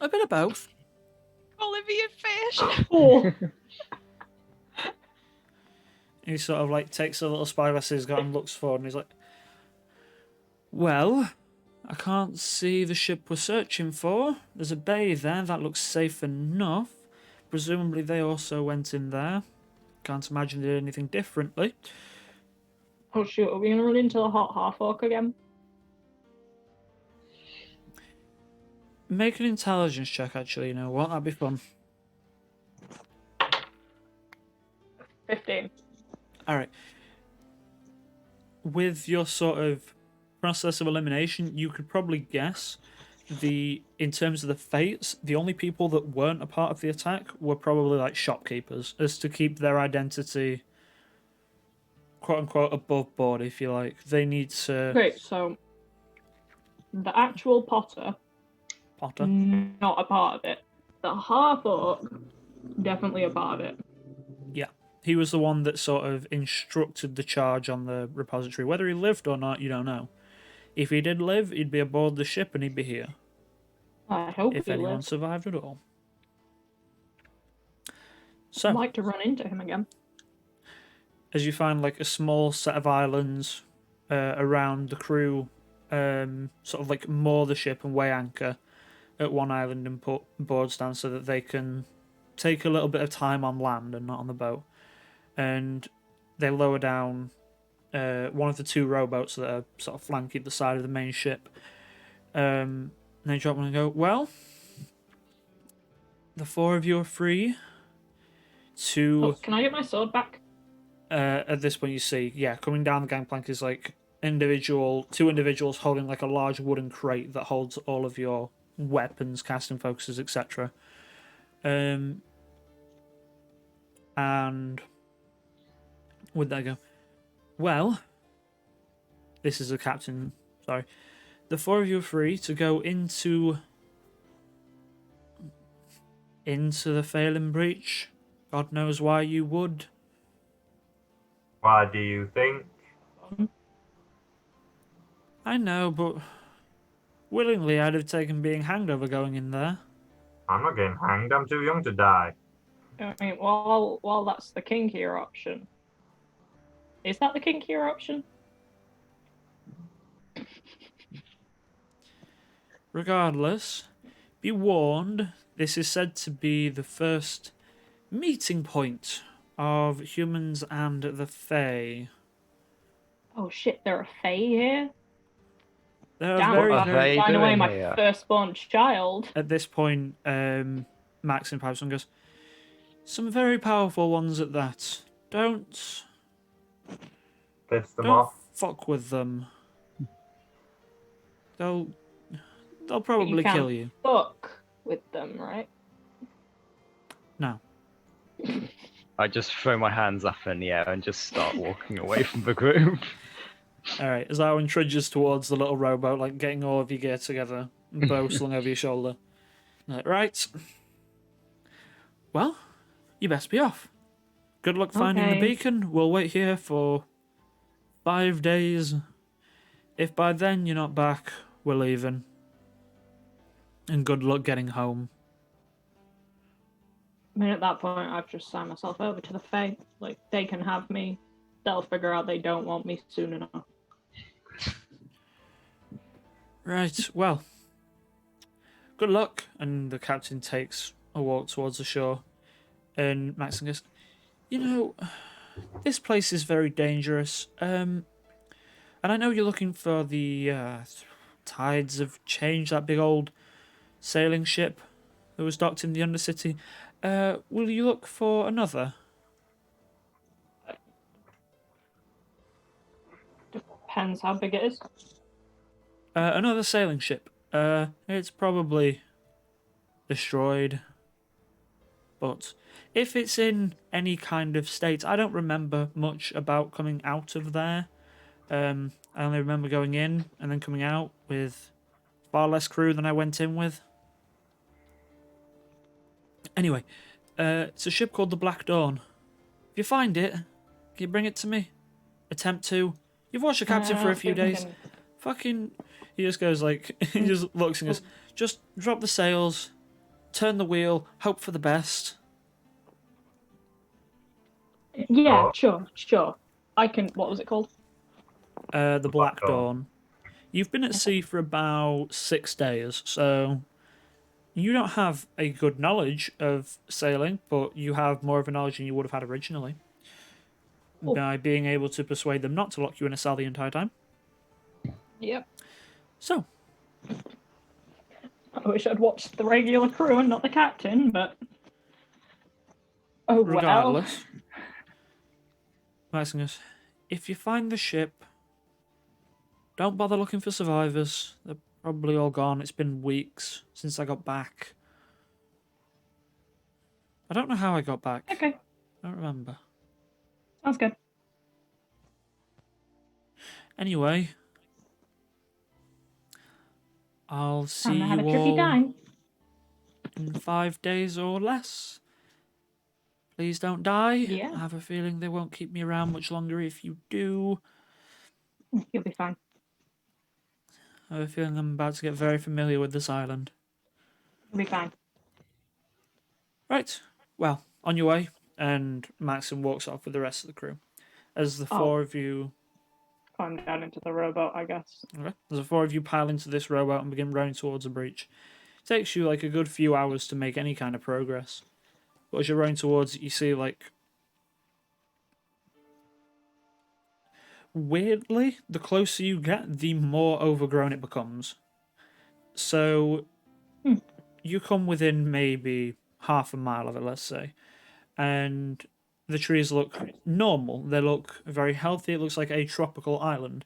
A bit of both. Olivia Fish. Oh, He sort of like takes a little spyglass he's got and looks forward, and he's like, "Well, I can't see the ship we're searching for. There's a bay there that looks safe enough. Presumably they also went in there. Can't imagine they did anything differently." oh shoot, are we gonna run into the hot half orc again? Make an intelligence check, actually, you know what? That'd be fun. 15. Alright. With your sort of process of elimination, you could probably guess in terms of the fates, the only people that weren't a part of the attack were probably like shopkeepers, as to keep their identity quote unquote above board, if you like. They need to Great, so the actual Potter, Potter. not a part of it. The half orc, definitely a part of it. He was the one that sort of instructed the charge on the repository. Whether he lived or not, you don't know. If he did live, he'd be aboard the ship and he'd be here. I hope If he anyone lives. survived at all. I'd So, like to run into him again. as you find like a small set of islands around the crew, sort of like moor the ship and weigh anchor at one island and put boards down so that they can take a little bit of time on land and not on the boat. And they lower down one of the 2 rowboats that are sort of flanking the side of the main ship. And they drop one and go, "Well, the 4 of you are free Oh, to..." can I get my sword back? at this point you see, coming down the gangplank is like two individuals holding like a large wooden crate that holds all of your weapons, casting focuses, etc. And where'd that go? Well, this is the captain. Sorry. The four of you are free to go into the Phelan breach. God knows why you would. Why do you think? I know, but willingly I'd have taken being hanged over going in there. I'm not getting hanged. I'm too young to die. I mean, while that's the kinkier option. Is that the kinkier option? Regardless, be warned, this is said to be the first meeting point of humans and the Fae. Oh shit, there are Fae here? They're Damn, very, What are very... they sign away doing my here? firstborn child. At this point, Max in Pipes goes, some very powerful ones at that. Don't Piss them off. fuck with them. They'll probably can't kill you. Fuck with them, right? No. I just throw my hands up in the air and just start walking away from the group. Alright, as Owen trudges towards the little rowboat, like getting all of your gear together, bow slung over your shoulder. Like, right. Well, you best be off. Good luck finding the Okay. beacon. We'll wait here for 5 days. If by then you're not back, we're leaving. And good luck getting home. I mean, at that point, I've just signed myself over to the Fae. Like, they can have me. They'll figure out they don't want me soon enough. Right, well. Good luck. And the captain takes a walk towards the shore. And Maxon goes, you know, this place is very dangerous. And I know you're looking for the Tides of Change, that big old sailing ship that was docked in the Undercity. Will you look for another? Depends how big it is. Another sailing ship. It's probably destroyed. But if it's in any kind of state, I don't remember much about coming out of there. I only remember going in and then coming out with far less crew than I went in with. Anyway, it's a ship called the Black Dawn. If you find it, can you bring it to me? Attempt to. You've watched the captain for a few days. Fucking... He just goes like... he just looks and goes, just drop the sails, turn the wheel, hope for the best. Yeah, sure. I can... What was it called? The Black Dawn. You've been at sea for about 6 days, so... You don't have a good knowledge of sailing, but you have more of a knowledge than you would have had originally. Oh. By being able to persuade them not to lock you in a cell the entire time. Yep. So, I wish I'd watched the regular crew and not the captain, but... Oh, well. regardless, Maximus, if you find the ship, don't bother looking for survivors. They're probably all gone. It's been weeks since I got back. I don't know how I got back. Okay, I don't remember. sounds good. Anyway, I'll see Time to have a you trippy all time. in 5 days or less. Please don't die. Yeah. I have a feeling they won't keep me around much longer if you do. You'll be fine. I have a feeling I'm about to get very familiar with this island. You'll be fine. Right. Well, on your way. And Maxim walks off with the rest of the crew. As the four of you... Climb down into the rowboat, I guess. Okay. As the four of you pile into this rowboat and begin rowing towards the breach. It takes you like a good few hours to make any kind of progress. But as you're rowing towards it, you see like... Weirdly, the closer you get, the more overgrown it becomes. So, you come within maybe half a mile of it, let's say. And the trees look normal. They look very healthy. It looks like a tropical island.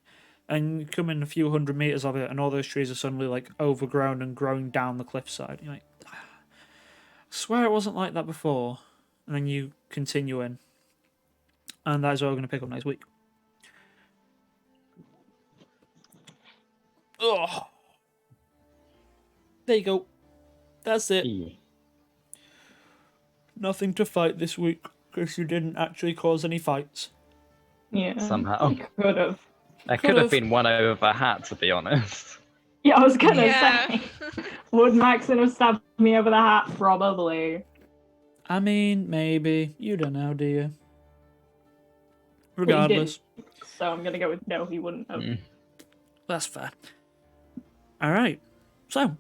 And you come in a few hundred meters of it, and all those trees are suddenly like overgrown and growing down the cliffside. You're like, I swear it wasn't like that before. And then you continue in. And that is what we're going to pick up next week. Ugh. There you go. That's it. Nothing to fight this week because you didn't actually cause any fights. Yeah. Somehow. You could have. There could have been one over a hat, to be honest. Yeah, I was gonna Yeah. say. Would Maxon have stabbed me over the hat? Probably. I mean, maybe. You don't know, do you? But he Regardless. didn't, so I'm gonna go with no, he wouldn't have. That's fair. Alright. So.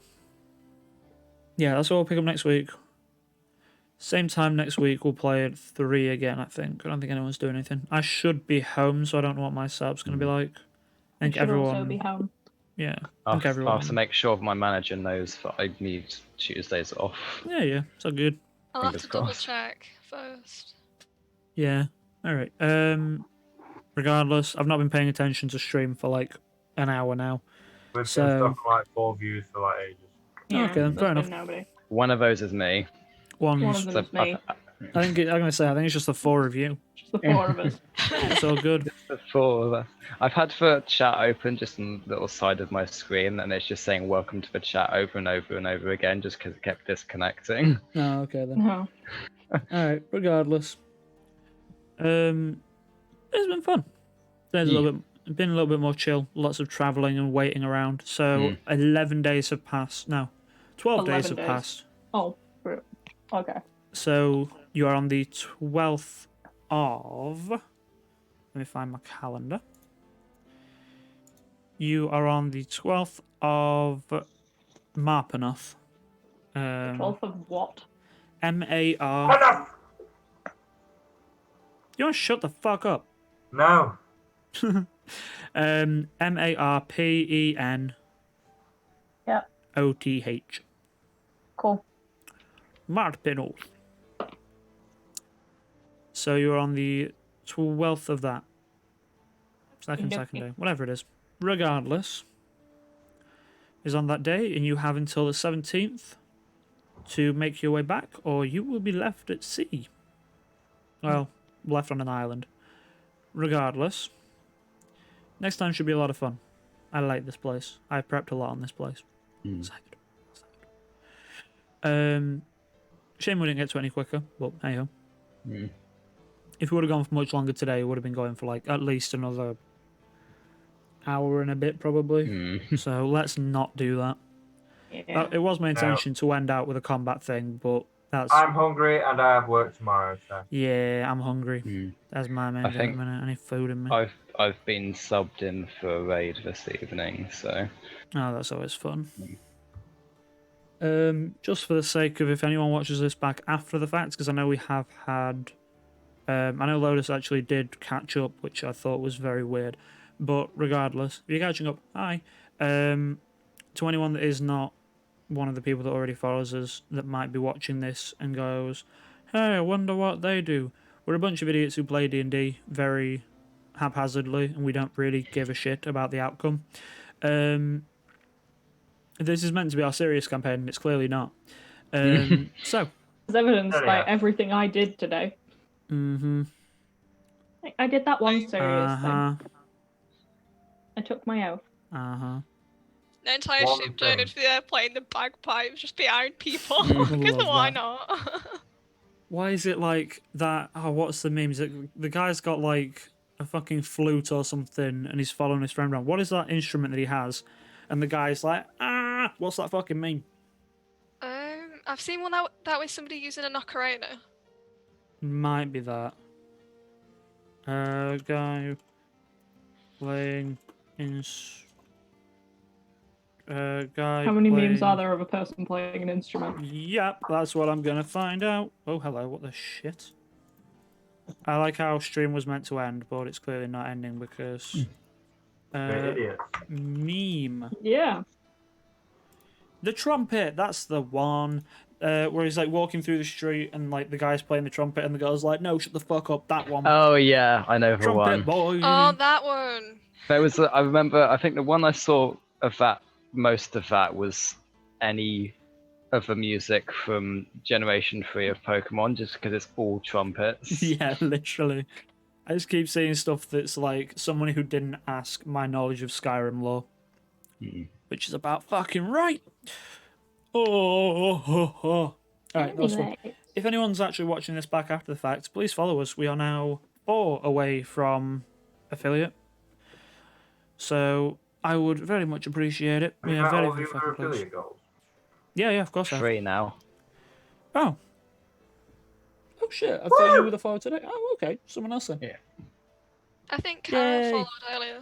Yeah, that's what we'll pick up next week. Same time next week, we'll play at 3 again, I think. I don't think anyone's doing anything. I should be home, so I don't know what my setup's going to be like. I think Should everyone... also be home. Yeah. I'll everyone... have to make sure my manager knows that I need Tuesdays off. Yeah, it's all good. I'll have Fingers to double crossed. check first. Yeah. Alright. Regardless, I've not been paying attention to stream for like an hour now. We've So- seen stuff from like 4 views for like ages. Yeah, Okay, then, fair there's enough. been nobody. One of those is me. One One's... of them is me. I think I'm going to say, I think it's just the 4 of you. Just the 4 of us. It's all good. The 4 of us. I've had the chat open just on the little side of my screen, and it's just saying welcome to the chat over and over and over again, just because it kept disconnecting. Oh, okay then. No. Alright, regardless. It's been fun. It's been a little bit more chill. Lots of travelling and waiting around. So 11 days have passed. No, 12 days 11 have days. passed. Oh, okay. So you are on the 12th of... Let me find my calendar. You are on the 12th of Marpanoth. 12th of what? M-A-R... What the? You want to shut the fuck up? No. M-A-R-P-E-N... Yep. O-T-H. Cool. Marpanoth. So you're on the 12th of that. Second day. Whatever it is. Regardless, is on that day, and you have until the 17th to make your way back, or you will be left at sea. Well, left on an island. Regardless, next time should be a lot of fun. I like this place. I prepped a lot on this place. Excited. Shame we didn't get to any quicker, but hey ho. If we would have gone for much longer today, we would have been going for like at least another hour and a bit probably. So let's not do that. Yeah. It was my intention to end out with a combat thing, but that's... I'm hungry and I have work tomorrow, so. Yeah, I'm hungry. That's my main thing at the minute. I need food in me. I've been subbed in for a raid this evening, so... Oh, that's always fun. Just for the sake of if anyone watches this back after the fact, because I know we have had... I know Lotus actually did catch up, which I thought was very weird. But regardless, if you're catching up, hi. To anyone that is not one of the people that already follows us, that might be watching this and goes, hey, I wonder what they do. We're a bunch of idiots who play D&D very haphazardly, and we don't really give a shit about the outcome. This is meant to be our serious campaign, and it's clearly not. So. It's evidenced by everything I did today. I did that one serious thing. I took my oath. The entire One ship thing. journeyed there playing the bagpipes just behind people. Because Love why that. not? Why is it like that? Oh, what's the meme? Is it, the guy's got like a fucking flute or something and he's following his friend around. What is that instrument that he has? And the guy's like, what's that fucking meme? I've seen one that was somebody using an ocarina. Might be that. Guy playing guy. How many memes playing- are there of a person playing an instrument? Yep, that's what I'm gonna find out. Oh, hello, what the shit? I like how stream was meant to end, but it's clearly not ending because... You're idiots. Meme. Yeah. The trumpet, that's the one. where he's like walking through the street and like the guy's playing the trumpet and the girl's like, "No, shut the fuck up." That one. Oh yeah, I know the Trumpet one. boy. Oh, that one. There was, I remember, I think the one I saw of that, most of that was any of the music from Generation 3 of Pokemon, just because it's all trumpets. Yeah, literally. I just keep seeing stuff that's like someone who didn't ask my knowledge of Skyrim lore, which is about fucking right. Oh. Alright, nice one. Anyway. If anyone's actually watching this back after the fact, please follow us. We are now 4 away from affiliate. So I would very much appreciate it. We are very, very fucking close. affiliate goals? Yeah, of course I have. 3 now. Oh. Oh shit, I thought you were the forward today. Oh, okay. Someone else then. Yeah. I think Carol Yay. followed earlier.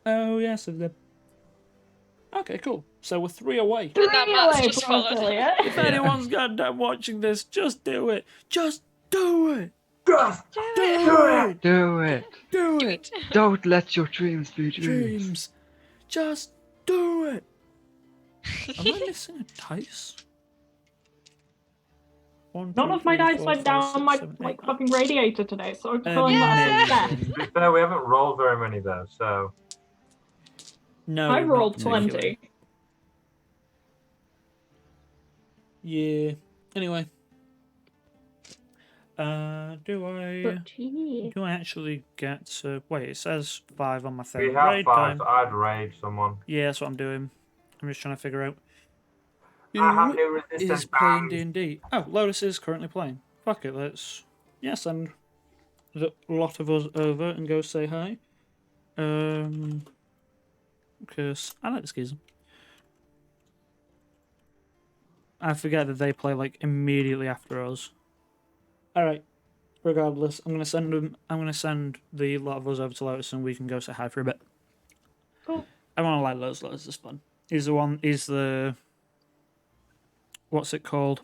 Oh, yes, I did. Okay, cool. So we're 3 away. And that Matt's Away just from followed. affiliate. If anyone's goddamn watching this, just do it. Just do it. Just Do it. Do it. Do Do it. it. Don't let your dreams be dreams. Dreams. Just do it. Am I missing a dice? One, None two, of my three, dice four, went five, down six, my seven, like eight, fucking radiator today, so I'm nine. feeling that's Yeah. a to be fair, we haven't rolled very many though, so No, I not rolled particularly. 20. Yeah. Anyway. Do I actually get to... Wait, it says 5 on my thing. we have Raid 5. time. So I'd raid someone. Yeah, that's what I'm doing. I'm just trying to figure out I have who no resistance is playing bands. D&D. Oh, Lotus is currently playing. Fuck it, let's send the lot of us over and go say hi. Because I like the schism. I forget that they play like immediately after us. All right. Regardless, I'm gonna send them. I'm gonna send the lot of us over to Lotus, and we can go say hi for a bit. Cool. I want to like Lotus. Lotus is fun. He's the one. He's the. What's it called?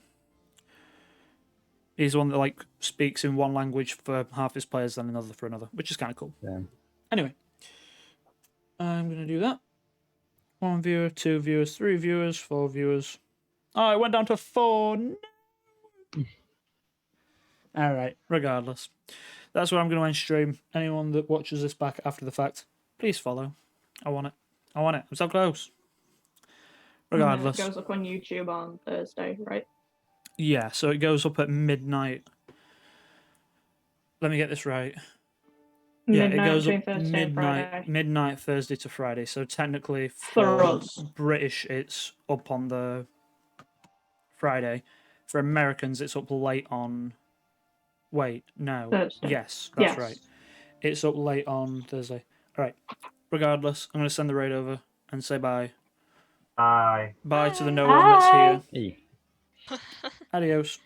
He's the one that like speaks in one language for half his players, then another for another, which is kind of cool. Yeah. Anyway, I'm gonna do that. 1 viewer, 2 viewers, 3 viewers, 4 viewers. Oh, it went down to 4. No. All right. Regardless, that's where I'm going to end stream. Anyone that watches this back after the fact, please follow. I want it. I want it. I'm so close. Regardless. It goes up on YouTube on Thursday, right? Yeah, so it goes up at midnight. Let me get this right. Yeah, Midnight it goes between up Thursday and Friday. midnight Thursday to Friday. So technically For us. British, it's up on the Friday. For Americans, it's up late on. Wait, no. Thursday. Yes, that's Yes. right. It's up late on Thursday. All right. Regardless, I'm going to send the raid over and say bye. Bye. Bye to the no one that's here. Hey. Adios.